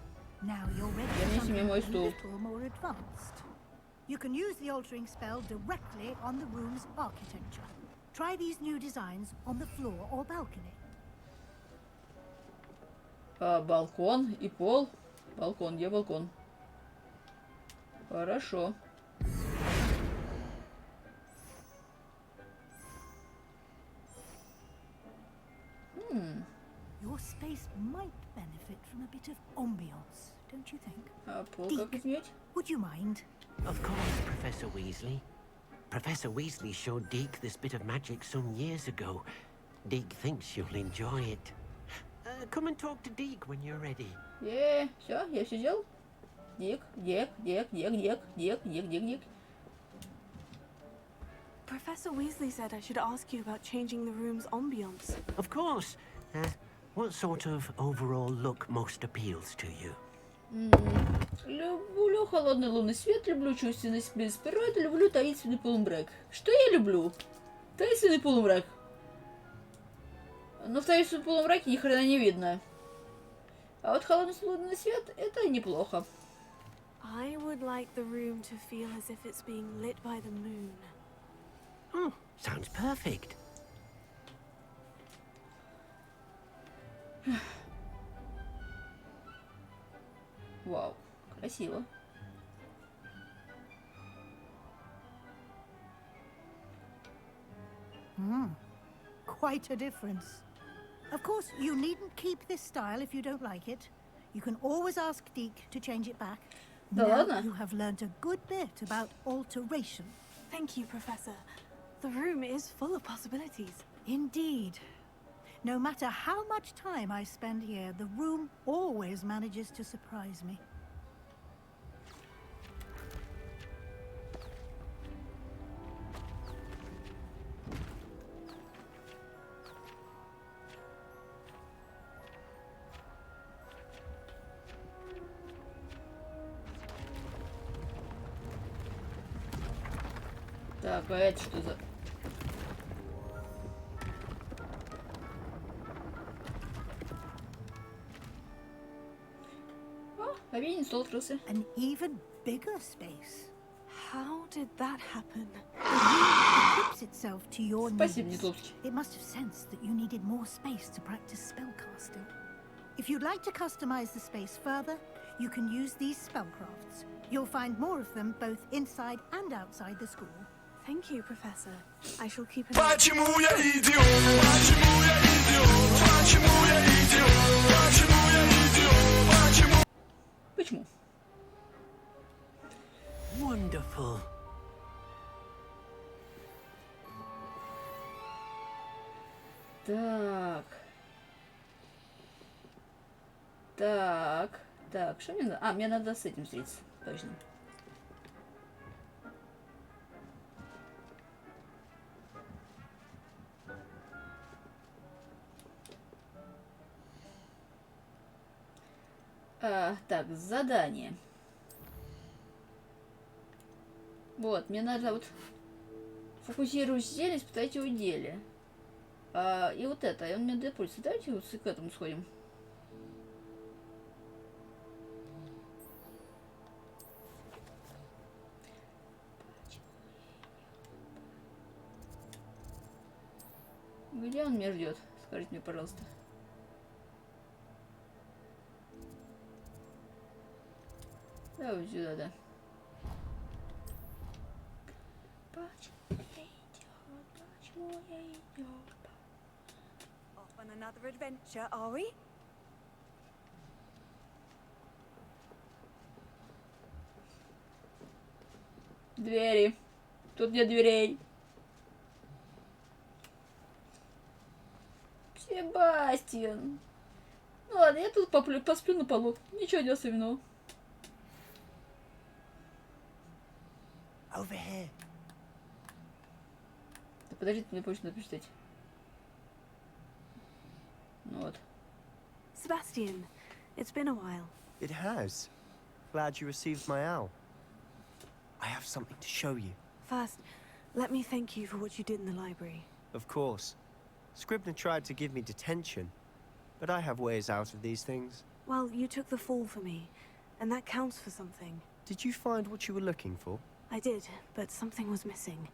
[SPEAKER 16] Now you're ready for something a little more advanced. You can use the altering spell directly on the room's architecture. Try these new designs on the floor or balcony.
[SPEAKER 1] Балкон и пол. Балкон, где балкон? Хорошо.
[SPEAKER 16] Your space might benefit from a bit of ambiance, don't you think?
[SPEAKER 10] Deek,
[SPEAKER 16] would you mind?
[SPEAKER 10] Of course, Professor Weasley. Professor Weasley showed Deke this bit of magic some years ago. Deke thinks you'll enjoy it. Come and talk to Deke when you're ready.
[SPEAKER 1] Yeah, все, я все сделал. Дик.
[SPEAKER 4] Professor Weasley said I should ask you about changing the room's ambience.
[SPEAKER 10] Of course. What sort of overall look most appeals to you?
[SPEAKER 1] Люблю холодный лунный свет, люблю чувственность без природы, люблю таинственный полумрак. Что я люблю? Таинственный полумрак. Но в таинственном полумраке ни хрена не видно. А вот холодный лунный свет — это неплохо.
[SPEAKER 4] I would like the room to feel as if it's being lit by the moon.
[SPEAKER 10] Oh, sounds perfect.
[SPEAKER 1] Вау, красиво.
[SPEAKER 16] Quite a difference. Of course, you needn't keep this style if you don't like it. You can always ask Deke to change it back.
[SPEAKER 1] Да
[SPEAKER 16] Now
[SPEAKER 1] ладно?
[SPEAKER 16] you have learned a good bit about alteration.
[SPEAKER 4] Thank you, Professor. The room is full of possibilities.
[SPEAKER 16] Indeed. No matter how much time I spend here, the room always manages to surprise me.
[SPEAKER 1] Так, а это что за... Обеденный стол открылся.
[SPEAKER 16] An even bigger space.
[SPEAKER 4] How did that happen?
[SPEAKER 16] The room equips itself to your
[SPEAKER 1] Спасибо,
[SPEAKER 16] needs.
[SPEAKER 1] Нетловский.
[SPEAKER 16] It must have sensed that you needed more space to practice spellcasting. If you'd like to customize the space further, you can use these spellcrafts. You'll find more of them both inside and outside the school.
[SPEAKER 4] Thank you, Professor. I shall keep an eye.
[SPEAKER 17] Почему я идиот? Почему я идиот? Почему я идиот? Почему я идиот? Почему?
[SPEAKER 1] Почему?
[SPEAKER 10] Wonderful.
[SPEAKER 1] Так. Так, что мне надо? А, мне надо с этим встретиться. Точно. Так, задание. Вот, мне надо вот фокусируюсь в деле, испытайте в деле. И вот это, и он мне дает пульс. Давайте вот к этому сходим. Где он меня ждет? Скажите мне, пожалуйста. Да, вот сюда, да. Почему я идёт?
[SPEAKER 2] Off on another adventure, are we?
[SPEAKER 1] Двери. Тут нет дверей. Себастьян. Ну ладно, я тут посплю на полу. Ничего не особенного.
[SPEAKER 15] Over here.
[SPEAKER 1] Да подождите, мне почту написать. Ну вот.
[SPEAKER 4] Sebastian, it's been a while.
[SPEAKER 15] It has. Glad you received my owl. I have something to show you.
[SPEAKER 4] First, let me thank you for what you did in the library.
[SPEAKER 15] Of course. Scribner tried to give me detention, but I have ways out of these things.
[SPEAKER 4] Well, you took the fall for me, and that counts for something.
[SPEAKER 15] Did you find what you were looking for?
[SPEAKER 4] I did, but something was missing.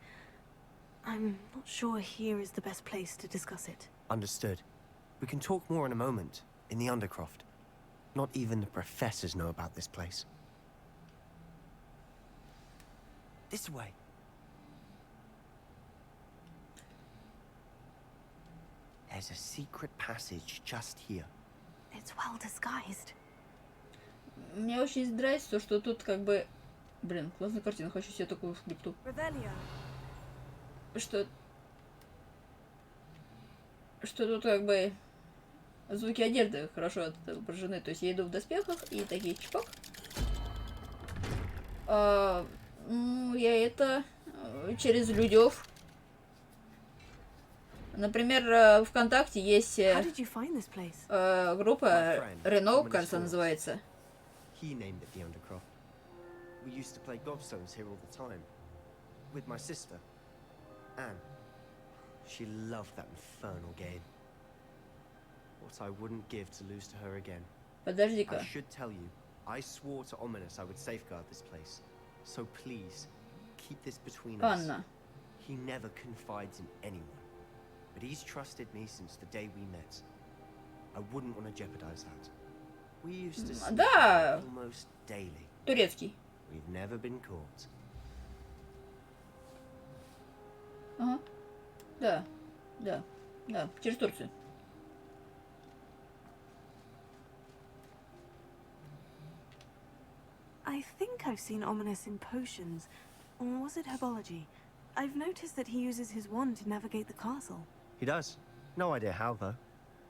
[SPEAKER 4] I'm not sure here is the best place to discuss it.
[SPEAKER 15] Understood. We can talk more in a moment, in the Undercroft. Not even the professors know about this place. This way. There's a secret passage just here.
[SPEAKER 4] It's well disguised.
[SPEAKER 1] Мне очень нравится то, что тут как бы... Блин, классная картина, хочу себе такую в крипту. Что тут как бы звуки одежды хорошо отображены. То есть я иду в доспехах и такие чпок. Ну, я это через людев. Например, ВКонтакте есть группа Рено, кажется, называется.
[SPEAKER 15] He named it the Undercroft. We used to play gobstones here all the time. With my sister, Anne. She loved that infernal game. What I wouldn't give to lose to her again.
[SPEAKER 1] Подожди-ка.
[SPEAKER 15] I should tell you, I swore to Ominous I would safeguard this place. So please, keep this between us.
[SPEAKER 1] Анна.
[SPEAKER 15] He never confides in anyone. But he's trusted me since the day we met. I wouldn't want to jeopardize that. We used to see almost daily.
[SPEAKER 1] Турецкий.
[SPEAKER 15] We've never been caught.
[SPEAKER 1] Ага. Да. Через Турцию.
[SPEAKER 4] I think I've seen Ominous in potions. Or was it herbology? I've noticed that he uses his wand to navigate the castle.
[SPEAKER 15] He does. No idea how, though.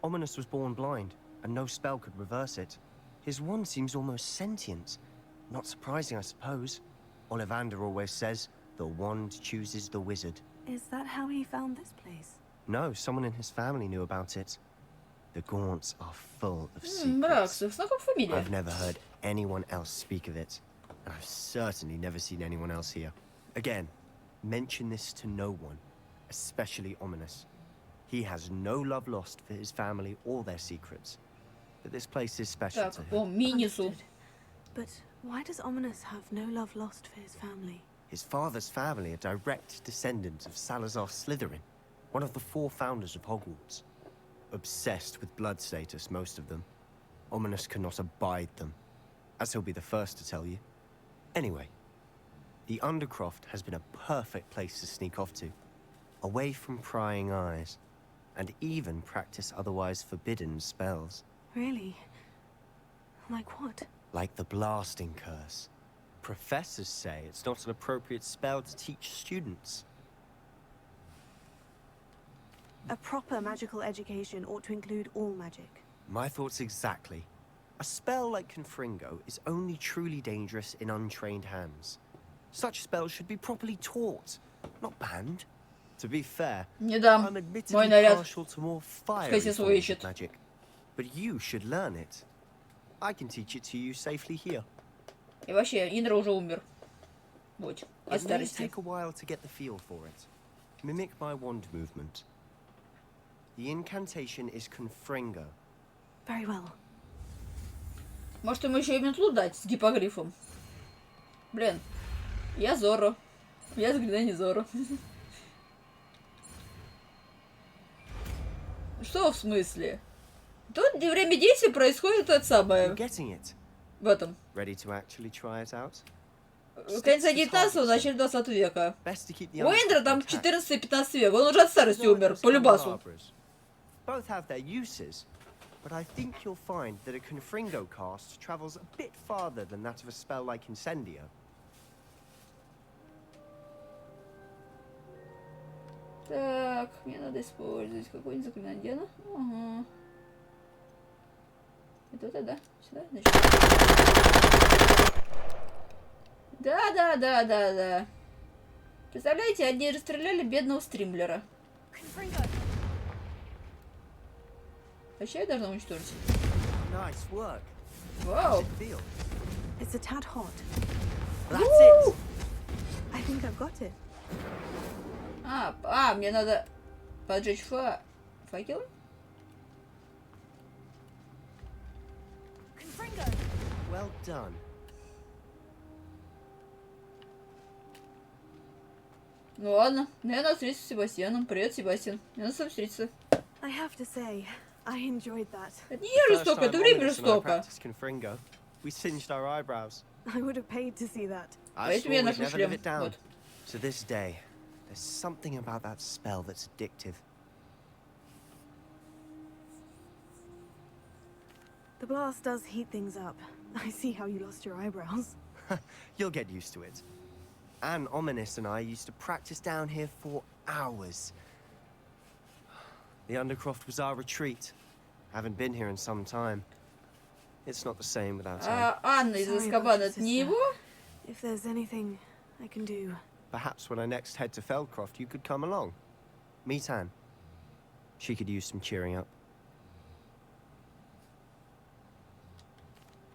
[SPEAKER 15] Ominous was born blind, and no spell could reverse it. His wand seems almost sentient. Not surprising, I suppose. Ollivander always says, the wand chooses the wizard.
[SPEAKER 4] Is that how he found this place?
[SPEAKER 15] No, someone in his family knew about it. The Gaunts are full of secrets. I've never heard anyone else speak of it, and I've certainly never seen anyone else here. Again, mention this to no one, especially Ominous. He has no love lost for his family or their secrets, but this place is special to him.
[SPEAKER 4] But why does Ominous have no love lost for his family?
[SPEAKER 15] His father's family are direct descendants of Salazar Slytherin, one of the 4 founders of Hogwarts. Obsessed with blood status, most of them. Ominous cannot abide them, as he'll be the first to tell you. Anyway, the Undercroft has been a perfect place to sneak off to, away from prying eyes, and even practice otherwise forbidden spells.
[SPEAKER 4] Really? Like what?
[SPEAKER 15] Like the blasting curse. Professors say it's not an appropriate spell to teach students.
[SPEAKER 4] A proper magical education ought to include all magic.
[SPEAKER 15] My thoughts exactly. A spell like Confringo is only truly dangerous in untrained hands. Such spells should be properly taught, not banned. To be fair, I'm admittedly partial to more fiery forms of magic, but you should learn it. I can teach it to you safely here.
[SPEAKER 1] И вообще, Индра уже умер. Вот, от
[SPEAKER 15] It may
[SPEAKER 1] старости.
[SPEAKER 15] take a while to get the feel for it. Mimic my wand movement. The incantation is Confringo.
[SPEAKER 4] Very well.
[SPEAKER 1] Может, ему еще и метлу дать с гипогрифом? Блин, я Зорро. Я заклинание Зорро. Что в смысле? Тут время действия происходит это самое. В этом.
[SPEAKER 15] Ready to actually try it out?
[SPEAKER 1] Конца 19-го, начале 20 века. У Эндра там 14-15 век. Он уже от старости умер, по любасу.
[SPEAKER 15] Both have their uses, but I think you'll find that a Confringo cast travels a bit farther than that of a spell like Incendio.
[SPEAKER 1] Так, мне надо использовать какое-нибудь заклинание. Где оно? Ага. Это вот это, да? Сюда? Значит. Да. Представляете, одни расстреляли бедного стримлера. Вообще я должна уничтожить.
[SPEAKER 15] Nice work.
[SPEAKER 1] Вау.
[SPEAKER 4] It's a tad hot.
[SPEAKER 15] That's it.
[SPEAKER 4] I think I've got it.
[SPEAKER 1] Мне надо поджечь факел?
[SPEAKER 15] Well done.
[SPEAKER 1] Ну ладно, мне надо встретиться с Себастьяном. Привет, Себастьян. Мне надо с тобой встретиться.
[SPEAKER 4] I have to say, I enjoyed that.
[SPEAKER 1] Это не я жестоко, это время жестоко.
[SPEAKER 15] We singed our eyebrows.
[SPEAKER 4] I would have paid to see that.
[SPEAKER 1] Поэтому я ношу шлем. Вот.
[SPEAKER 15] To this day, there's something about that spell that's addictive.
[SPEAKER 4] The blast does heat things up. I see how you lost your eyebrows.
[SPEAKER 15] You'll get used to it. Anne, Ominous, and I used to practice down here for hours. The Undercroft was our retreat. Haven't been here in some time. It's not the same without Anne.
[SPEAKER 1] Анна из Азкабана, это не его?
[SPEAKER 4] If there's anything I can do.
[SPEAKER 15] Perhaps when I next head to Feldcroft, you could come along. Meet Anne. She could use some cheering up.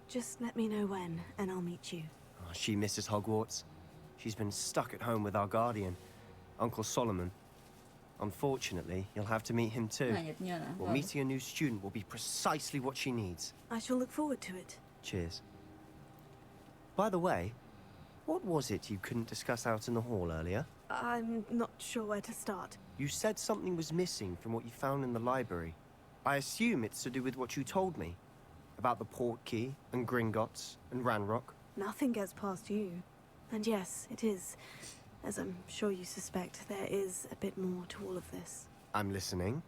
[SPEAKER 4] Just let me know when, and I'll meet you.
[SPEAKER 15] Oh, she misses Hogwarts. She's been stuck at home with our guardian, Uncle Solomon. Unfortunately, you'll have to meet him too.
[SPEAKER 1] Нет, не она.
[SPEAKER 15] Well, meeting a new student will be precisely what she needs.
[SPEAKER 4] I shall look forward to it.
[SPEAKER 15] Cheers. By the way, what was it you couldn't discuss out in the hall earlier?
[SPEAKER 4] I'm not sure where to start.
[SPEAKER 15] You said something was missing from what you found in the library. I assume it's to do with what you told me. About the port key, and Gringotts, and Ranrock.
[SPEAKER 4] Nothing gets past you. And yes, it is. As I'm sure you suspect, there is a bit more to all of this.
[SPEAKER 15] I'm listening.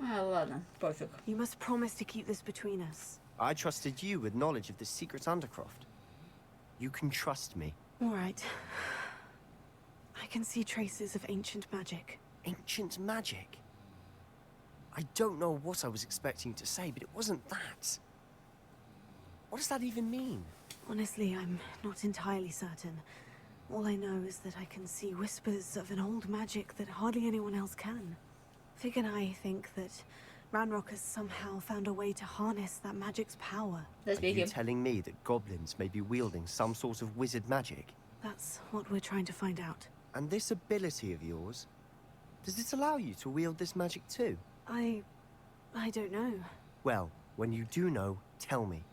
[SPEAKER 1] Ладно, пофиг.
[SPEAKER 4] You must promise to keep this between us.
[SPEAKER 15] I trusted you with knowledge of the secret Undercroft. You can trust me.
[SPEAKER 4] All right. I can see traces of ancient magic.
[SPEAKER 15] Ancient magic? I don't know what I was expecting to say, but it wasn't that. What does that even mean?
[SPEAKER 4] Honestly, I'm not entirely certain. All I know is that I can see whispers of an old magic that hardly anyone else can. Fig and I think that Ranrock has somehow found a way to harness that magic's power.
[SPEAKER 15] Are you telling me that goblins may be wielding some sort of wizard magic?
[SPEAKER 4] That's what we're trying to find out.
[SPEAKER 15] And this ability of yours, does it allow you to wield this magic too?
[SPEAKER 4] I don't know.
[SPEAKER 15] Well, when you do know, tell me.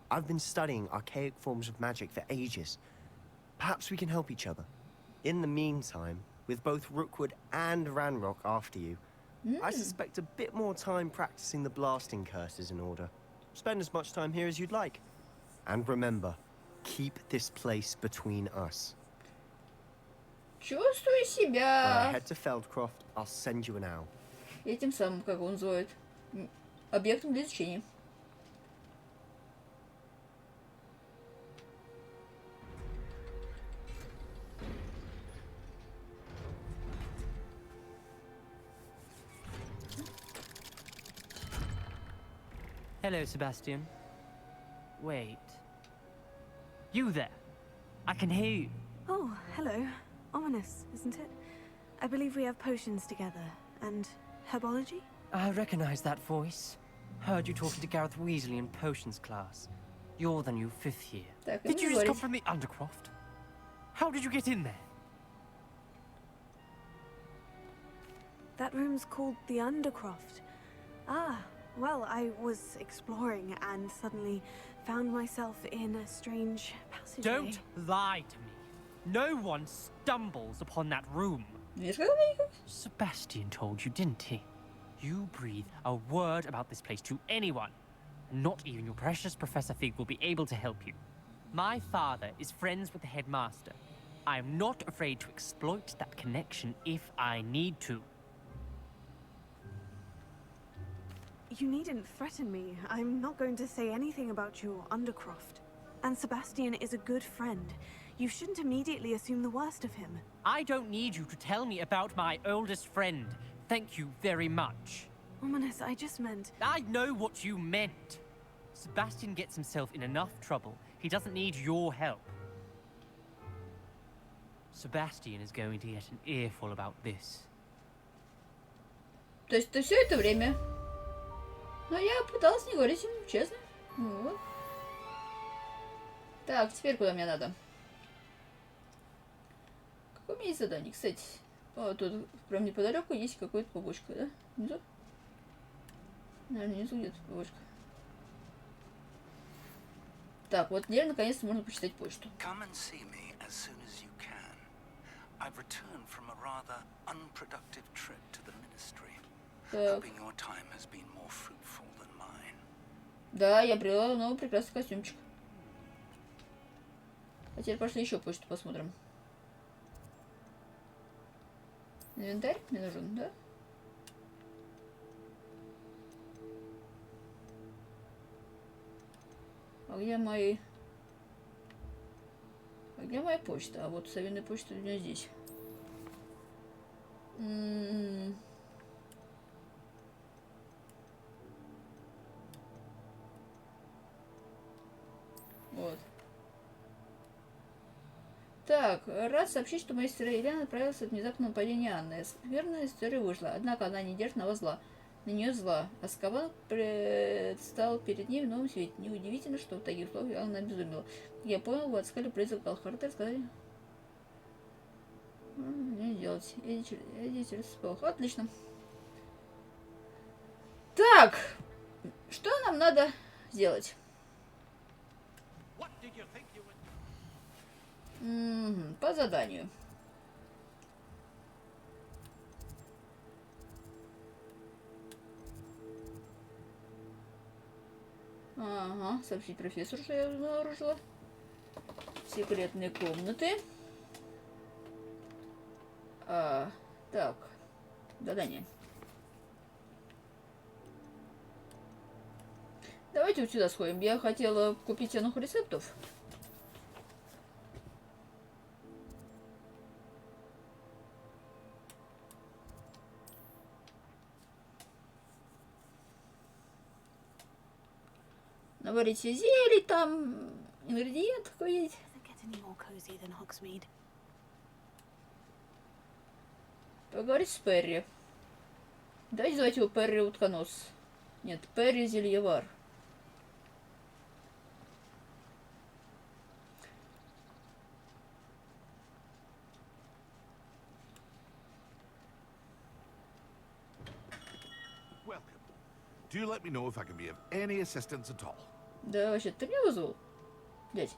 [SPEAKER 15] I've been studying archaic forms of magic for ages. Perhaps we can help each other. In the meantime, with both Rookwood and Ranrock after you, I suspect a bit more time practicing the blasting curse is in order. Spend as much time here as you'd like. And remember, keep this place between us.
[SPEAKER 1] Чувствую себя.
[SPEAKER 15] When I head to Feldcroft, I'll send you an owl.
[SPEAKER 1] Этим самым, как он называет, объектом для изучения.
[SPEAKER 19] Hello, Sebastian. Wait. You there? I can hear you.
[SPEAKER 4] Oh, hello. Ominous, isn't it? I believe we have potions together. And herbology?
[SPEAKER 19] I recognize that voice. Heard you talking to Gareth Weasley in potions class. You're the new 5th year. Did you just come from the Undercroft? How did you get in there?
[SPEAKER 4] That room's called the Undercroft. Ah, well, I was exploring and suddenly found myself in a strange passageway.
[SPEAKER 19] Don't lie to me. No one stumbles upon that room. Sebastian told you, didn't he? You breathe a word about this place to anyone. Not even your precious Professor Fig will be able to help you. My father is friends with the headmaster. I am not afraid to exploit that connection if I need to.
[SPEAKER 4] You needn't threaten me. I'm not going to say anything about your Undercroft. And Sebastian is a good friend. You shouldn't immediately assume the worst of him.
[SPEAKER 19] I don't need you to tell me about my oldest friend. Thank you very much.
[SPEAKER 4] Ominous, I just meant...
[SPEAKER 19] I know what you meant. Sebastian gets himself in enough trouble. He doesn't need your help. Sebastian is going to get an earful about this.
[SPEAKER 1] То есть ты все это время? Но я пыталась не говорить ему честно. Вот. Так, теперь куда мне надо? Какое у меня есть задание, кстати? О, тут прям неподалеку есть какая-то побочка, да? Внизу? Наверное, внизу где-то побочка. Так, вот теперь наконец-то можно почитать почту.
[SPEAKER 20] Come and see me as soon as you can. I've returned from a rather unproductive trip to the ministry. Hoping your time has been more fruitful than mine.
[SPEAKER 1] Да, я приобрела новый прекрасный костюмчик. А теперь пошли еще почту посмотрим. Инвентарь мне нужен, да? А где мои... А где моя почта? А вот современная почта у меня здесь. Вот. Так, рад сообщить, что моя сестра Елена отправилась от внезапного нападения Анны. Верная история вышла, однако она не держит на вас зла. На нее зла. Азкабан предстал перед ней в новом свете. Неудивительно, что в таких условиях она обезумела. Я понял, вы отыскали призрак Галхарта и сказали... Не делать. Иди через сполох. Отлично. Так, что нам надо сделать? По заданию. Ага, сообщить профессору, что я обнаружила. Секретные комнаты. Так, задание. Давайте вот сюда сходим. Я хотела купить себе новых рецептов. Наварить себе зелий, там ингредиент какой-нибудь. Поговорить с Перри. Давайте звать его Перри Утконос. Нет, Перри Зельевар.
[SPEAKER 7] Do you let me know if I can be of any assistance at all?
[SPEAKER 1] Да, вообще, ты меня вызвал, дядь?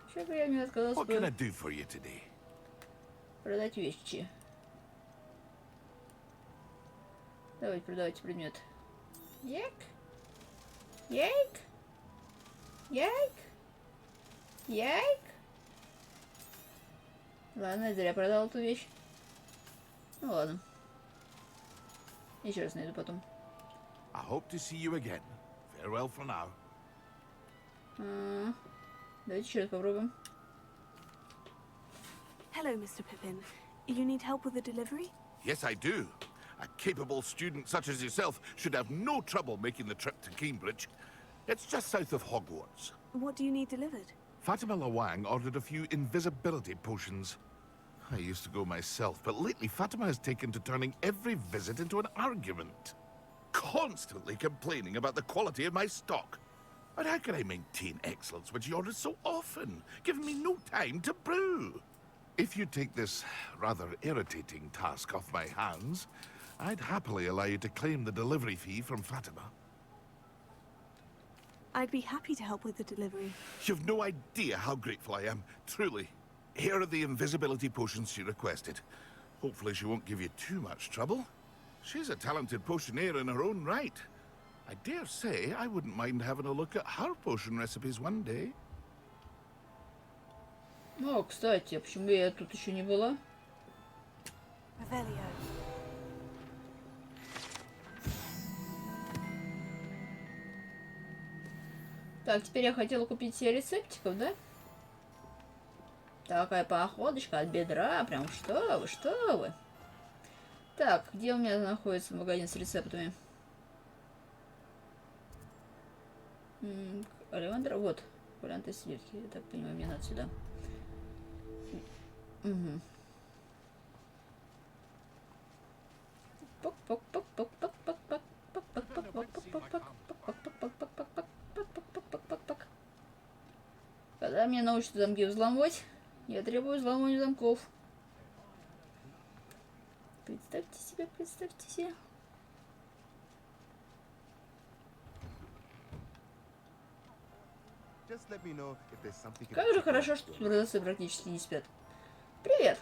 [SPEAKER 1] Сейчас бы я не отказался
[SPEAKER 7] What can I do for you today?
[SPEAKER 1] Продать вещи. Давайте продавайте предмет. Як? Як? Як? Як? Ладно, я зря продал эту вещь. Ну ладно. Еще раз найду потом.
[SPEAKER 7] I hope to see you again. Farewell for now.
[SPEAKER 1] Давайте еще раз попробуем.
[SPEAKER 4] Hello, Mr. Pippin. You need help with the delivery?
[SPEAKER 7] Yes, I do. A capable student such as yourself should have no trouble making the trip to Cambridge. It's just south of Hogwarts.
[SPEAKER 4] What do you need delivered?
[SPEAKER 7] Fatima Lawang ordered a few invisibility potions. I used to go myself, but lately Fatima has taken to turning every visit into an argument. Constantly complaining about the quality of my stock. But how can I maintain excellence when she orders so often, giving me no time to brew? If you take this rather irritating task off my hands, I'd happily allow you to claim the delivery fee from Fatima.
[SPEAKER 4] I'd be happy to help with the delivery.
[SPEAKER 7] You've no idea how grateful I am, truly. Here are the invisibility potions she requested. Hopefully she won't give you too much trouble. She's a talented potioneer in her own right. I dare say I wouldn't mind having a look at her potion recipes one day.
[SPEAKER 1] О, кстати, почему я тут еще не была?
[SPEAKER 4] Revelio.
[SPEAKER 1] Так, теперь я хотела купить себе рецептиков, да? Такая походочка от бедра, прям что вы, что вы. Так, где у меня находится магазин с рецептами? Оливандра, вот, варианты сливки, я так понимаю, мне надо сюда. Угу. Когда меня научат замки взламывать, я требую взламывания замков. Представьте себе, представьте себе. Как же хорошо, что продавцы практически не спят. Привет.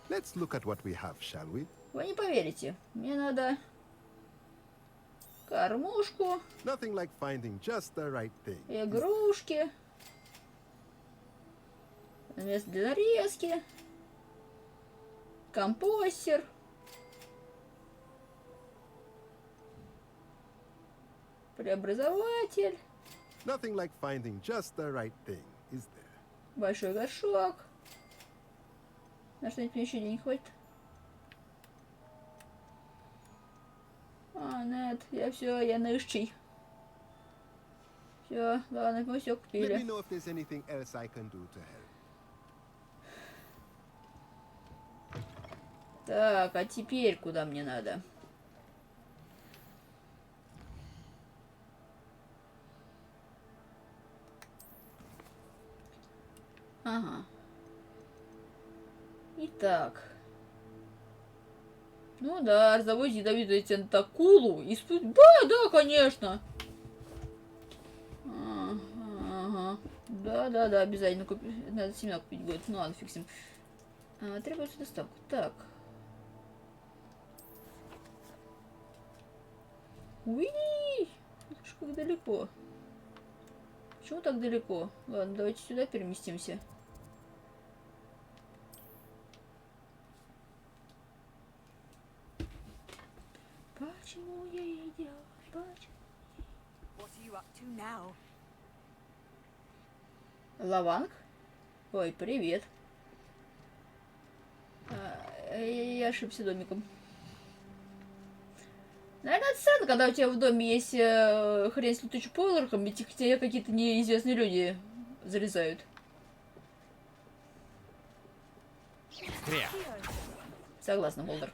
[SPEAKER 21] Let's look at what we have, shall we?
[SPEAKER 1] Вы не поверите, мне надо кормушку,
[SPEAKER 21] Nothing like finding just the right thing.
[SPEAKER 1] игрушки, место для нарезки, компостер. Преобразователь.
[SPEAKER 21] Nothing like finding just the right thing, is there?
[SPEAKER 1] Большой горшок. На что-нибудь мне еще денег хватит? А, нет, я нищий. Все, ладно, мы все
[SPEAKER 21] Let me
[SPEAKER 1] купили.
[SPEAKER 21] know if there's anything else I can do to help.
[SPEAKER 1] Так, а теперь куда мне надо? Ага. Итак. Ну да, завозить ядовитую тентакулу и Да, конечно. Ага. Да, обязательно купить. Надо семена купить будет. Ну ладно, фиг с ним. Требуется доставка. Так. Уи! Это ж как далеко. Почему так далеко? Ладно, давайте сюда переместимся. Почему я идиот?
[SPEAKER 2] What are you up to now?
[SPEAKER 1] Лаванг? Ой, привет. Я ошибся домиком. Наверное, это странно, когда у тебя в доме есть хрень с летучим поверхом, и к тебе какие-то неизвестные люди залезают. Согласна, Молдер.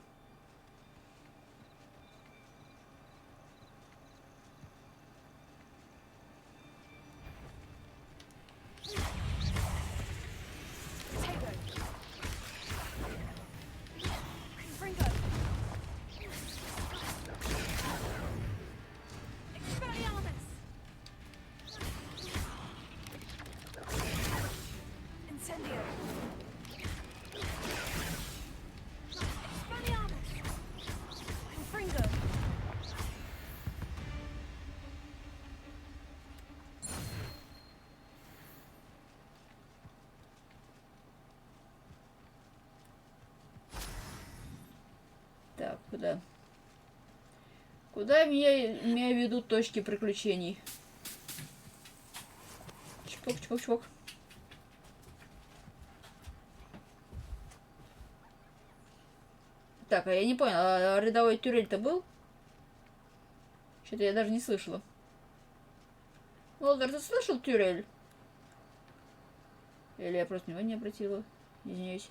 [SPEAKER 1] Так, куда? Куда меня ведут точки приключений? Чпок. Так, а я не понял, а рядовой тюрель-то был? Что-то я даже не слышала. Волдер, ты слышал тюрель? Или я просто на него не обратила? Извиняюсь.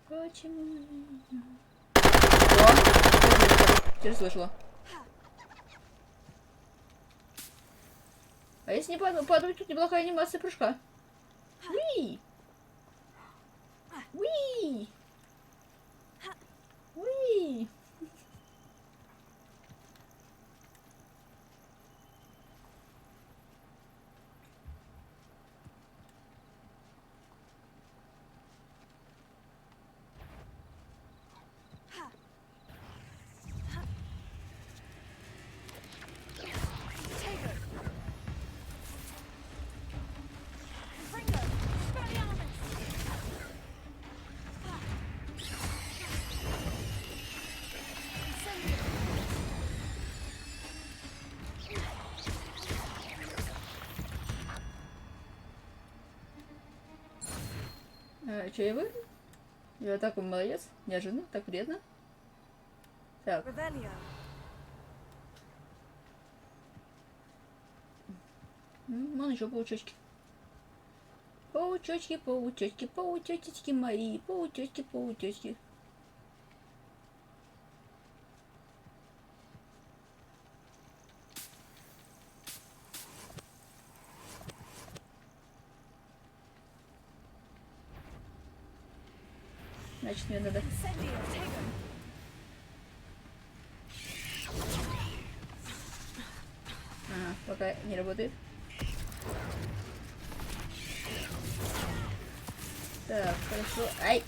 [SPEAKER 1] Почему? О! Теперь слышала. А если не подумать, тут неплохая анимация прыжка. Уи! Уи! Уи! Че я вы? Я такой молодец. Неожиданно, так вредно. Так. Вон еще паучочки. Паучочки мои. Паучочки. Значит, мне надо... Пока не работает. Так, хорошо. Ай!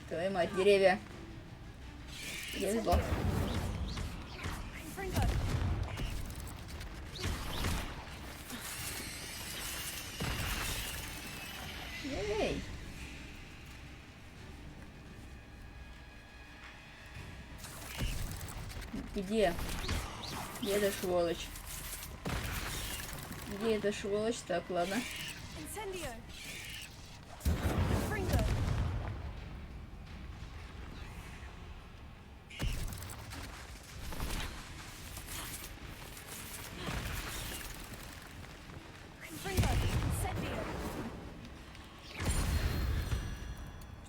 [SPEAKER 1] Твою мать, деревья. Я везло. Эй! Где? Где эта сволочь? Где эта сволочь? Так, ладно.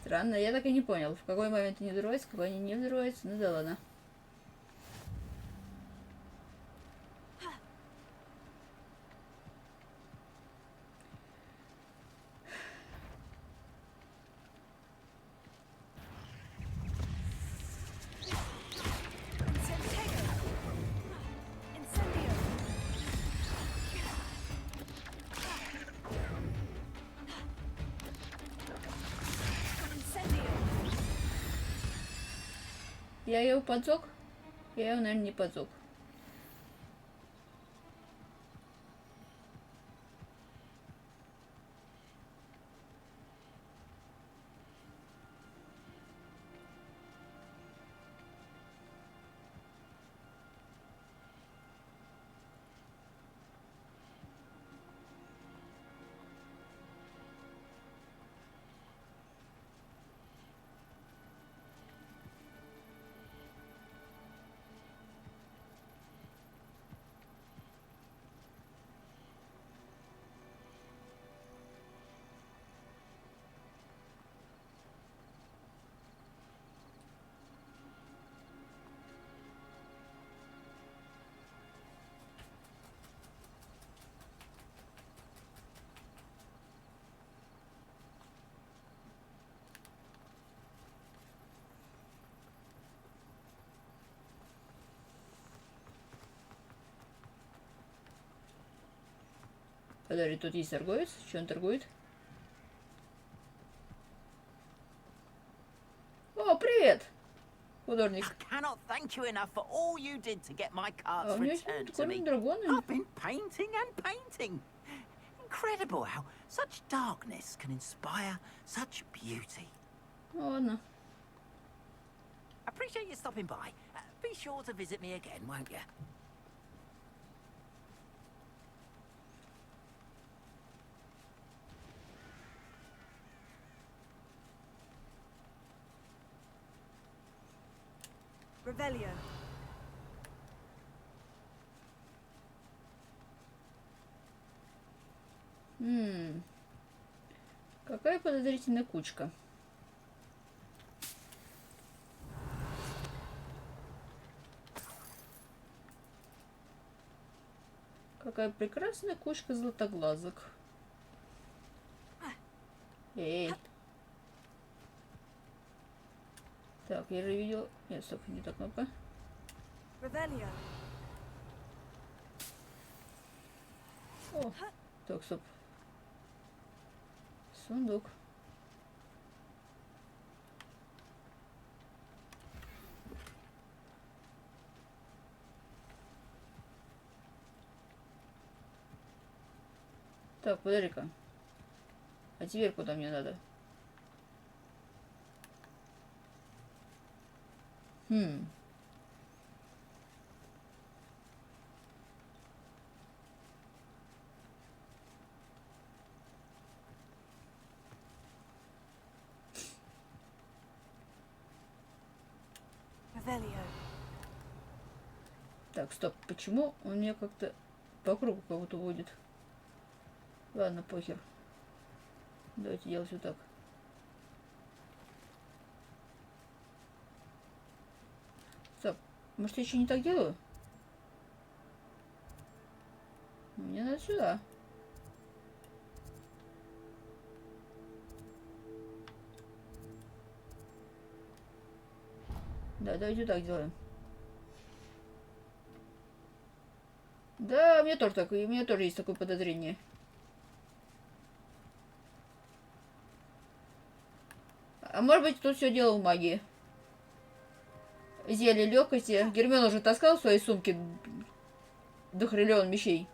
[SPEAKER 1] Странно, я так и не понял, в какой момент они взрываются, в какой они не взрываются. Ну да ладно. Я его поджег? Я его, наверное, не поджег. Подожди, тут есть торговец. Что он торгует? О, привет! Художник.
[SPEAKER 6] Cannot thank you enough for all you did to get my cards
[SPEAKER 1] у него есть
[SPEAKER 6] returned to me.
[SPEAKER 1] драгоны.
[SPEAKER 6] I've been painting and painting. Incredible how such darkness can inspire such beauty.
[SPEAKER 1] Ну ладно.
[SPEAKER 6] Appreciate you stopping by. Be sure to visit me again, won't you?
[SPEAKER 2] Revelio.
[SPEAKER 1] Какая подозрительная кучка. Какая прекрасная кучка златоглазок. Эй. Так, я же видел... Нет, стоп, не та кнопка.
[SPEAKER 2] Revelio.
[SPEAKER 1] О, так, стоп. Сундук. Так, подожди-ка. А теперь куда мне надо?
[SPEAKER 2] Revelio.
[SPEAKER 1] Так, стоп. Почему он меня как-то по кругу кого-то водит? Ладно, похер. Давайте делать вот так. Стоп. Может, я еще не так делаю? Мне надо сюда. Да, давайте вот так делаем. Да, у меня тоже есть такое подозрение. А может быть, тут все дело в магии. Зелье легкости. Гермиона уже таскала в своей сумке дохриллион вещей.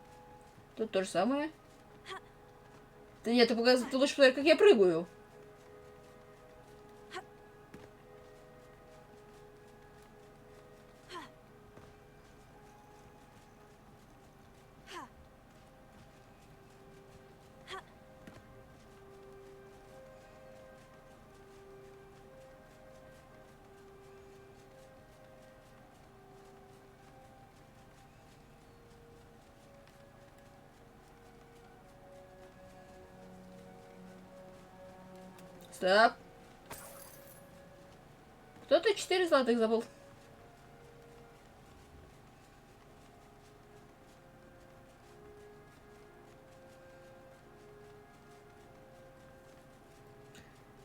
[SPEAKER 1] Тут то же самое. Да нет, ты лучше посмотри, как я прыгаю. Стоп. Кто-то 4 золотых забыл.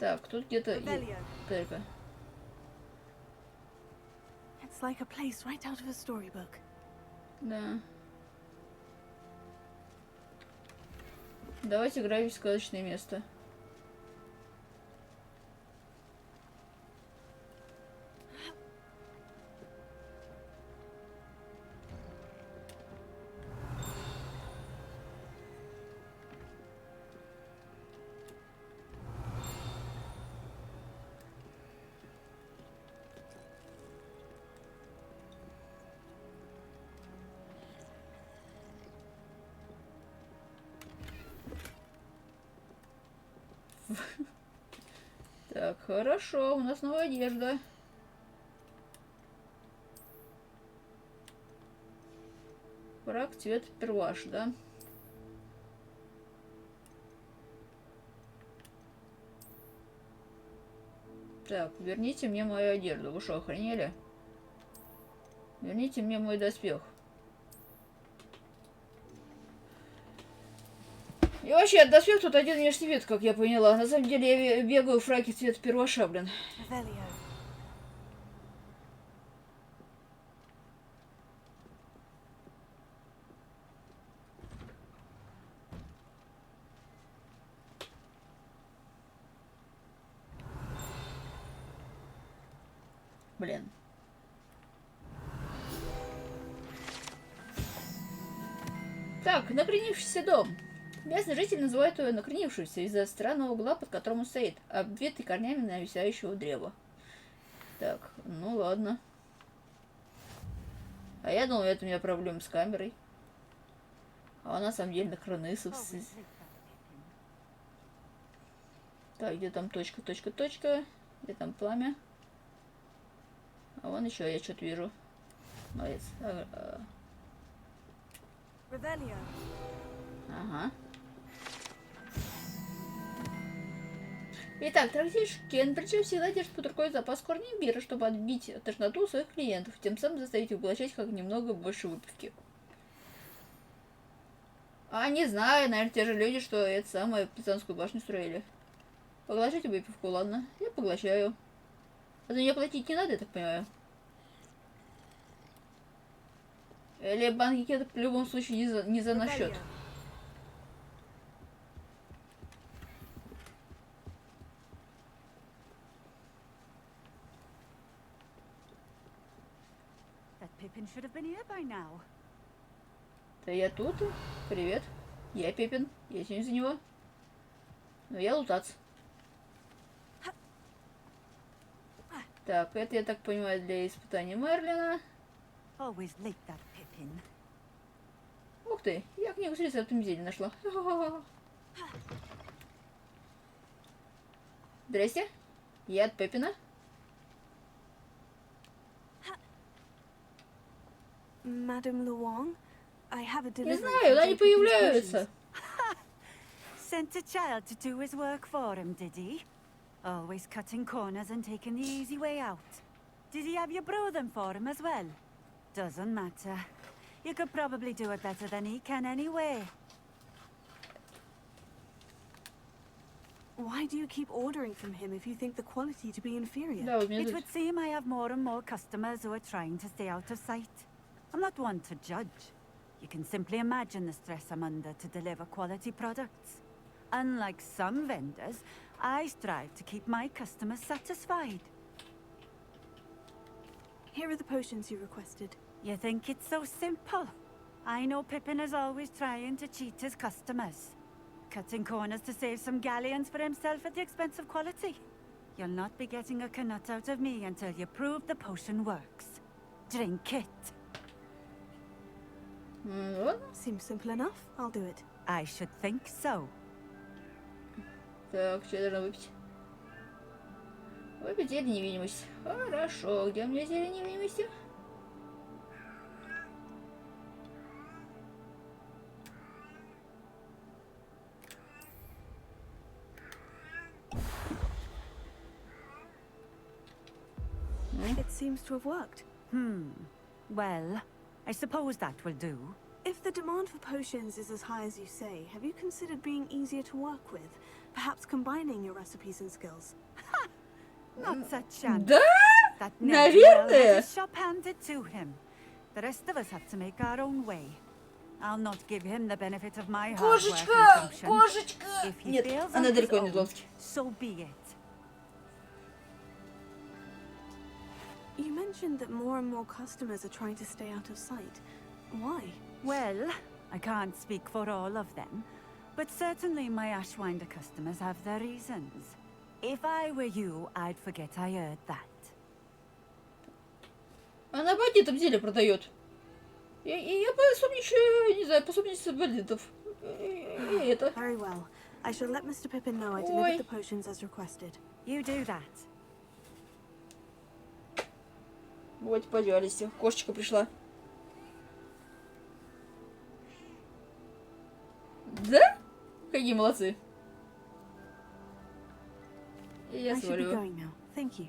[SPEAKER 1] Так, тут где-то... Только.
[SPEAKER 4] It's like a place right out of a storybook.
[SPEAKER 1] Да. Давайте играем в сказочное место. Так, хорошо, у нас новая одежда. Фрак цвет перваш, да? Так, верните мне мою одежду. Вы что, охренели? Верните мне мой доспех. И вообще, доспех тут один внешний вид, как я поняла. На самом деле я бегаю в фраке цвета перваша, блин. Блин. Так, накренившийся дом. Местный житель называет его накренившимся из-за странного угла, под которым он стоит, обвитый корнями нависающего древа. Так, ну ладно. А я думал, это у меня проблемы с камерой. А на самом деле накренысов. Так, где там точка, точка, точка? Где там пламя? А вон еще я что-то вижу. Молодец. Ага. Итак, трактирщик Кенбриджа всегда держит под рукой запас корня имбира, чтобы отбить тошноту у своих клиентов, тем самым заставить их поглощать как немного больше выпивки. А не знаю, наверное, те же люди, что это самое Пизанскую башню строили. Поглощайте выпивку, ладно? Я поглощаю. А за нее платить не надо, я так понимаю. Или банки это в любом случае не за наш счет.
[SPEAKER 16] Pippin should have been here by now.
[SPEAKER 1] Да я тут. Привет. Я Пиппин. Я тянусь за него. Но я лутац. Так, это, я так понимаю, для испытания Мерлина.
[SPEAKER 16] Always late, that Pippin.
[SPEAKER 1] Ух ты, я книгу с рецептом зелья нашла. Здрасте. Я от Пеппина.
[SPEAKER 4] Madam Luong, I have a
[SPEAKER 1] Не
[SPEAKER 4] delivery.
[SPEAKER 1] знаю, они появляются.
[SPEAKER 16] Sent a child to do his work for him, did he? Always cutting corners and taking the easy way out. Did he have you brew them for him as well? Doesn't matter. You could probably do it better than he can anyway.
[SPEAKER 4] Why do you keep ordering from him if you think the quality to be inferior?
[SPEAKER 1] Да, вот мне
[SPEAKER 16] It
[SPEAKER 1] тут-
[SPEAKER 16] would seem I have more and more customers who are trying to stay out of sight. I'm not one to judge. You can simply imagine the stress I'm under to deliver quality products. Unlike some vendors, I strive to keep my customers satisfied.
[SPEAKER 4] Here are the potions you requested.
[SPEAKER 16] You think it's so simple? I know Pippin is always trying to cheat his customers. Cutting corners to save some galleons for himself at the expense of quality. You'll not be getting a canut out of me until you prove the potion works. Drink it.
[SPEAKER 4] Seems simple enough. I'll do it.
[SPEAKER 16] I should think so.
[SPEAKER 1] Так, что я должна выпить? Выпить зелье невидимости. Хорошо, где у меня зелье невидимости?
[SPEAKER 4] It seems to have worked.
[SPEAKER 3] Well, I suppose that will do.
[SPEAKER 4] If the demand for potions is as high as you say, have you considered being easier to work with? Perhaps combining your recipes and skills?
[SPEAKER 3] Not such chance.
[SPEAKER 1] Да?
[SPEAKER 3] That
[SPEAKER 1] Наверное.
[SPEAKER 3] has his shop handed to him. The rest of us have to make our own way. I'll not give him the benefit of my hard work and
[SPEAKER 1] Кошечка!
[SPEAKER 3] gumption.
[SPEAKER 1] Кошечка!
[SPEAKER 3] If he
[SPEAKER 1] Нет,
[SPEAKER 3] fails
[SPEAKER 1] она
[SPEAKER 3] on his
[SPEAKER 1] далеко не
[SPEAKER 3] own,
[SPEAKER 1] зловки.
[SPEAKER 3] so be it.
[SPEAKER 4] You mentioned that more and more customers are trying to stay out of sight. Why?
[SPEAKER 3] Well, I can't speak for all of them, but certainly my Ashwinder customers have their reasons. If I were you, I'd forget I heard that.
[SPEAKER 1] Она бандитам зелье продает. Я пособничаю, не знаю, пособничаю бандитов. И это.
[SPEAKER 4] Very well. I shall let Mr. Pippin know I delivered the potions as requested.
[SPEAKER 3] You do that.
[SPEAKER 1] Вот, пожалуйста, кошечка пришла. Да? Какие молодцы. И я смотрю.
[SPEAKER 4] Thank you.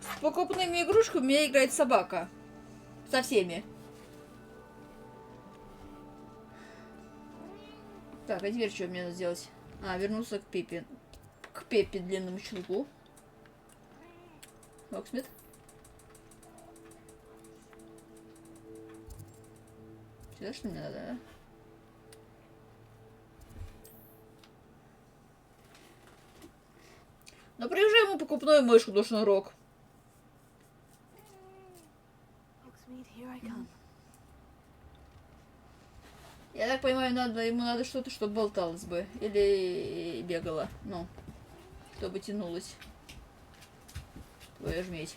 [SPEAKER 1] С покупными игрушками у меня играет собака. Со всеми. Так, а теперь что мне надо сделать? А, вернуться к Пеппи. К Пеппи длинному чулку. Локсмит. Сюда что мне надо, да? Ну, приезжай ему покупную мышку до шнурок. Я так понимаю, ему надо что-то, чтобы болталось бы. Или бегало. Ну, чтобы тянулось. Твою ж медь.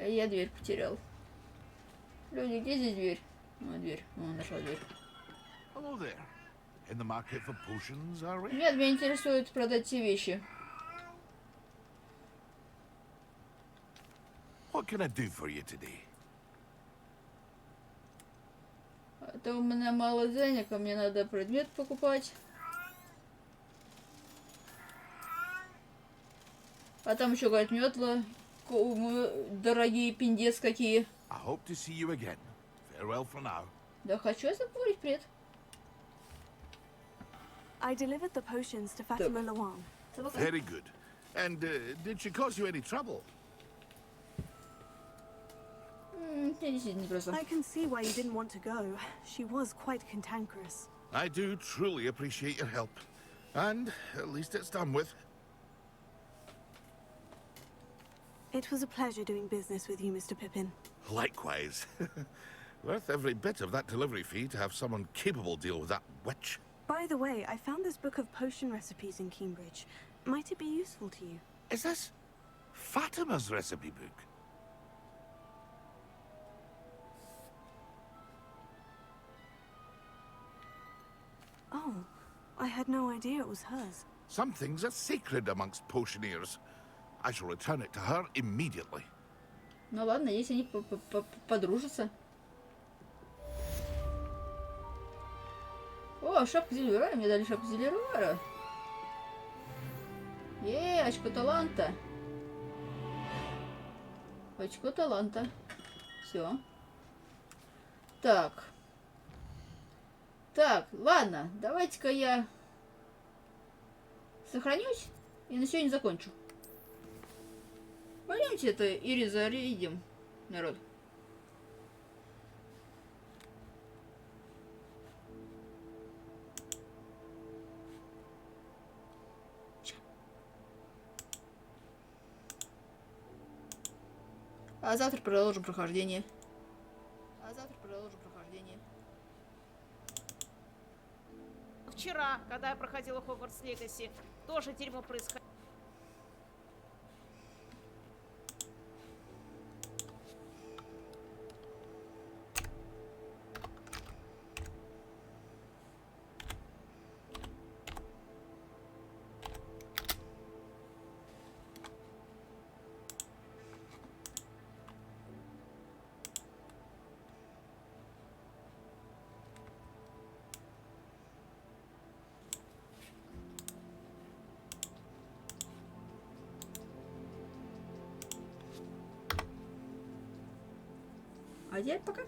[SPEAKER 1] Я дверь потерял. Люди, где здесь дверь? О, дверь. О, нашла дверь.
[SPEAKER 7] Hello there. In the market for potions, are we?
[SPEAKER 1] Нет, меня интересует продать те вещи.
[SPEAKER 7] What can I do for you today?
[SPEAKER 1] Это у меня мало денег, а мне надо предмет покупать. А там еще, говорят, метла. Дорогие пиндец какие.
[SPEAKER 7] I hope to see you again. Farewell for now.
[SPEAKER 1] Да хочу я заговорить, привет.
[SPEAKER 4] I delivered the potions to Fatima Lawan.
[SPEAKER 7] Very good. And did she cause you any trouble?
[SPEAKER 4] I can see why you didn't want to go. She was quite cantankerous.
[SPEAKER 7] I do truly appreciate your help. And at least it's done with.
[SPEAKER 4] It was a pleasure doing business with you, Mr. Pippin.
[SPEAKER 7] Likewise. Worth every bit of that delivery fee to have someone capable deal with that witch.
[SPEAKER 4] By the way, I found this book of potion recipes in Cambridge. Might it be useful to you?
[SPEAKER 7] Is this Fatima's recipe book?
[SPEAKER 4] Oh, I had no idea it was hers.
[SPEAKER 7] Some things are sacred amongst potioneers. I shall return it to her immediately.
[SPEAKER 1] Ну ладно, если они подружатся. О, шапка Зельвера. Мне дали шапку Зельвера. Очко таланта. Очко таланта. Все. Так. Так, ладно. Давайте-ка я сохранюсь и на сегодня закончу. Пойдемте это и зарядим, народ. А завтра продолжим прохождение.
[SPEAKER 22] Вчера, когда я проходила Хогвартс Легаси, тоже дерьмо происходило.
[SPEAKER 1] А теперь пока.